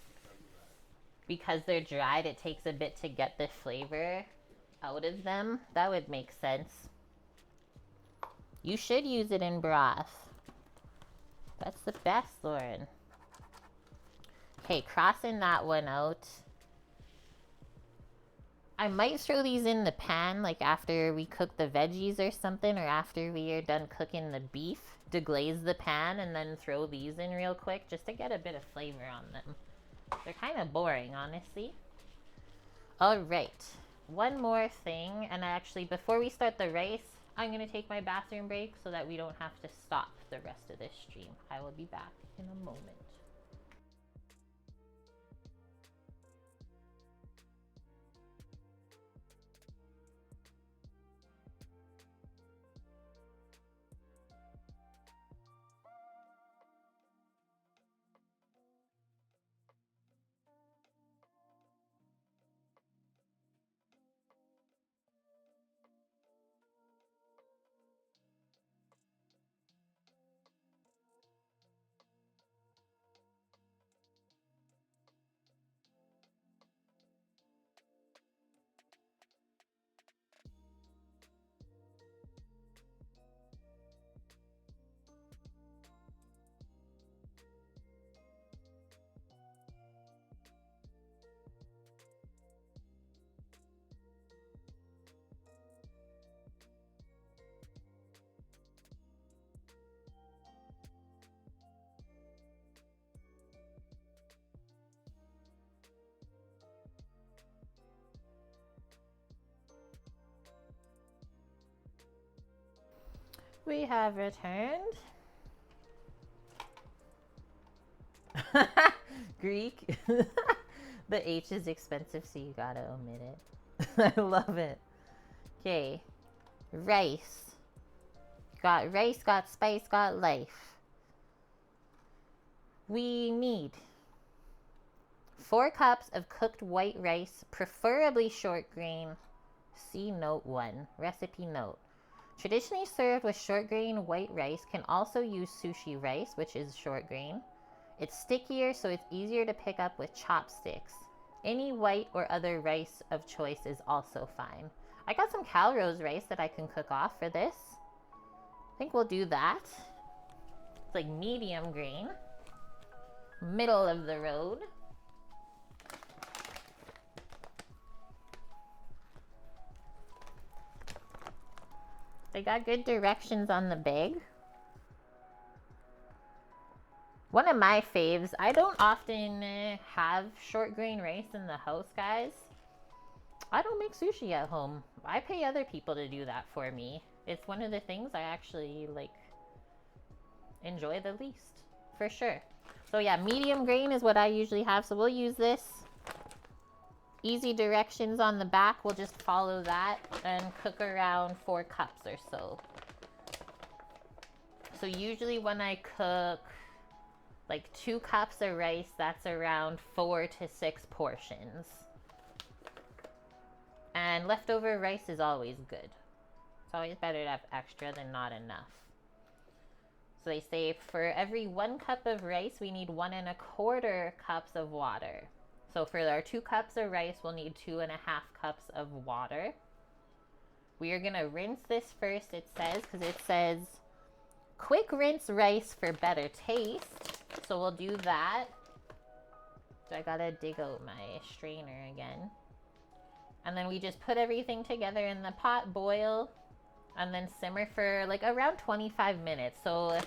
because of that. Because they're dried, it takes a bit to get the flavor out of them. That would make sense. You should use it in broth. That's the best, Lauren. Okay, crossing that one out. I might throw these in the pan, like after we cook the veggies or something, or after we are done cooking the beef, deglaze the pan and then throw these in real quick just to get a bit of flavor on them. They're kind of boring, honestly. All right, one more thing, and actually before we start the rice, I'm gonna take my bathroom break so that we don't have to stop the rest of this stream. I will be back in a moment. We have returned. Greek. The H is expensive, so you gotta omit it. I love it. Okay. Rice. Got rice, got spice, got life. We need 4 cups of cooked white rice, preferably short grain. See note 1. Recipe note. Traditionally served with short grain white rice, can also use sushi rice, which is short grain. It's stickier, so it's easier to pick up with chopsticks. Any white or other rice of choice is also fine. I got some Calrose rice that I can cook off for this. I think we'll do that. It's like medium grain. Middle of the road. They got good directions on the bag. One of my faves, I don't often have short grain rice in the house, guys. I don't make sushi at home. I pay other people to do that for me. It's one of the things I actually enjoy the least, for sure. So yeah, medium grain is what I usually have, so we'll use this. Easy directions on the back, we'll just follow that and cook around 4 cups or so. So usually when I cook like 2 cups of rice, that's around 4 to 6 portions. And leftover rice is always good. It's always better to have extra than not enough. So they say for every 1 cup of rice, we need 1 1/4 cups of water. So for our 2 cups of rice, we'll need 2 1/2 cups of water. We are gonna rinse this first, it says, because it says quick rinse rice for better taste. So we'll do that. So I gotta dig out my strainer again. And then we just put everything together in the pot, boil, and then simmer for like around 25 minutes. So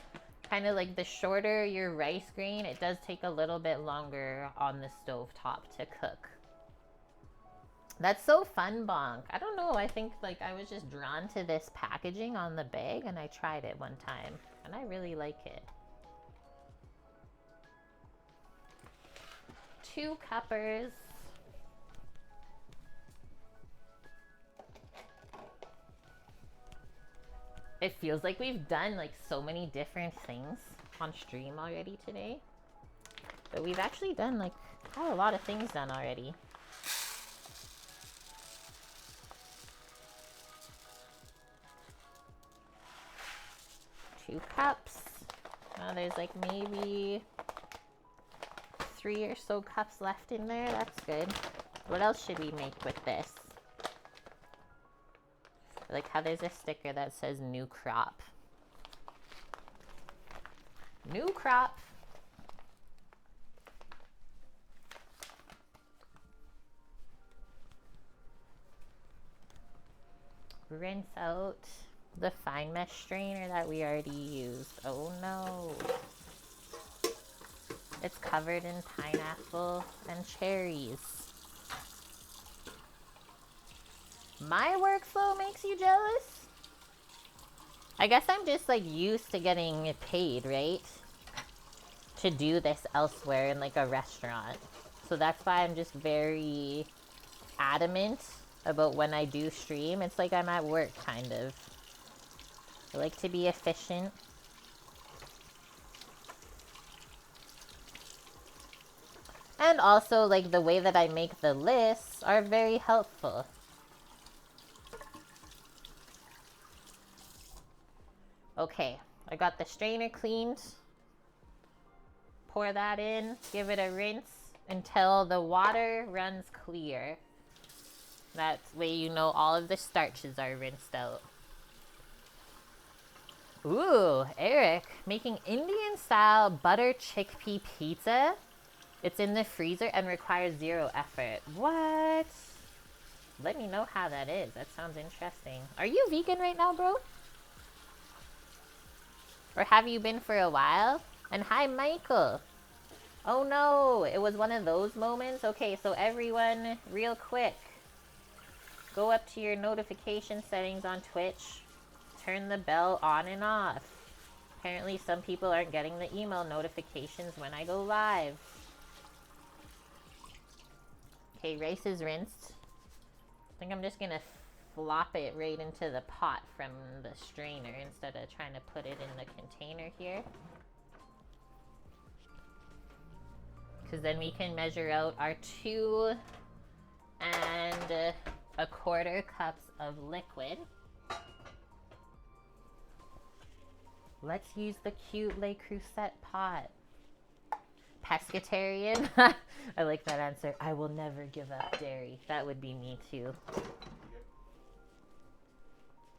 kind of like the shorter your rice grain, it does take a little bit longer on the stove top to cook. That's so fun, Bonk. I don't know, I think like I was just drawn to this packaging on the bag and I tried it one time and I really like it. 2 cuppers. It feels like we've done like so many different things on stream already today. But we've actually done like a lot of things done already. Two cups. There's like maybe 3 or so cups left in there. That's good. What else should we make with this? I like how there's a sticker that says new crop. New crop. Rinse out the fine mesh strainer that we already used. Oh no. It's covered in pineapple and cherries. My workflow makes you jealous? I guess I'm just like used to getting paid, right? To do this elsewhere in like a restaurant. So that's why I'm just very adamant about when I do stream. It's like I'm at work, kind of. I like to be efficient. And also, like, the way that I make the lists are very helpful. Okay, I got the strainer cleaned. Pour that in, give it a rinse until the water runs clear. That way you know all of the starches are rinsed out. Ooh, Eric, making Indian style butter chickpea pizza. It's in the freezer and requires 0 effort. What? Let me know how that is. That sounds interesting. Are you vegan right now, bro? Or have you been for a while? And hi, Michael. Oh no, it was one of those moments. Okay, so everyone, real quick. Go up to your notification settings on Twitch. Turn the bell on and off. Apparently some people aren't getting the email notifications when I go live. Okay, rice is rinsed. I think I'm just gonna flop it right into the pot from the strainer instead of trying to put it in the container here. Because then we can measure out our 2 1/4 cups of liquid. Let's use the cute Le Creuset pot. Pescatarian? I like that answer. I will never give up dairy. That would be me too.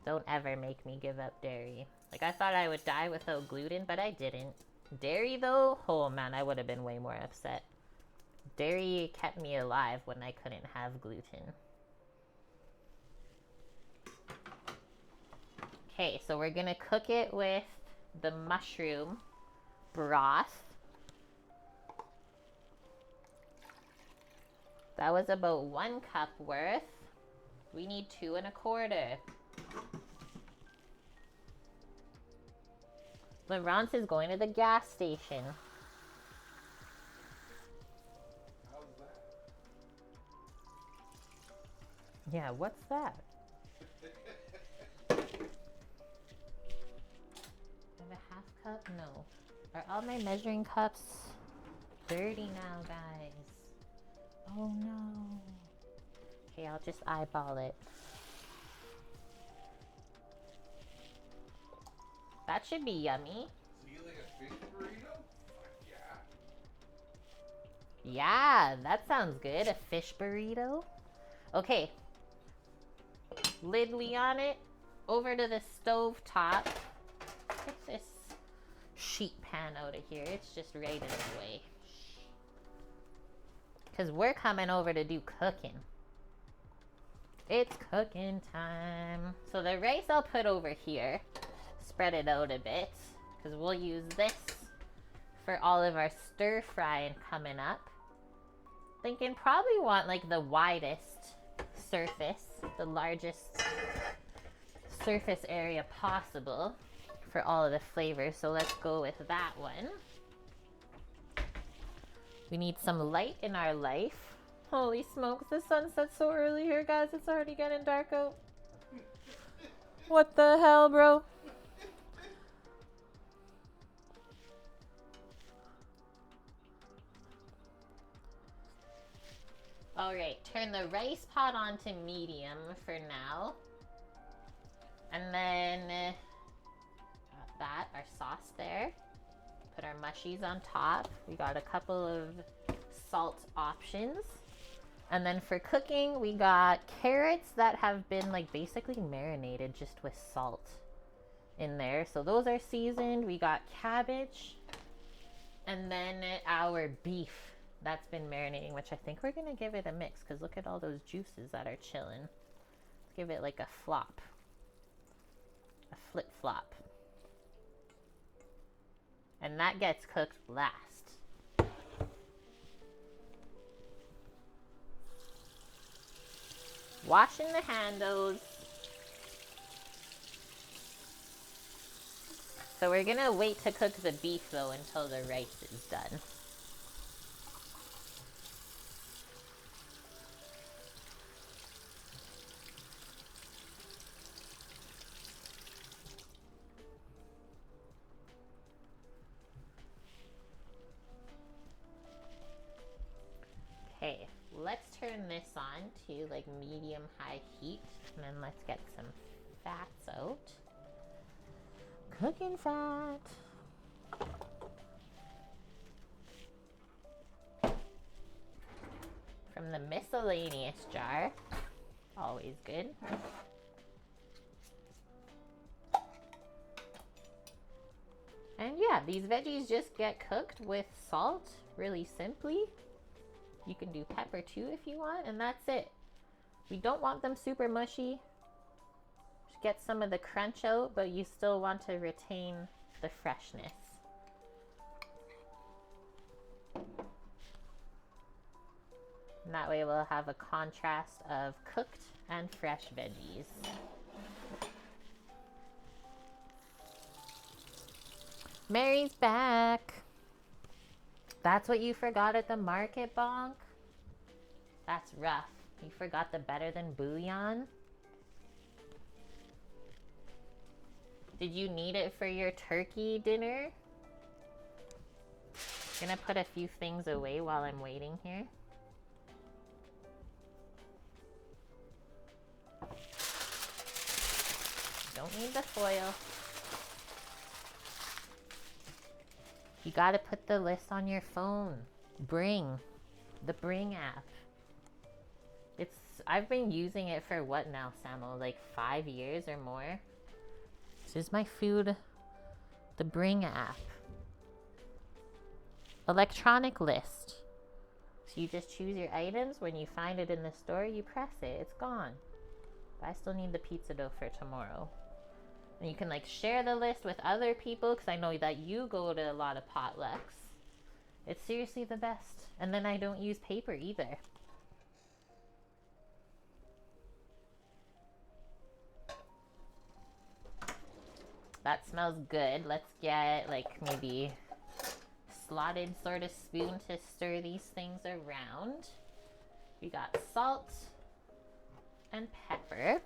Don't ever make me give up dairy. Like, I thought I would die without gluten, but I didn't. Dairy though? Oh man, I would have been way more upset. Dairy kept me alive when I couldn't have gluten. Okay, so we're gonna cook it with the mushroom broth. That was about 1 cup worth. We need 2 1/4. Laurence is going to the gas station. How's that? Yeah, what's that? I have a 1/2 cup? No. Are all my measuring cups dirty now, guys? Oh no. Okay, I'll just eyeball it. That should be yummy. So you like a fish burrito? Fuck yeah. Yeah, that sounds good. A fish burrito. Okay. Lid on it. Over to the stove top. Get this sheet pan out of here. It's just right in the way. Because we're coming over to do cooking. It's cooking time. So the rice I'll put over here. Spread it out a bit. Because we'll use this for all of our stir frying coming up. Thinking probably want like the widest surface. The largest surface area possible for all of the flavors. So let's go with that one. We need some light in our life. Holy smokes, the sun sets so early here, guys. It's already getting dark out. What the hell, bro? Alright, turn the rice pot on to medium for now. And then got that, our sauce there. Put our mushies on top. We got a couple of salt options. And then for cooking, we got carrots that have been like basically marinated just with salt in there. So those are seasoned. We got cabbage. And then our beef that's been marinating, which I think we're gonna give it a mix because look at all those juices that are chilling. Let's give it like a flop. A flip flop. And that gets cooked last. Washing the handles. So we're gonna wait to cook the beef though until the rice is done. Okay, let's turn this on to like medium high heat and then let's get some fats out. Cooking fat. From the miscellaneous jar. Always good. And yeah, these veggies just get cooked with salt really simply. You can do pepper too if you want, and that's it. We don't want them super mushy. Just get some of the crunch out, but you still want to retain the freshness. And that way we'll have a contrast of cooked and fresh veggies. Mary's back. That's what you forgot at the market, Bonk? That's rough. You forgot the better than bouillon? Did you need it for your turkey dinner? Gonna put a few things away while I'm waiting here. Don't need the foil. You gotta put the list on your phone. The Bring app. I've been using it for what now, Samo? Like 5 years or more? This is my food. The Bring app. Electronic list. So you just choose your items. When you find it in the store, you press it. It's gone. But I still need the pizza dough for tomorrow. And you can like share the list with other people because I know that you go to a lot of potlucks. It's seriously the best. And then I don't use paper either. That smells good. Let's get like maybe slotted sort of spoon to stir these things around. We got salt and pepper.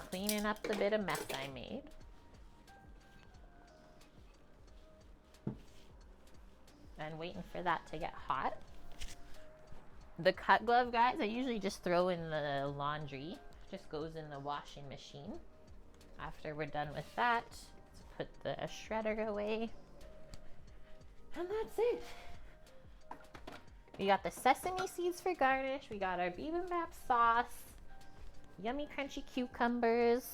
Cleaning up the bit of mess I made. And waiting for that to get hot. The cut glove, guys, I usually just throw in the laundry. Just goes in the washing machine. After we're done with that, let's put the shredder away. And that's it. We got the sesame seeds for garnish. We got our bibimbap sauce. Yummy crunchy cucumbers.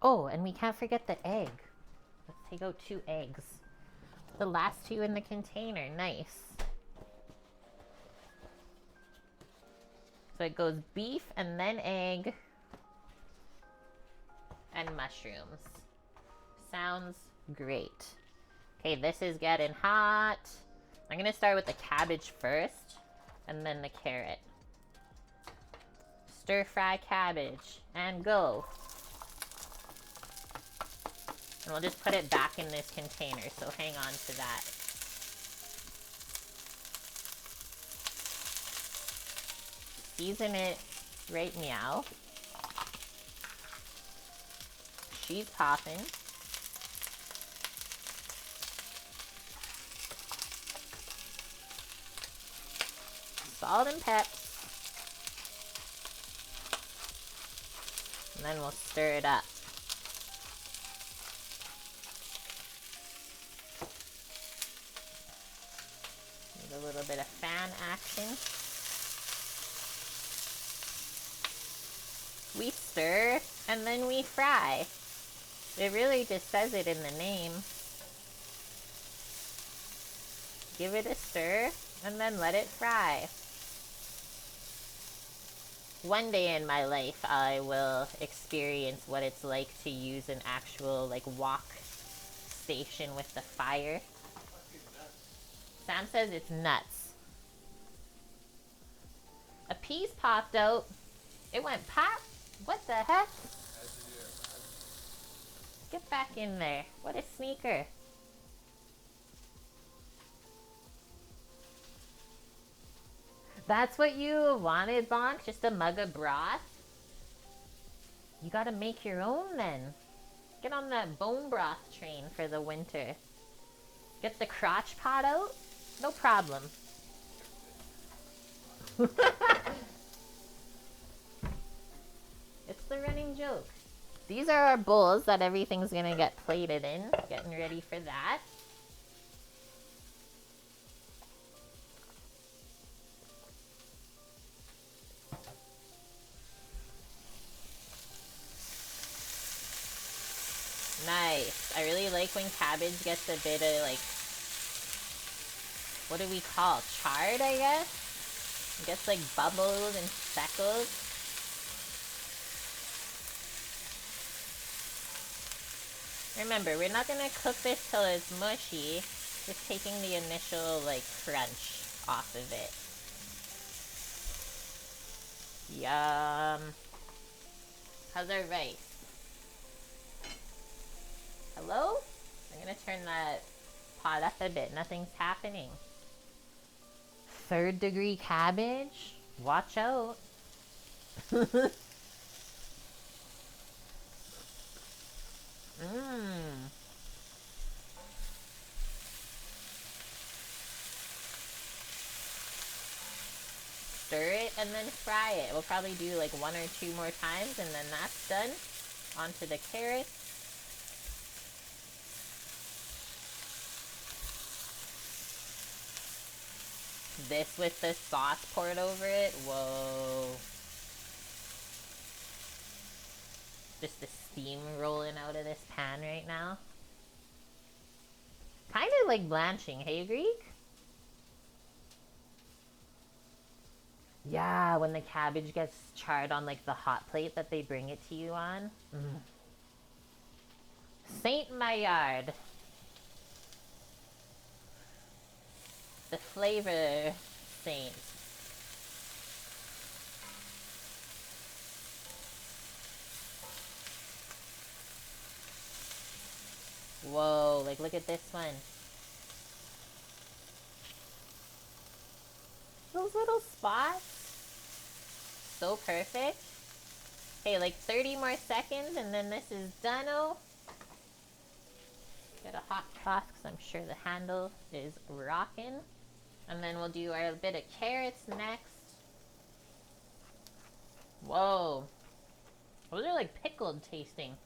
Oh, and we can't forget the egg. Let's take out 2 eggs. The last 2 in the container. Nice. So it goes beef and then egg and mushrooms. Sounds great. Okay, this is getting hot. I'm gonna start with the cabbage first and then the carrot. Stir fry cabbage and go. And we'll just put it back in this container, so hang on to that. season it right meow. She's popping. Salt and pep. And then we'll stir it up. Need a little bit of fan action. We stir and then we fry. It really just says it in the name. Give it a stir and then let it fry. One day in my life, I will experience what it's like to use an actual like wok station with the fire. Sam says it's nuts. A piece popped out. It went pop. What the heck? Get back in there. What a sneaker. That's what you wanted, Bonk? Just a mug of broth? You gotta make your own then. Get on that bone broth train for the winter. Get the crotch pot out? No problem. It's the running joke. These are our bowls that everything's gonna get plated in. Getting ready for that. Nice. I really like when cabbage gets a bit of like, what do we call? Charred, I guess? It gets like bubbles and speckles. Remember, we're not gonna cook this till it's mushy. Just taking the initial like crunch off of it. Yum. How's our rice? Hello? I'm gonna turn that pot up a bit. Nothing's happening. 3rd degree cabbage? Watch out. Stir it and then fry it. We'll probably do like 1 or 2 more times and then that's done. Onto the carrots. This with the sauce poured over it. Whoa. Just the steam rolling out of this pan right now. Kind of like blanching, hey Greek? Yeah, when the cabbage gets charred on like the hot plate that they bring it to you on. Saint Maillard. The flavor saint. Whoa, like look at this one. Those little spots. So perfect. Okay, like 30 more seconds and then this is done-o. Get a hot cloth because I'm sure the handle is rocking. And then we'll do our bit of carrots next. Whoa. Those are like pickled tasting.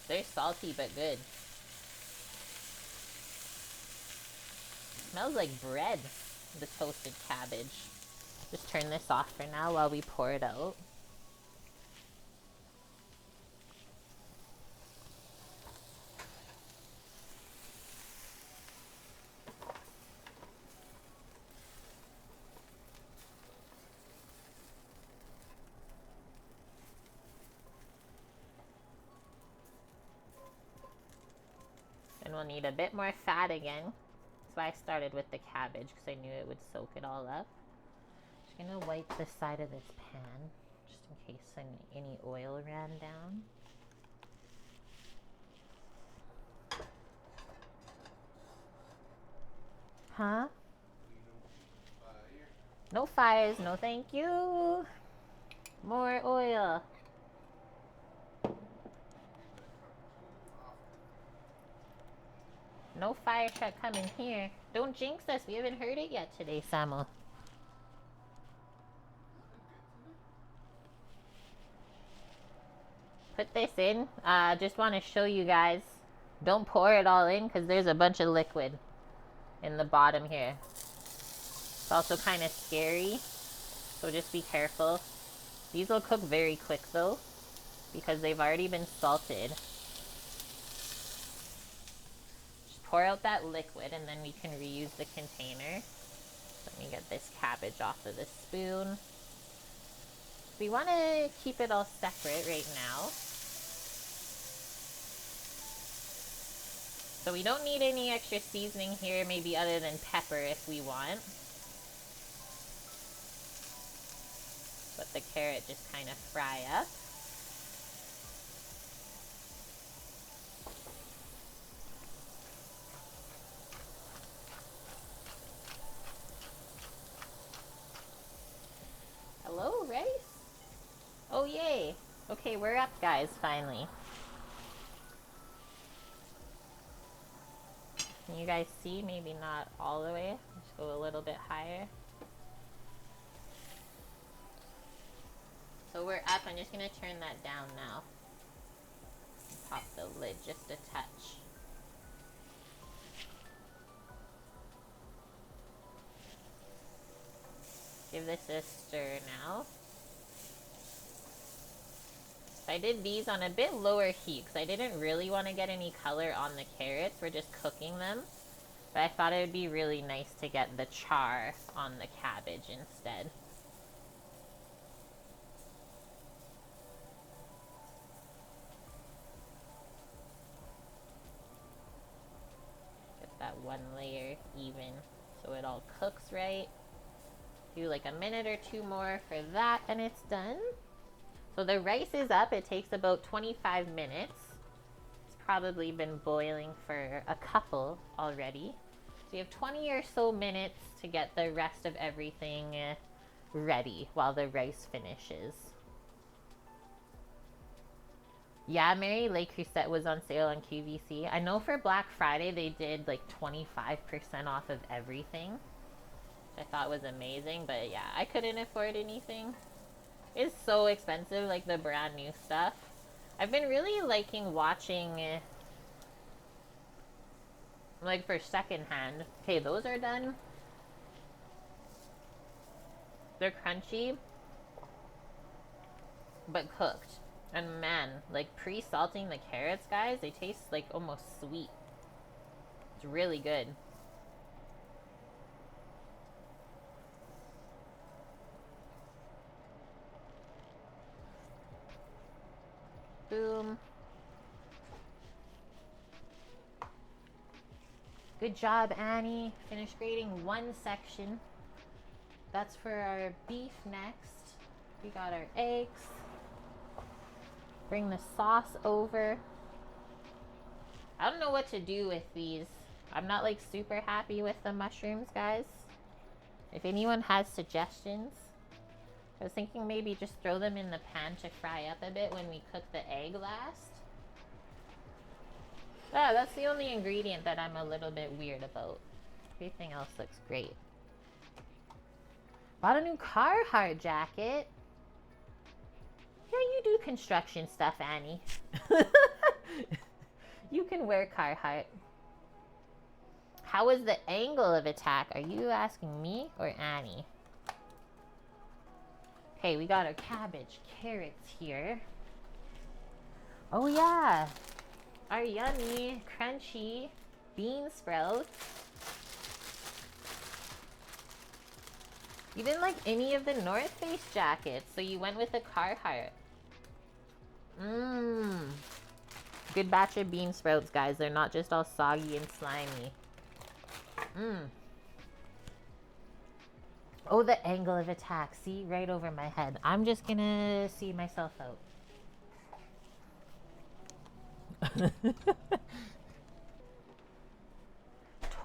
They're salty but good. Smells like bread, the toasted cabbage. Just turn this off for now while we pour it out. And we'll need a bit more fat again. That's why I started with the cabbage, because I knew it would soak it all up. Just gonna wipe the side of this pan, just in case any oil ran down. Huh? Fire. No fires, no thank you. More oil. No fire truck coming here. Don't jinx us. We haven't heard it yet today, Samuel. Put this in. Just want to show you guys. Don't pour it all in because there's a bunch of liquid in the bottom here. It's also kind of scary, so just be careful. These will cook very quick though because they've already been salted. Just pour out that liquid and then we can reuse the container. Let me get this cabbage off of the spoon. We want to keep it all separate right now. So we don't need any extra seasoning here, maybe other than pepper if we want. Let the carrot just kind of fry up. Hello, rice? Oh, yay. Okay, we're up, guys, finally. Can you guys see? Maybe not all the way. Let's go a little bit higher. So we're up. I'm just going to turn that down now. Pop the lid just a touch. Give this a stir now. So I did these on a bit lower heat because I didn't really want to get any color on the carrots. We're just cooking them. But I thought it would be really nice to get the char on the cabbage instead. Get that one layer even so it all cooks right. Do like a minute or two more for that and it's done. So the rice is up. It takes about 25 minutes. It's probably been boiling for a couple already. So you have 20 or so minutes to get the rest of everything ready while the rice finishes. Yeah, Mary Lake Crusette was on sale on QVC. I know for Black Friday they did like 25% off of everything. Which I thought was amazing, but yeah, I couldn't afford anything. It's so expensive, like the brand new stuff. I've been really liking watching, like for secondhand. Okay, those are done. They're crunchy, but cooked. And man, like pre-salting the carrots, guys, they taste like almost sweet. It's really good. Boom. Good job, Annie. Finished grading one section. That's for our beef next. We got our eggs. Bring the sauce over. I don't know what to do with these. I'm not like super happy with the mushrooms, guys. If anyone has suggestions. I was thinking maybe just throw them in the pan to fry up a bit when we cook the egg last. Yeah, that's the only ingredient that I'm a little bit weird about. Everything else looks great. Bought a new Carhartt jacket. Yeah, you do construction stuff, Annie. You can wear Carhartt. How is the angle of attack? Are you asking me or Annie? Okay, we got our cabbage, carrots here. Oh yeah, our yummy, crunchy bean sprouts. You didn't like any of the North Face jackets, so you went with a Carhartt. Mmm. Good batch of bean sprouts, guys. They're not just all soggy and slimy. Mmm. Oh, the angle of attack. See, right over my head. I'm just gonna see myself out.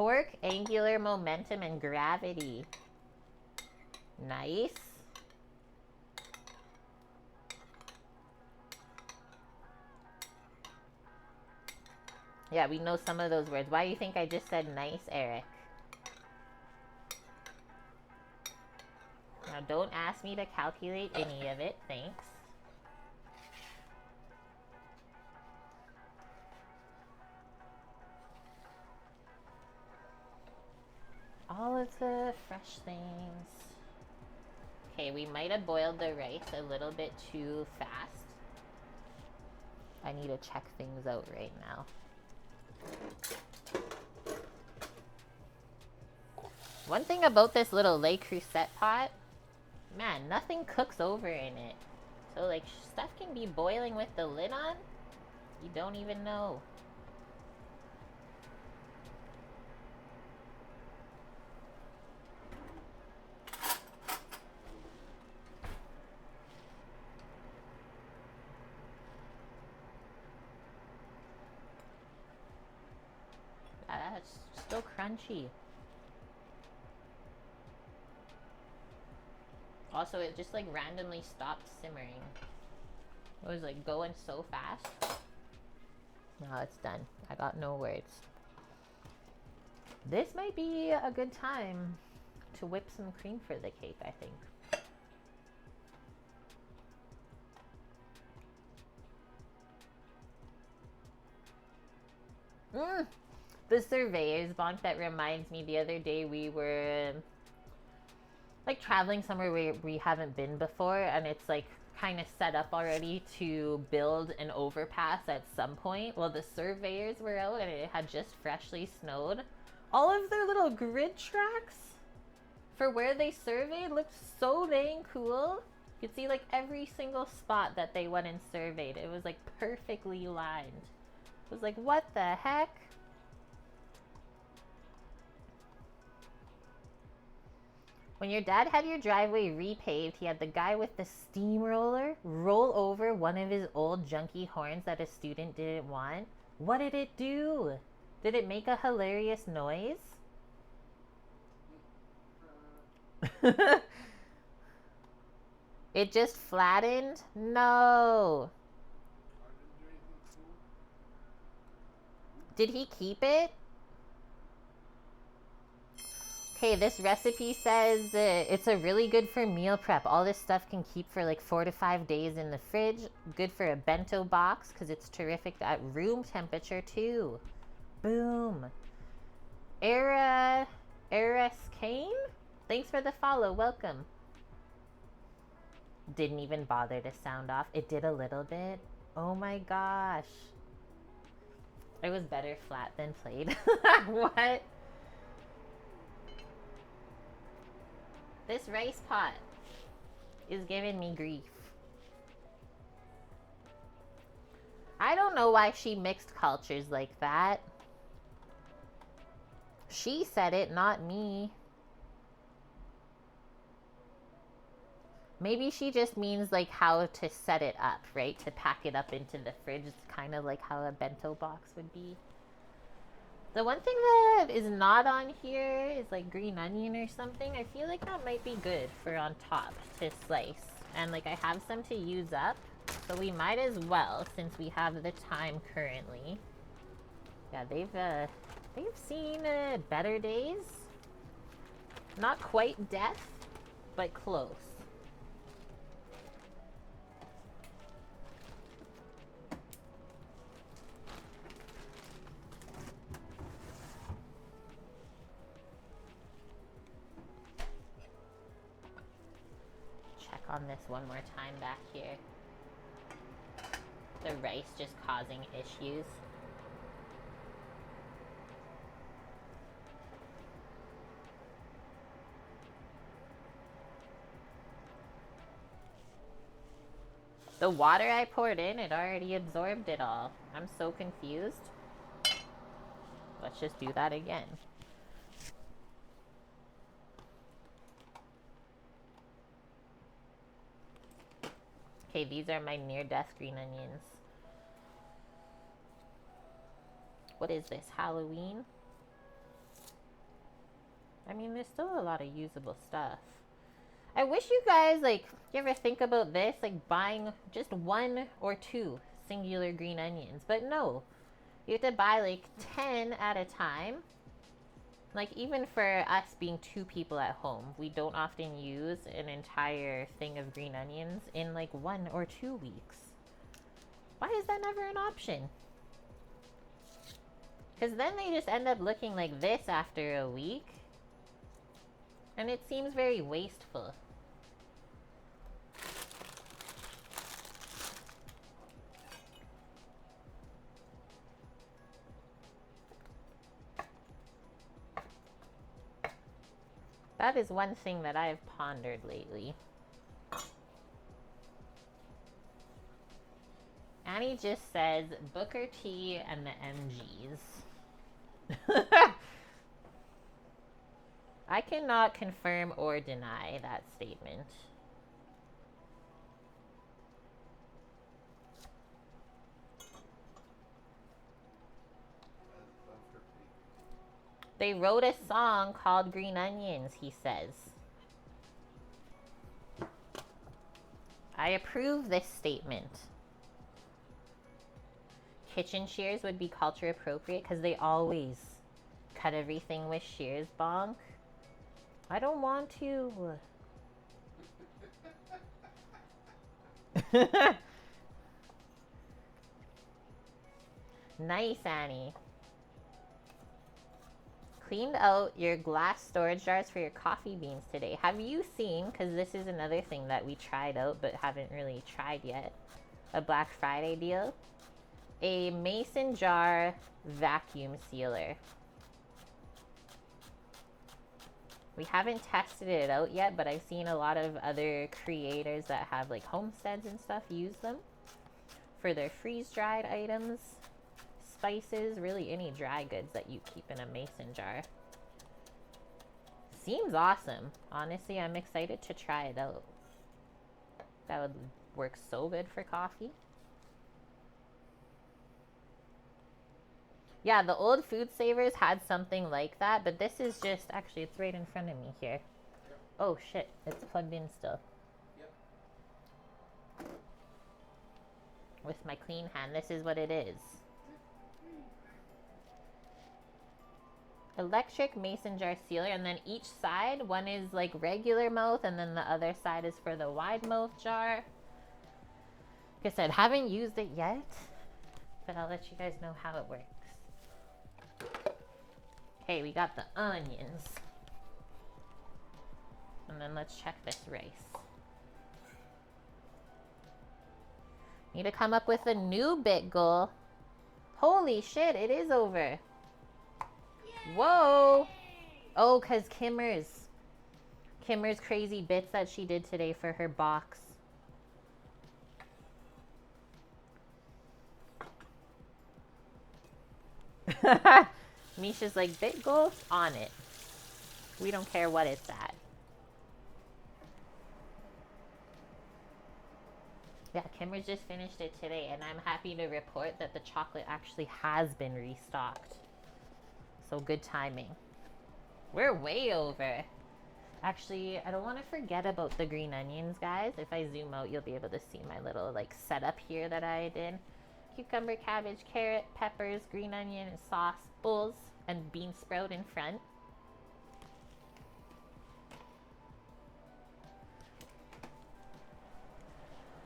Torque, angular momentum, and gravity. Nice. Yeah, we know some of those words. Why do you think I just said nice, Eric? Now, don't ask me to calculate any of it. Thanks. All of the fresh things. Okay, we might have boiled the rice a little bit too fast. I need to check things out right now. One thing about this little Le Creuset pot, man, nothing cooks over in it. So like stuff can be boiling with the lid on. You don't even know. That's still crunchy. Also, it just like randomly stopped simmering. It was like going so fast. Now it's done. I got no words. This might be a good time to whip some cream for the cake, I think. The surveyor's bonk, that reminds me, the other day we were like traveling somewhere where we haven't been before, and it's like kind of set up already to build an overpass at some point. Well, the surveyors were out and it had just freshly snowed. All of their little grid tracks for where they surveyed looked so dang cool. You could see like every single spot that they went and surveyed. It was like perfectly lined. It was like, what the heck? When your dad had your driveway repaved, he had the guy with the steamroller roll over one of his old junky horns that a student didn't want. What did it do? Did it make a hilarious noise? It just flattened? No. Did he keep it? Okay, this recipe says it's a really good for meal prep. All this stuff can keep for like 4 to 5 days in the fridge. Good for a bento box because it's terrific at room temperature too. Boom. Eras Kane? Thanks for the follow. Welcome. Didn't even bother to sound off. It did a little bit. Oh my gosh. It was better flat than played. What? This rice pot is giving me grief. I don't know why she mixed cultures like that. She said it, not me. Maybe she just means like how to set it up, right? To pack it up into the fridge. It's kind of like how a bento box would be. The one thing that is not on here is like green onion or something. I feel like that might be good for on top to slice. And like I have some to use up. So we might as well, since we have the time currently. Yeah, they've seen better days. Not quite death, but close. On this one more time back here. The rice just causing issues. The water I poured in, it already absorbed it all. I'm so confused. Let's just do that again. Okay, these are my near-death green onions. What is this, Halloween? I mean, there's still a lot of usable stuff. I wish you guys, like, you ever think about this? Like, buying just 1 or 2 singular green onions. But no, you have to buy, like, 10 at a time. Like, even for us being 2 people at home, we don't often use an entire thing of green onions in, like, 1 or 2 weeks. Why is that never an option? Because then they just end up looking like this after a week. And it seems very wasteful. That is one thing that I've pondered lately. Annie just says Booker T and the MGs. I cannot confirm or deny that statement. They wrote a song called Green Onions, he says. I approve this statement. Kitchen shears would be culture appropriate because they always cut everything with shears, bonk. I don't want to. Nice, Annie. Cleaned out your glass storage jars for your coffee beans today. Have you seen, because this is another thing that we tried out but haven't really tried yet, a Black Friday deal? A mason jar vacuum sealer. We haven't tested it out yet, but I've seen a lot of other creators that have like homesteads and stuff use them for their freeze-dried items, spices, really any dry goods that you keep in a mason jar. Seems awesome. Honestly, I'm excited to try it out. That would work so good for coffee. Yeah, the old Food Savers had something like that, but this is just, actually, it's right in front of me here. Yep. Oh, shit. It's plugged in still. Yep. With my clean hand, this is what it is. Electric mason jar sealer, and then each side, one is like regular mouth, and then the other side is for the wide mouth jar. Like I said, haven't used it yet, but I'll let you guys know how it works. Okay, we got the onions. And then let's check this rice. Need to come up with a new bit goal. Holy shit, it is over. Yay! Whoa! Oh, because Kimmer's crazy bits that she did today for her box. Misha's like, bit goals on it. We don't care what it's at. Yeah, Kimmer just finished it today, and I'm happy to report that the chocolate actually has been restocked. So good timing. We're way over. Actually, I don't want to forget about the green onions, guys. If I zoom out, you'll be able to see my little like setup here that I did. Cucumber, cabbage, carrot, peppers, green onion, sauce, bowls, and bean sprout in front.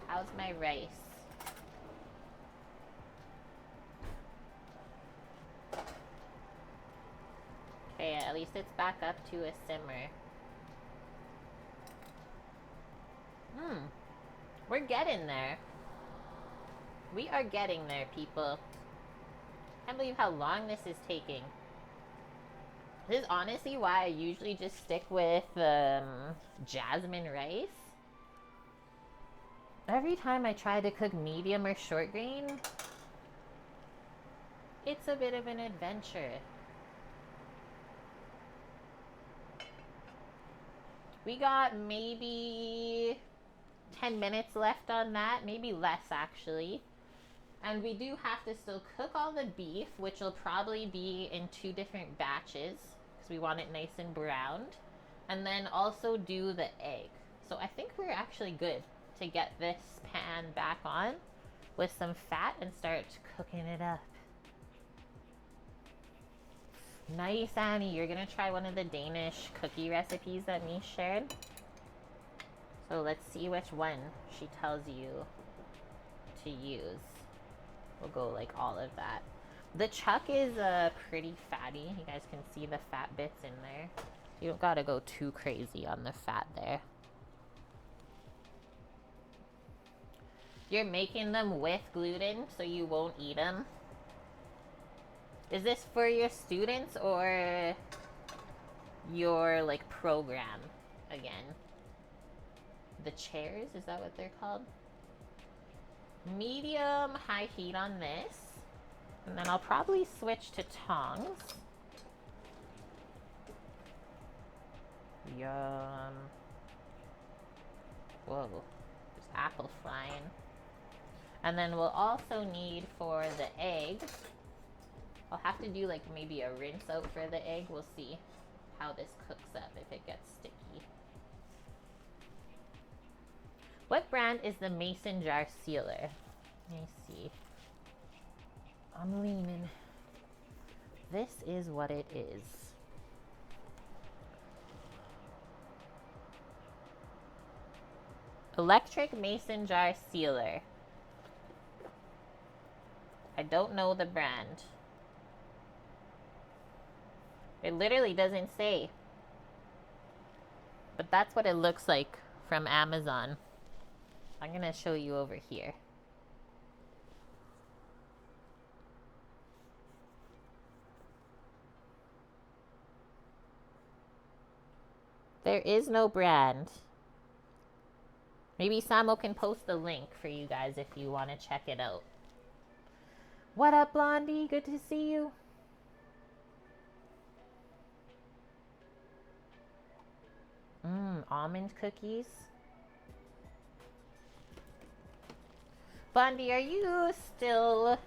How's my rice? Okay, at least it's back up to a simmer. We're getting there. We are getting there, people. Can't believe how long this is taking. This is honestly why I usually just stick with jasmine rice. Every time I try to cook medium or short grain, it's a bit of an adventure. We got maybe 10 minutes left on that, maybe less actually. And we do have to still cook all the beef, which will probably be in 2 different batches, because we want it nice and browned. And then also do the egg. So I think we're actually good to get this pan back on with some fat and start cooking it up. Nice, Annie. You're gonna try one of the Danish cookie recipes that me shared. So let's see which one she tells you to use. We'll go like all of that. The chuck is pretty fatty. You guys can see the fat bits in there. You don't gotta go too crazy on the fat there. You're making them with gluten so you won't eat them. Is this for your students or your like program again? The chairs, is that what they're called? Medium high heat on this. And then I'll probably switch to tongs. Yum. Whoa, there's apple flying. And then we'll also need for the egg, I'll have to do like maybe a rinse out for the egg. We'll see how this cooks up if it gets sticky. What brand is the mason jar sealer? Let me see. I'm leaning. This is what it is. Electric mason jar sealer. I don't know the brand. It literally doesn't say. But that's what it looks like from Amazon. I'm gonna show you over here. There is no brand. Maybe Samo can post the link for you guys if you want to check it out. What up, Blondie? Good to see you. Almond cookies. Blondie, are you still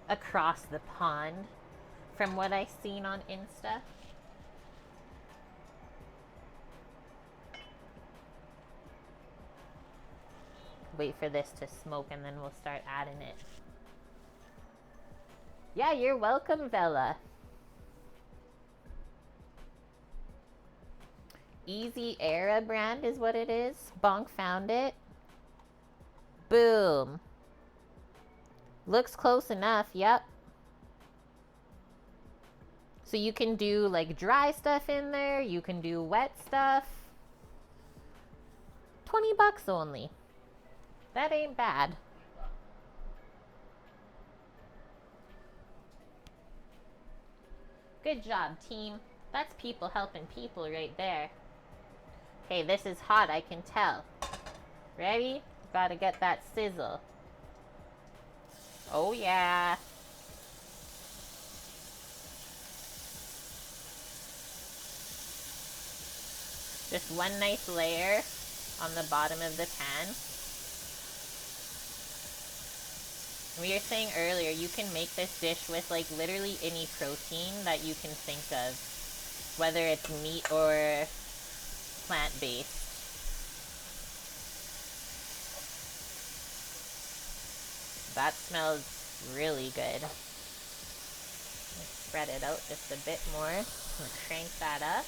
across the pond from what I've seen on Insta? Wait for this to smoke and then we'll start adding it. Yeah, you're welcome, Vella. Easy Era brand is what it is. Bonk found it. Boom. Looks close enough, yep. So you can do like dry stuff in there. You can do wet stuff. 20 bucks only. That ain't bad. Good job, team. That's people helping people right there. Okay, this is hot, I can tell. Ready? Gotta get that sizzle. Oh yeah. Just one nice layer on the bottom of the pan. We were saying earlier, you can make this dish with like literally any protein that you can think of, whether it's meat or plant-based. That smells really good. Let's spread it out just a bit more and crank that up.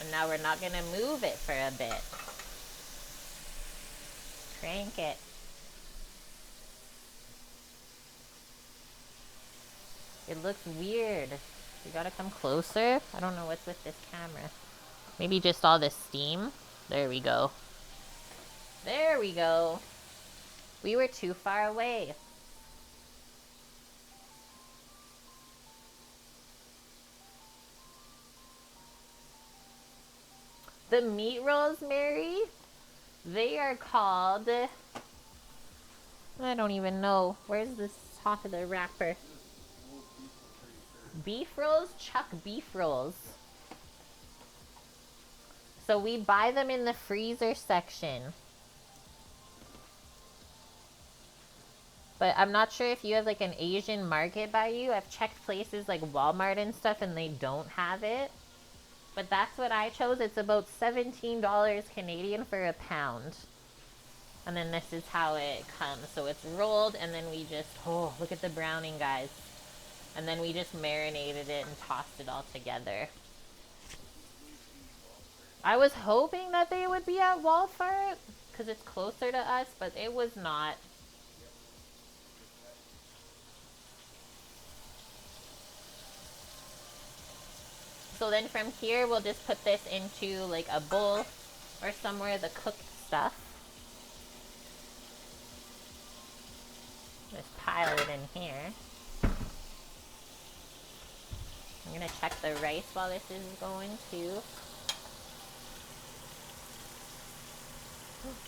And now we're not gonna move it for a bit. Crank it. It looks weird. You gotta come closer. I don't know what's with this camera. Maybe just all this steam. There we go. There we go. We were too far away. The meat rolls, Mary, they are called, I don't even know. Where's the top of the wrapper? Beef rolls? Chuck beef rolls. So we buy them in the freezer section. But I'm not sure if you have like an Asian market by you. I've checked places like Walmart and stuff and they don't have it. But that's what I chose. It's about $17 Canadian for a pound. And then this is how it comes. So it's rolled and then we just, oh, look at the browning, guys. And then we just marinated it and tossed it all together. I was hoping that they would be at Walmart because it's closer to us, but it was not. So then from here, we'll just put this into like a bowl or somewhere, the cooked stuff. Just pile it in here. I'm gonna check the rice while this is going too.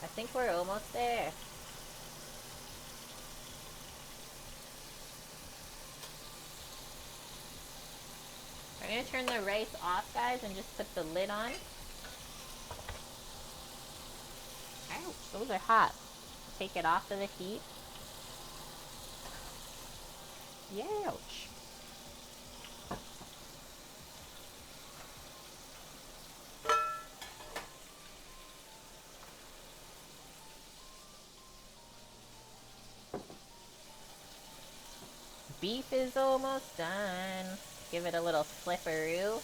I think we're almost there. I'm gonna turn the rice off, guys, and just put the lid on. Ouch, those are hot. Take it off of the heat. Ouch. Beef is almost done. Give it a little flipperoo.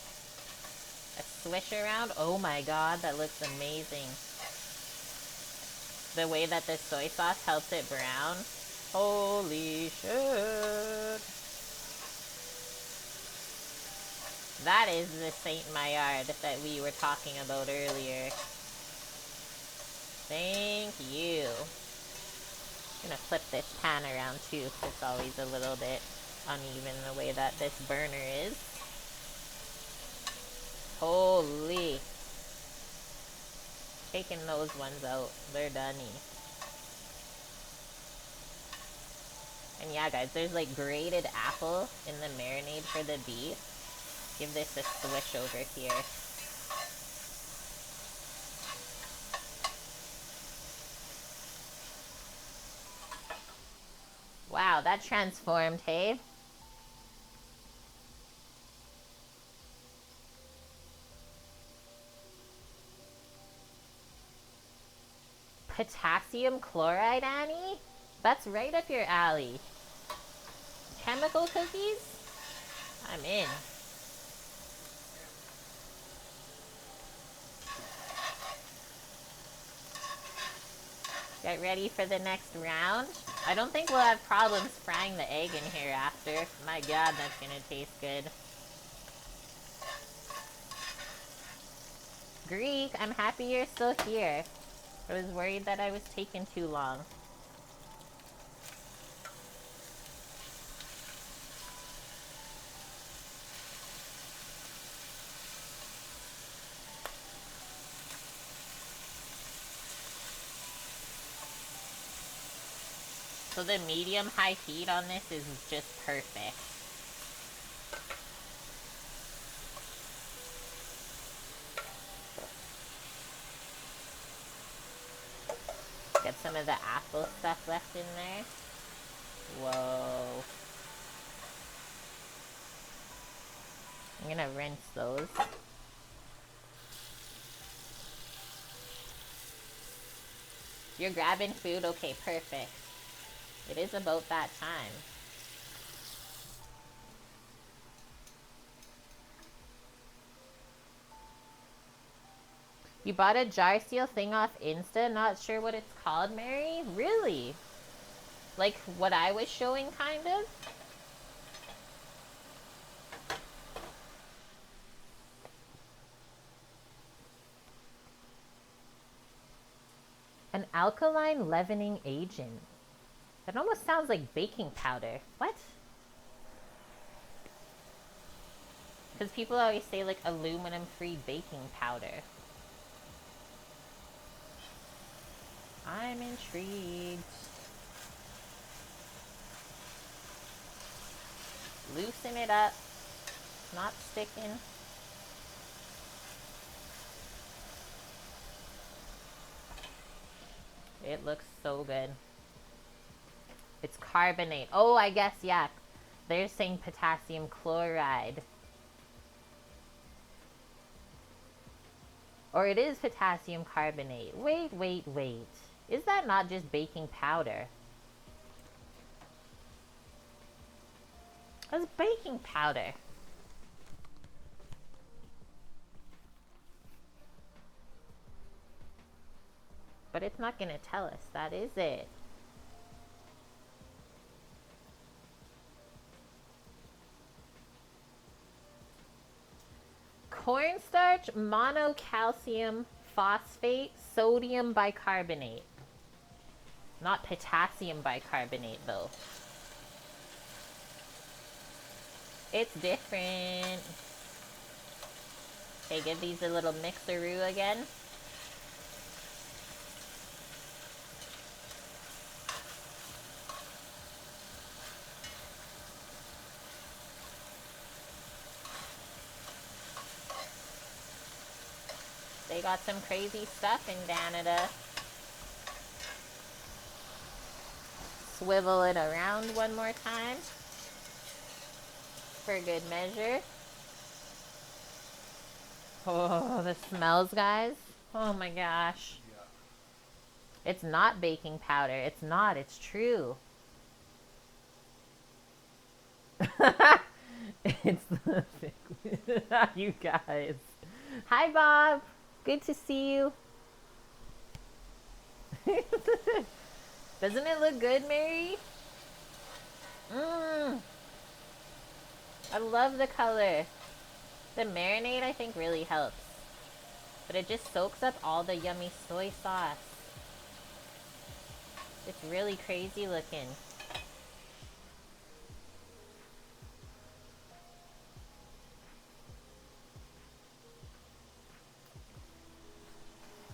A swish around. Oh my god, that looks amazing. The way that the soy sauce helps it brown. Holy shit. That is the Saint Maillard that we were talking about earlier. Thank you. I'm gonna flip this pan around too, because it's always a little bit uneven the way that this burner is. Holy. Taking those ones out. They're done. And yeah, guys, there's like grated apple in the marinade for the beef. Give this a swish over here. Wow, that transformed, hey? Potassium chloride, Annie? That's right up your alley. Chemical cookies? I'm in. Get ready for the next round. I don't think we'll have problems frying the egg in here after. My god, that's gonna taste good. Greek, I'm happy you're still here. I was worried that I was taking too long. So the medium-high heat on this is just perfect. Get some of the apple stuff left in there. Whoa. I'm gonna rinse those. You're grabbing food? Okay, perfect. It is about that time. You bought a jar seal thing off Insta? Not sure what it's called, Mary? Really? Like what I was showing, kind of? An alkaline leavening agent. That almost sounds like baking powder. What? Because people always say like aluminum-free baking powder. I'm intrigued. Loosen it up. Not sticking. It looks so good. It's carbonate. Oh, I guess, yeah. They're saying potassium chloride. Or it is potassium carbonate. Wait, wait, wait. Is that not just baking powder? That's baking powder. But it's not going to tell us that, is it? Cornstarch, monocalcium phosphate, sodium bicarbonate. Not potassium bicarbonate, though. It's different. Okay, give these a little mixeroo again. They got some crazy stuff in Canada. Swivel it around one more time for good measure. Oh, the smells, guys. Oh my gosh. Yeah. It's not baking powder. It's not. It's true. It's the thick. You guys. Hi, Bob. Good to see you. Doesn't it look good, Mary? Mmm. I love the color. The marinade, I think, really helps. But it just soaks up all the yummy soy sauce. It's really crazy looking.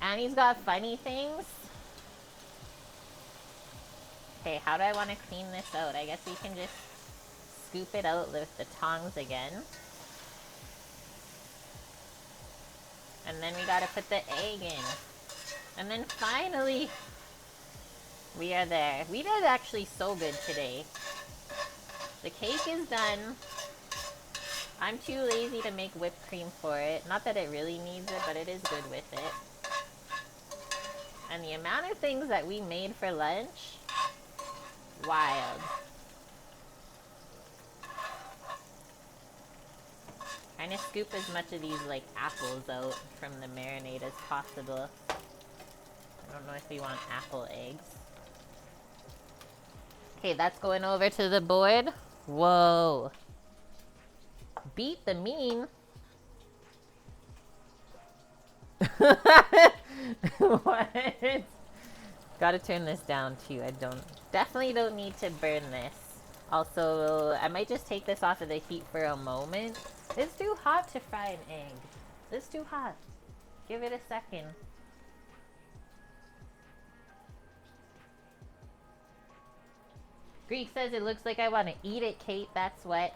Annie's got funny things. Okay, how do I want to clean this out? I guess we can just scoop it out with the tongs again. And then we gotta put the egg in. And then finally, we are there. We did actually so good today. The cake is done. I'm too lazy to make whipped cream for it. Not that it really needs it, but it is good with it. And the amount of things that we made for lunch, wild. Trying to scoop as much of these like apples out from the marinade as possible. I don't know if we want apple eggs. Okay, that's going over to the board. Whoa. Beat the mean. What? Gotta turn this down too. Definitely don't need to burn this. Also, I might just take this off of the heat for a moment. It's too hot to fry an egg. It's too hot. Give it a second. Greek says it looks like I want to eat it, Kate. That's what.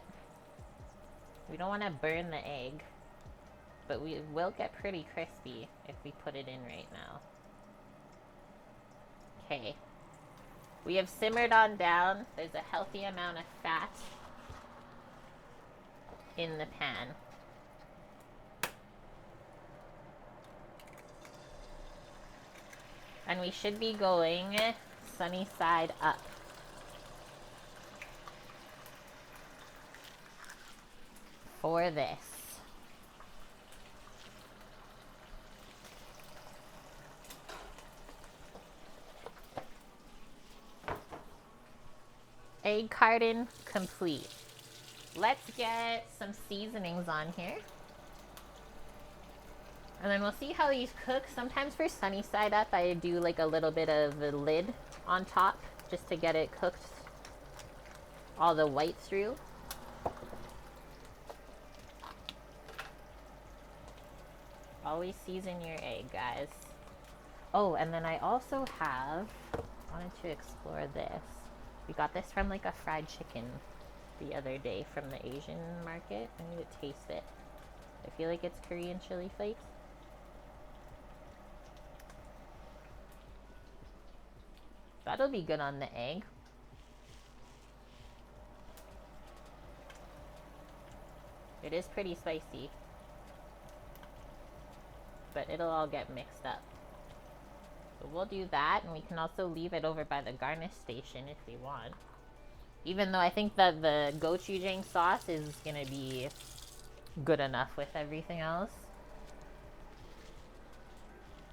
We don't want to burn the egg. But we will get pretty crispy if we put it in right now. Okay. We have simmered on down. There's a healthy amount of fat in the pan. And we should be going sunny side up. For this. Egg carton complete. Let's get some seasonings on here. And then we'll see how these cook. Sometimes for sunny side up, I do like a little bit of the lid on top just to get it cooked all the white through. Always season your egg, guys. Oh, and then I also wanted to explore this. We got this from like a fried chicken the other day from the Asian market. I need to taste it. I feel like it's Korean chili flakes. That'll be good on the egg. It is pretty spicy. But it'll all get mixed up. So we'll do that, and we can also leave it over by the garnish station if we want. Even though I think that the gochujang sauce is gonna be good enough with everything else.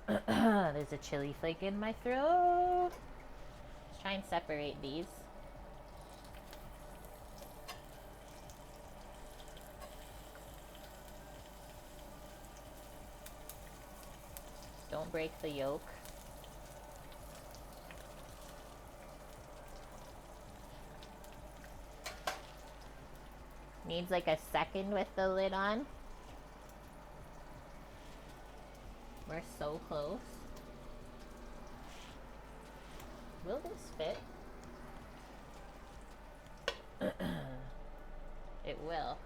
There's a chili flake in my throat. Let's try and separate these. Don't break the yolk. Needs like a second with the lid on. We're so close. Will this fit? It will.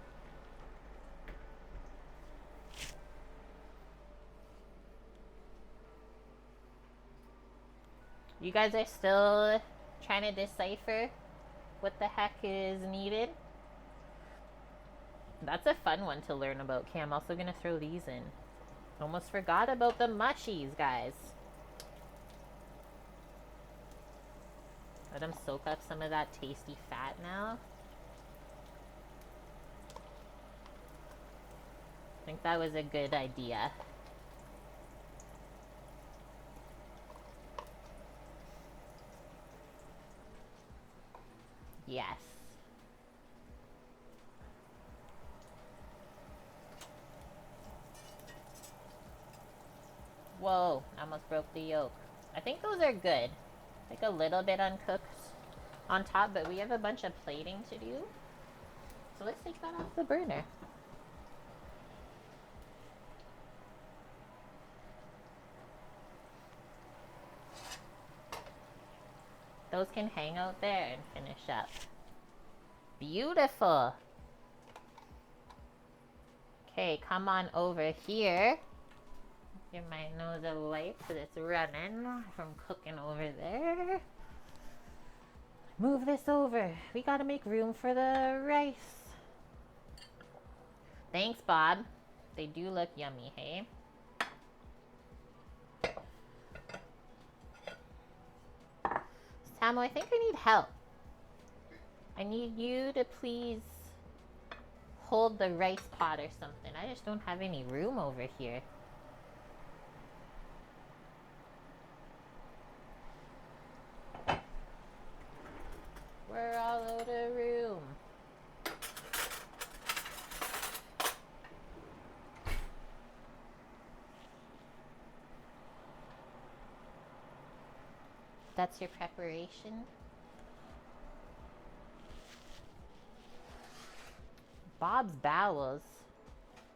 You guys are still trying to decipher what the heck is needed? That's a fun one to learn about. Okay, I'm also gonna throw these in. Almost forgot about the mushies, guys. Let them soak up some of that tasty fat now. I think that was a good idea. Yes. Whoa, I almost broke the yolk. I think those are good. Like a little bit uncooked on top, but we have a bunch of plating to do. So let's take that off the burner. Those can hang out there and finish up. Beautiful. Okay, come on over here. Give my nose a wipe because it's running from cooking over there. Move this over. We gotta make room for the rice. Thanks, Bob. They do look yummy, hey? Samo, I think I need help. I need you to please hold the rice pot or something. I just don't have any room over here. We're all out of room. That's your preparation? Bob's Bowels.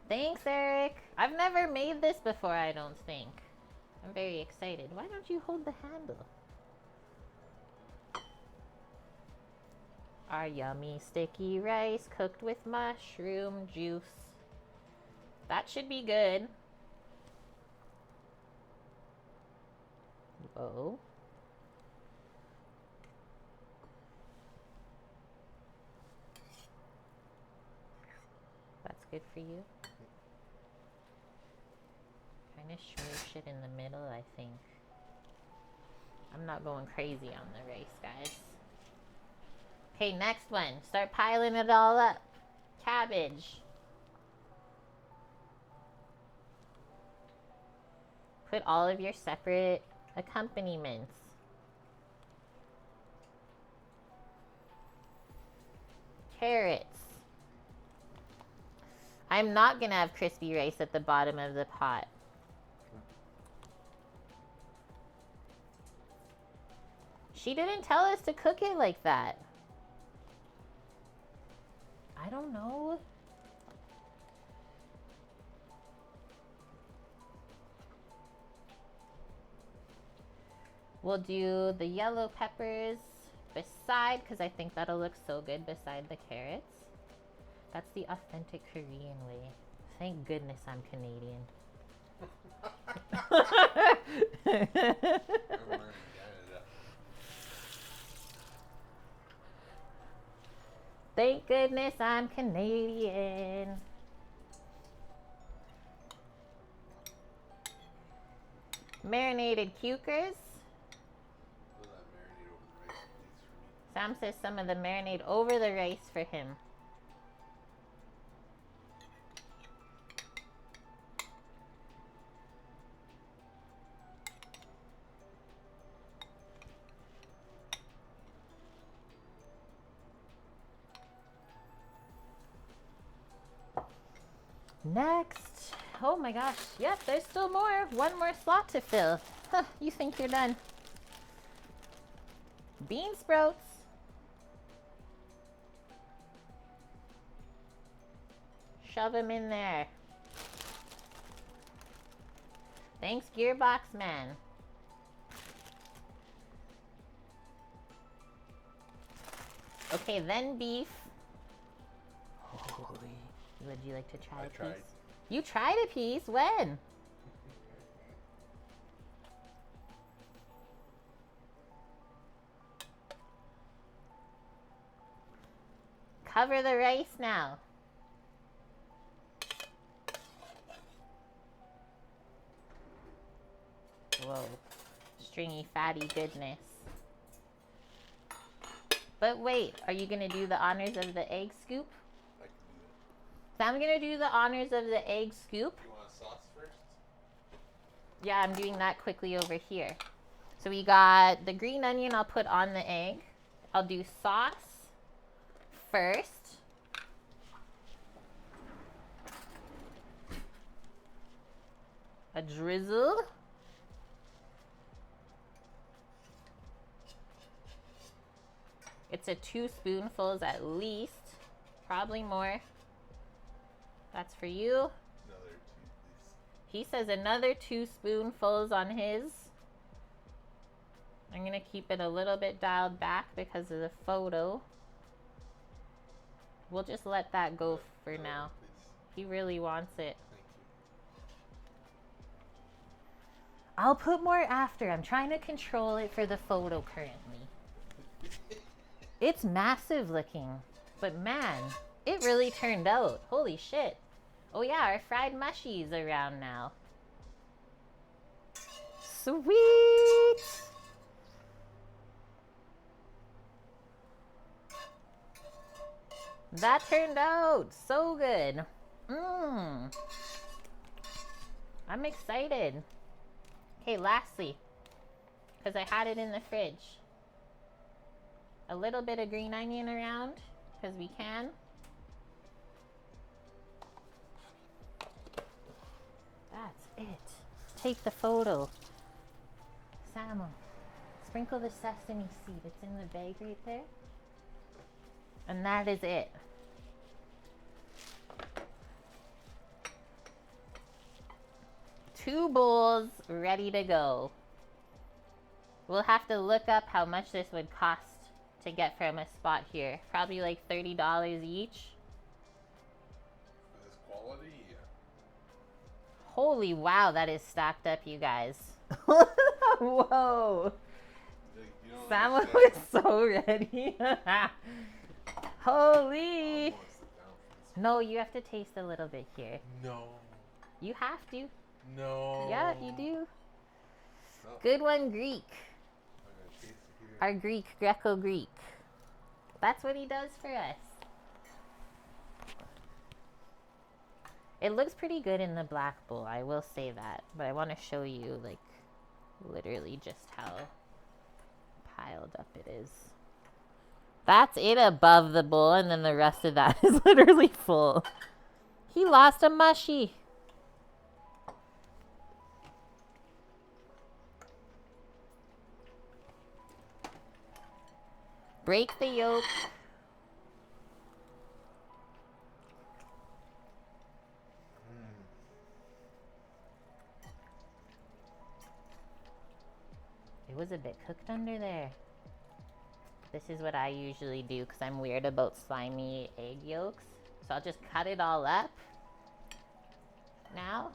Thanks, Eric. I've never made this before, I don't think. I'm very excited. Why don't you hold the handle? Our yummy sticky rice cooked with mushroom juice. That should be good. Whoa. That's good for you. Kind of smoosh it in the middle, I think. I'm not going crazy on the rice, guys. Okay, next one. Start piling it all up. Cabbage. Put all of your separate accompaniments. Carrots. I'm not gonna have crispy rice at the bottom of the pot. She didn't tell us to cook it like that. I don't know. We'll do the yellow peppers beside, because I think that'll look so good beside the carrots. That's the authentic Korean way. Thank goodness I'm Canadian. Thank goodness I'm Canadian. marinated cucumbers. Put that marinade over the rice, please, for me. Sam says some of the marinade over the rice for him. Next. Oh my gosh. Yep, there's still more. One more slot to fill. Huh, you think you're done. Bean sprouts. Shove them in there. Thanks, Gearbox Man. Okay, then beef. Holy. Would you like to try a piece? Tried. You tried a piece? When? Cover the rice now. Whoa. Stringy, fatty goodness. But wait, are you gonna do the honors of the egg scoop? I can do it. So I'm gonna do the honors of the egg scoop. You want sauce first? Yeah, I'm doing that quickly over here. So we got the green onion I'll put on the egg. I'll do sauce first. A drizzle. It's a 2 spoonfuls at least. Probably more. That's for you. Another 2, please. He says another 2 spoonfuls on his. I'm gonna keep it a little bit dialed back because of the photo. We'll just let that go for Another now. one, please. He really wants it. Thank I'll put more after. I'm trying to control it for the photo currently. It's massive looking, but man, it really turned out. Holy shit. Oh yeah, our fried mushies around now. Sweet. That turned out so good. Mmm. I'm excited. Okay, lastly, because I had it in the fridge, a little bit of green onion around, because we can. That's it. Take the photo. Samo, sprinkle the sesame seed. It's in the bag right there. And that is it. Two bowls ready to go. We'll have to look up how much this would cost to get from a spot here. Probably like $30 each. For this quality, yeah. Holy wow, that is stacked up, you guys. Whoa. Like, you don't Sam understand. was so ready. Holy. I wanna sit down for this. No, you have to taste a little bit here. No. You have to. No. Yeah, you do. No. Good one, Greek. I'm gonna taste it here. Our Greek, Greco-Greek. That's what he does for us. It looks pretty good in the black bowl, I will say that. But I want to show you, like, literally just how piled up it is. That's it above the bowl, and then the rest of that is literally full. He lost a mushy. Break the yolk. It was a bit cooked under there. This is what I usually do because I'm weird about slimy egg yolks. So I'll just cut it all up now.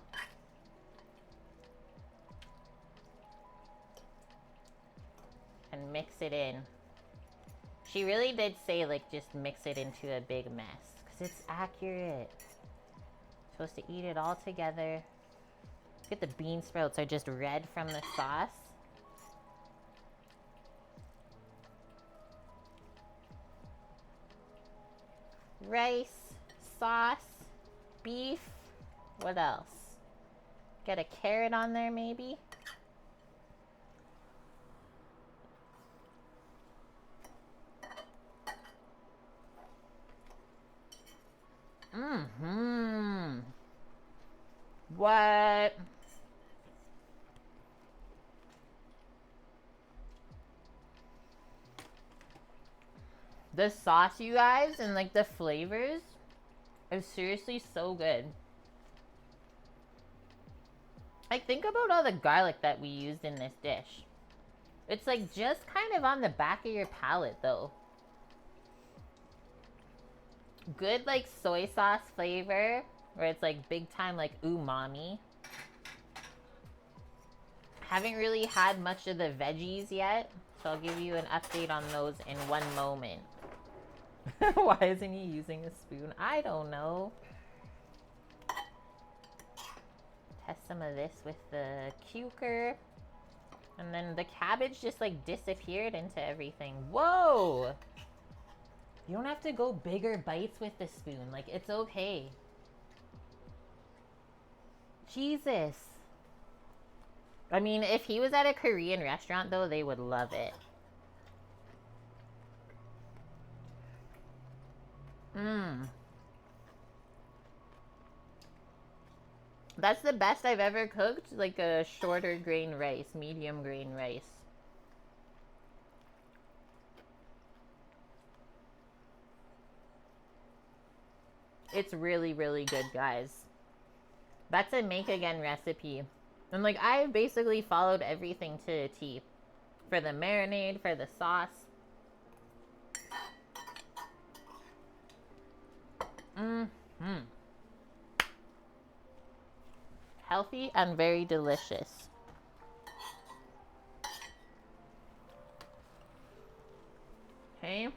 And mix it in. She really did say, like, just mix it into a big mess. Because it's accurate. Supposed to eat it all together. Look at the bean sprouts are just red from the sauce. Rice, sauce, beef. What else? Get a carrot on there maybe. Mm-hmm. What? The sauce, you guys, and like the flavors are seriously so good. Like, think about all the garlic that we used in this dish. It's like just kind of on the back of your palate though. Good like soy sauce flavor, where it's like big time like umami. Haven't really had much of the veggies yet, so I'll give you an update on those in one moment. Why isn't he using a spoon? I don't know. Test some of this with the cucumber. And then the cabbage just like disappeared into everything. Whoa! You don't have to go bigger bites with the spoon. Like, it's okay. Jesus. I mean, if he was at a Korean restaurant, though, they would love it. Mmm. That's the best I've ever cooked. Like a shorter grain rice, medium grain rice. It's really, really good, guys. That's a make again recipe. And like, I basically followed everything to a T. For the marinade, for the sauce. Mm-hmm. Healthy and very delicious. Okay.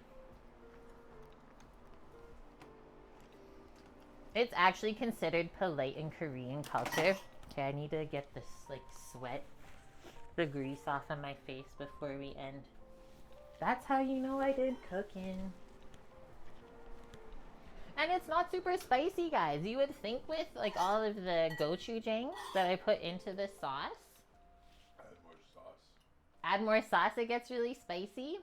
It's actually considered polite in Korean culture. Okay, I need to get this like sweat, the grease off of my face before we end. That's how you know I did cooking. And it's not super spicy, guys. You would think with like all of the gochujang that I put into the sauce. Add more sauce. Add more sauce, it gets really spicy.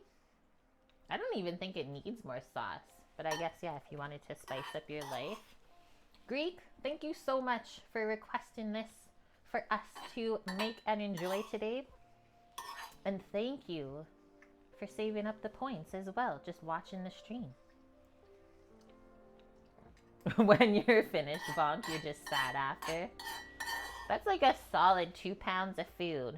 I don't even think it needs more sauce. But I guess, yeah, if you wanted to spice up your life. Greek, thank you so much for requesting this for us to make and enjoy today. And thank you for saving up the points as well, just watching the stream. When you're finished, Bonk, you're just sad after. That's like a solid 2 pounds of food.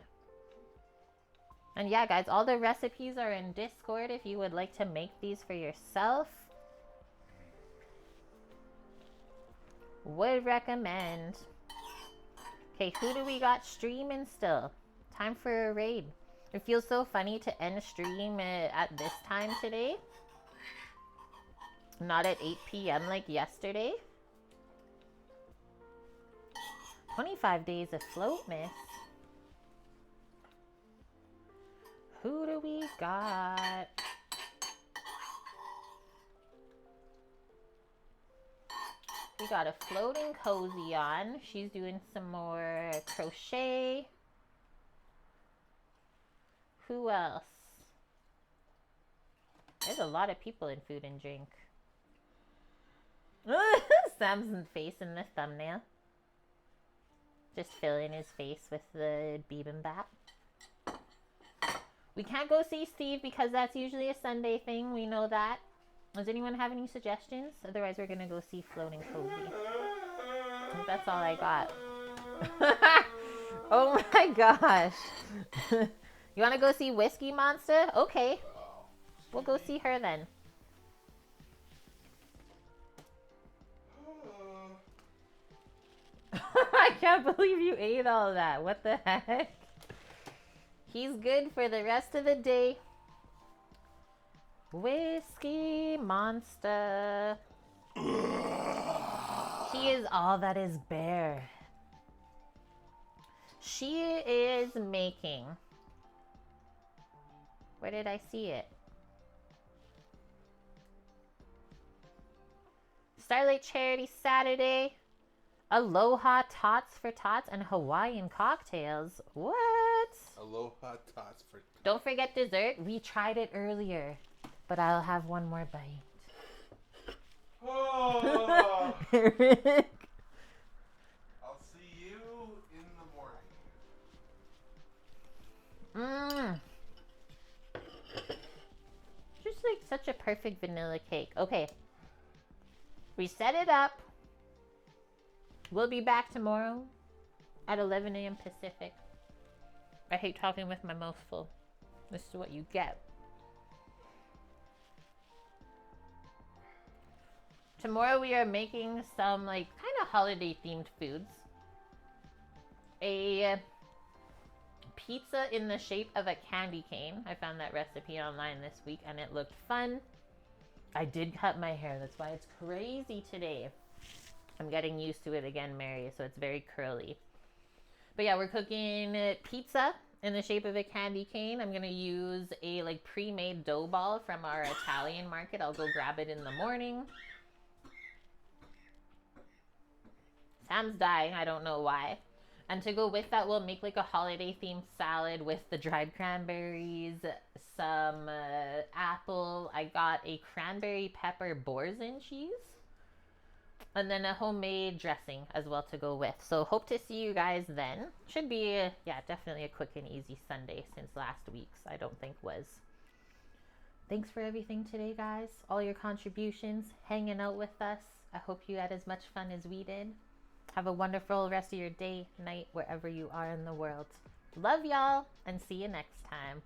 And yeah, guys, all the recipes are in Discord if you would like to make these for yourself. Would recommend. Okay, who do we got streaming still? Time for a raid. It feels so funny to end stream at this time today. Not at 8 p.m. like yesterday. 25 days of float, miss. Who do we got? We got a floating cozy on. She's doing some more crochet. Who else? There's a lot of people in food and drink. Sam's face in the thumbnail. Just filling his face with the bibimbap. We can't go see Steve because that's usually a Sunday thing. We know that. Does anyone have any suggestions? Otherwise, we're going to go see Floating Cozy. That's all I got. Oh my gosh. You want to go see Whiskey Monster? Okay. We'll go see her then. I can't believe you ate all that. What the heck? He's good for the rest of the day. Whiskey Monster. He is all that is bare. She is making. Where did I see it? Starlight Charity Saturday. Aloha Tots for Tots and Hawaiian cocktails. What? Aloha tots for. Don't forget dessert. We tried it earlier, but I'll have one more bite. Oh, Rick. I'll see you in the morning. Just like such a perfect vanilla cake. Okay. We set it up. We'll be back tomorrow at 11 a.m. Pacific. I hate talking with my mouth full. This is what you get. Tomorrow we are making some like kind of holiday themed foods. A pizza in the shape of a candy cane. I found that recipe online this week and it looked fun. I did cut my hair. That's why it's crazy today. I'm getting used to it again, Mary, so it's very curly. But yeah, we're cooking pizza in the shape of a candy cane. I'm gonna use a like pre-made dough ball from our Italian market. I'll go grab it in the morning. Sam's dying, I don't know why. And to go with that, we'll make like a holiday themed salad with the dried cranberries, some apple. I got a cranberry pepper boursin cheese. And then a homemade dressing as well to go with. So hope to see you guys then. Should be, yeah, definitely a quick and easy Sunday since last week's I don't think was. Thanks for everything today, guys. All your contributions, hanging out with us. I hope you had as much fun as we did. Have a wonderful rest of your day, night, wherever you are in the world. Love y'all and see you next time.